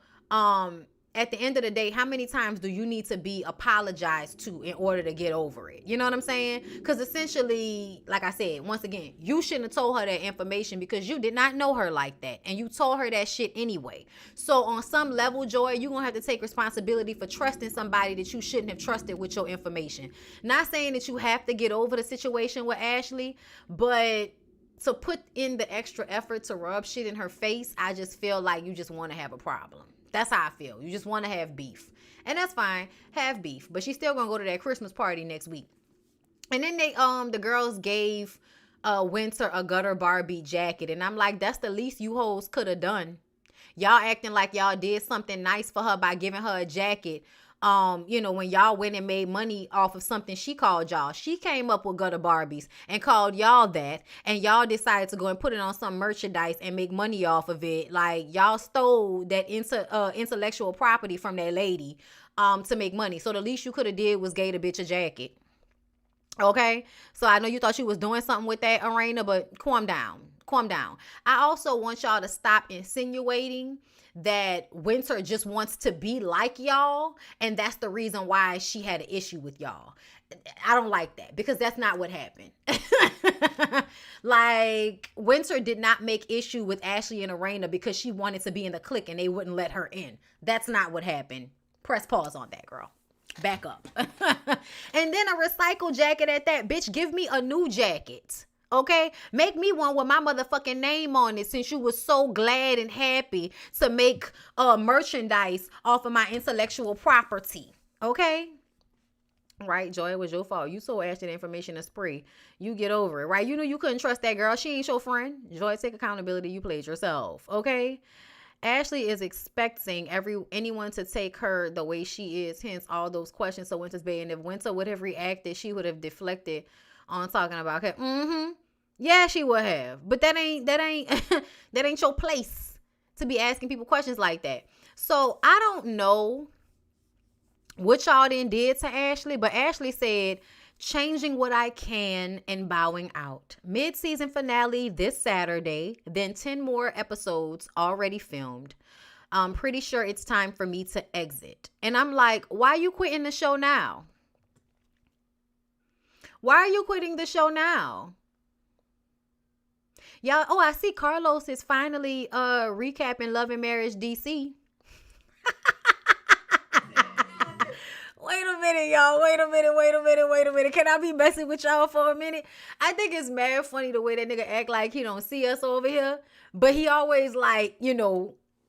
at the end of the day, how many times do you need to be apologized to in order to get over it? You know what I'm saying? Because essentially, like I said, once again, you shouldn't have told her that information because you did not know her like that. And you told her that shit anyway. So on some level, Joy, you're going to have to take responsibility for trusting somebody that you shouldn't have trusted with your information. Not saying that you have to get over the situation with Ashley, but to put in the extra effort to rub shit in her face, I just feel like you just want to have a problem. That's how I feel. You just want to have beef. And that's fine. Have beef. But she's still going to go to that Christmas party next week. And then the girls gave Winter a gutter Barbie jacket. And I'm like, that's the least you hoes could have done. Y'all acting like y'all did something nice for her by giving her a jacket. When y'all went and made money off of something she called y'all. She came up with gutter Barbies and called y'all that, and y'all decided to go and put it on some merchandise and make money off of it. Like, y'all stole that intellectual property from that lady to make money. So the least you could have did was gave the bitch a jacket. Okay? So I know you thought you was doing something with that, Arena, but calm down. Calm down. I also want y'all to stop insinuating that Winter just wants to be like y'all, and that's the reason why she had an issue with y'all. I don't like that, because that's not what happened. Like, Winter did not make issue with Ashley and Arena because she wanted to be in the clique and they wouldn't let her in. That's not what happened. Press pause on that, girl. Back up. And then a recycle jacket at that. Bitch, give me a new jacket. Okay, make me one with my motherfucking name on it, since you was so glad and happy to make merchandise off of my intellectual property. Okay, right, Joy, it was your fault. You told Ashley the information a spree. You get over it, right? You knew you couldn't trust that girl. She ain't your friend. Joy, take accountability. You played yourself. Okay. Ashley is expecting anyone to take her the way she is, hence all those questions. So Winter's bad, and if Winter would have reacted, she would have deflected on talking about her. Yeah, she would have. But that ain't that ain't your place to be asking people questions like that. So I don't know what y'all then did to Ashley, but Ashley said, changing what I can and bowing out. Mid-season finale this Saturday, then 10 more episodes already filmed. I'm pretty sure it's time for me to exit. And I'm like, why are you quitting the show now? Why are you quitting the show now? Y'all, I see Carlos is finally recapping Love and Marriage DC. Wait a minute, y'all. Wait a minute. Can I be messing with y'all for a minute? I think it's mad funny the way that nigga act like he don't see us over here. But he always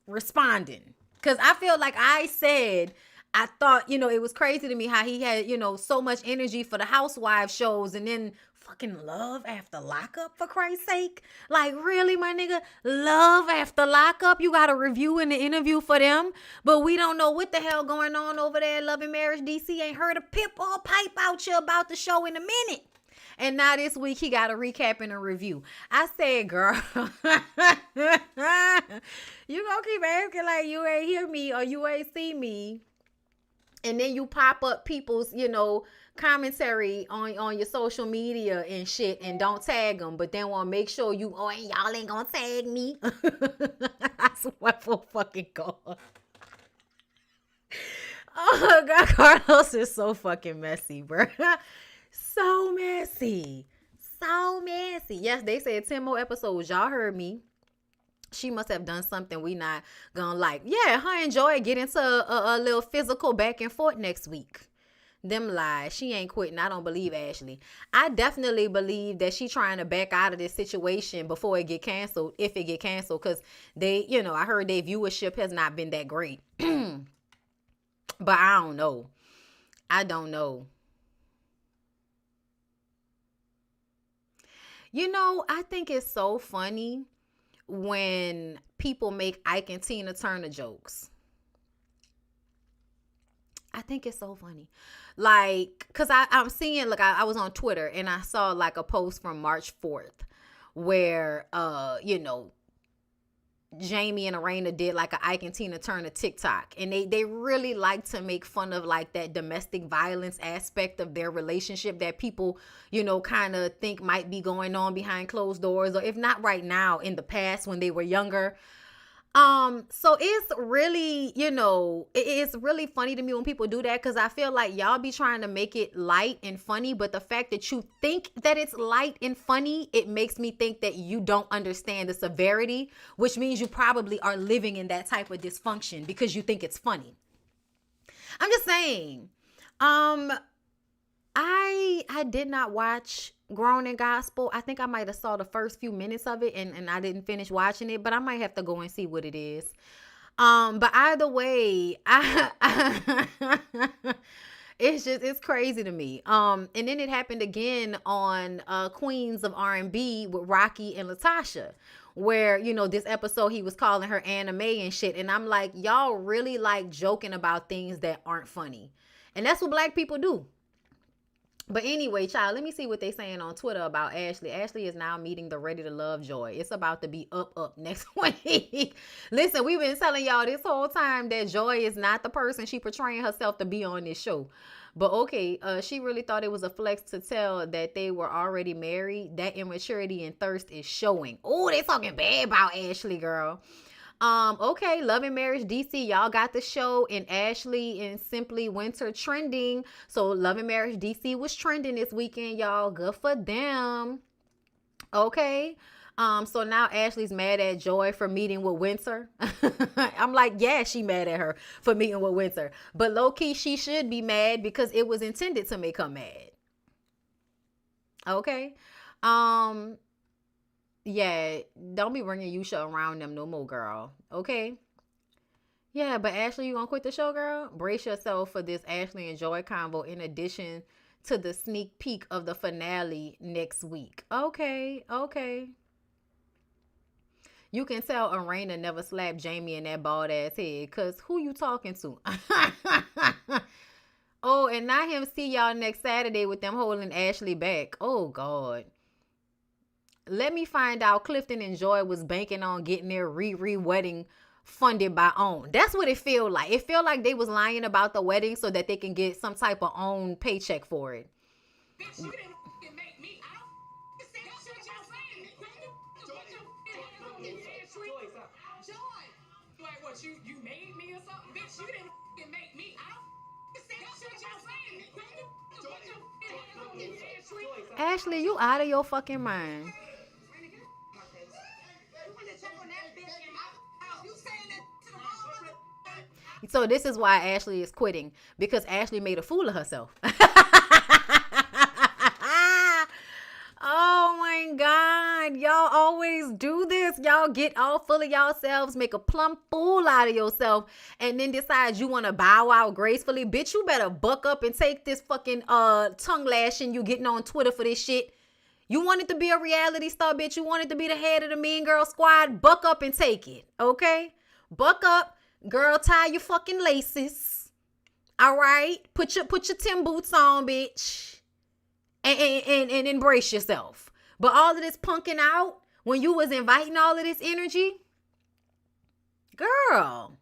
responding. Because I feel like I said, I thought, it was crazy to me how he had, so much energy for the housewife shows, and then fucking Love After Lockup, for Christ's sake. Like, really, my nigga? Love After Lockup? You got a review in the interview for them, but we don't know what the hell going on over there at Love and Marriage DC. Ain't heard a pip or pipe out you about the show in a minute. And now this week he got a recap and a review. I said, girl, you gonna keep asking like you ain't hear me or you ain't see me. And then you pop up people's, commentary on your social media and shit, and don't tag them, but then want to make sure y'all ain't gonna tag me. I swear for fucking God. Oh God, Carlos is so fucking messy, bro. So messy. Yes, they said 10 more episodes. Y'all heard me. She must have done something we not gonna like. Yeah, her and Joy get into a little physical back and forth next week. Them lies. She ain't quitting. I don't believe Ashley. I definitely believe that she trying to back out of this situation before it get canceled, if it get canceled, because they, I heard their viewership has not been that great. But I don't know. I think it's so funny when people make Ike and Tina Turner jokes. I think it's so funny. Like, because I'm seeing, like, I was on Twitter and I saw like a post from March 4th where, Jamie and Arena did like a Ike and Tina Turner TikTok, and they really like to make fun of like that domestic violence aspect of their relationship that people, you know, kind of think might be going on behind closed doors, or if not right now, in the past when they were younger. So it's really, you know, it's really funny to me when people do that, because I feel like y'all be trying to make it light and funny, but the fact that you think that it's light and funny, it makes me think that you don't understand the severity, which means you probably are living in that type of dysfunction because you think it's funny. I'm just saying. I did not watch Grown in Gospel. I think I might have saw the first few minutes of it, and I didn't finish watching it, but I might have to go and see what it is. But either way, it's crazy to me. And then it happened again on Queens of R&B with Rocky and Latasha, where, you know, this episode he was calling her anime and shit, and I'm like, y'all really like joking about things that aren't funny, and that's what black people do. But anyway, child, let me see what they saying on Twitter about Ashley. Ashley is now meeting the Ready to Love Joy. It's about to be up next week. Listen, we've been telling y'all this whole time that Joy is not the person she portraying herself to be on this show. But okay, she really thought it was a flex to tell that they were already married. That immaturity and thirst is showing. Oh, they talking bad about Ashley, girl. Okay, Love and Marriage DC, y'all got the show in Ashley and Simply Winter trending. So Love and Marriage DC was trending this weekend, y'all. Good for them. Okay. So now Ashley's mad at Joy for meeting with Winter. I'm like, yeah, she mad at her for meeting with Winter. But low-key, she should be mad because it was intended to make her mad. Okay. Yeah, don't be bringing Yusha around them no more, girl. Okay? Yeah, but Ashley, you gonna quit the show, girl? Brace yourself for this Ashley and Joy convo in addition to the sneak peek of the finale next week. Okay. You can tell Arena never slapped Jamie in that bald ass head, because who you talking to? Oh, and not him see y'all next Saturday with them holding Ashley back. Oh, God. Let me find out Clifton and Joy was banking on getting their Riri wedding funded by OWN. That's what it feel like. It feel like they was lying about the wedding so that they can get some type of OWN paycheck for it. Bitch, you didn't make me. I don't say that shit y'all saying. Joy, like what, you made me or something? Bitch, you didn't make me. I don't say that shit y'all saying. Ashley, you out of your fucking mind. So this is why Ashley is quitting, because Ashley made a fool of herself. Oh my God. Y'all always do this. Y'all get all full of yourselves, make a plumb fool out of yourself, and then decide you want to bow out gracefully. Bitch, you better buck up and take this fucking tongue lashing you getting on Twitter for this shit. You wanted to be a reality star, bitch. You wanted to be the head of the Mean Girl Squad. Buck up and take it, okay? Buck up. Girl, tie your fucking laces. All right? Put your Tim boots on, bitch. And embrace yourself. But all of this punking out when you was inviting all of this energy, girl,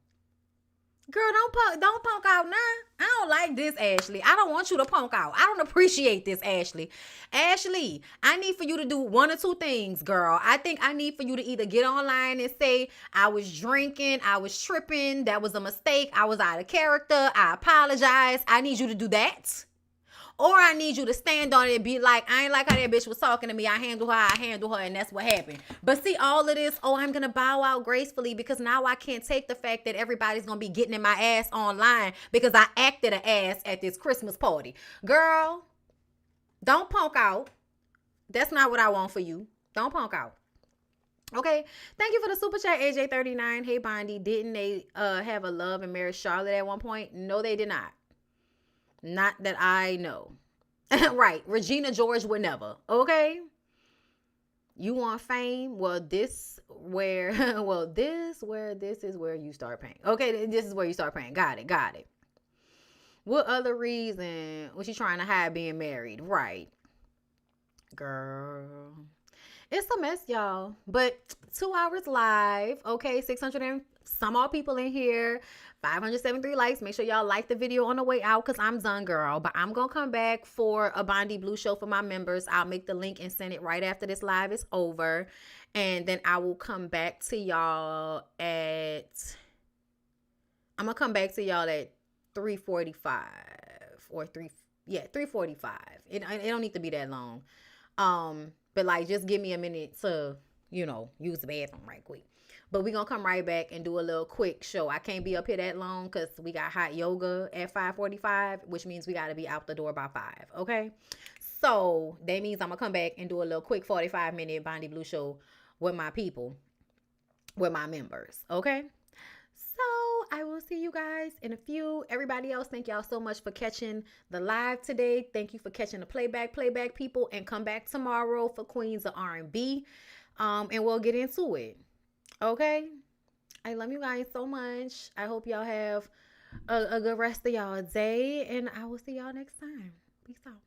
don't punk out now. I don't like this, Ashley. I don't want you to punk out. I don't appreciate this, Ashley. Ashley, I need for you to do one or two things, girl. I think I need for you to either get online and say, I was drinking, I was tripping, that was a mistake, I was out of character, I apologize. I need you to do that. Or I need you to stand on it and be like, I ain't like how that bitch was talking to me. I handle her, and that's what happened. But see, all of this, oh, I'm going to bow out gracefully because now I can't take the fact that everybody's going to be getting in my ass online because I acted an ass at this Christmas party. Girl, don't punk out. That's not what I want for you. Don't punk out. Okay, thank you for the super chat, AJ39. Hey, Bondi, didn't they have a love and marry Charlotte at one point? No, they did not. Not that I know. Right. Regina George would never. Okay. You want fame? Well, this is where you start paying. Okay. This is where you start paying. Got it. What other reason was she trying to hide being married? Right. Girl. It's a mess, y'all. But 2 hours live. Okay, 600 and some odd people in here. 573 likes. Make sure y'all like the video on the way out because I'm done, girl. But I'm going to come back for a BondyBlue show for my members. I'll make the link and send it right after this live is over. And then I will come back to y'all at... I'm going to come back to y'all at 3:45 or 3:45. It don't need to be that long. But like, just give me a minute to, use the bathroom right quick. But we're going to come right back and do a little quick show. I can't be up here that long because we got hot yoga at 5:45, which means we got to be out the door by 5. Okay. So that means I'm going to come back and do a little quick 45-minute BondyBlue show with my people, with my members. Okay. So I will see you guys in a few. Everybody else, thank y'all so much for catching the live today. Thank you for catching the playback people, and come back tomorrow for Queens of R&B. And we'll get into it. Okay. I love you guys so much. I hope y'all have a good rest of y'all day, and I will see y'all next time. Peace out.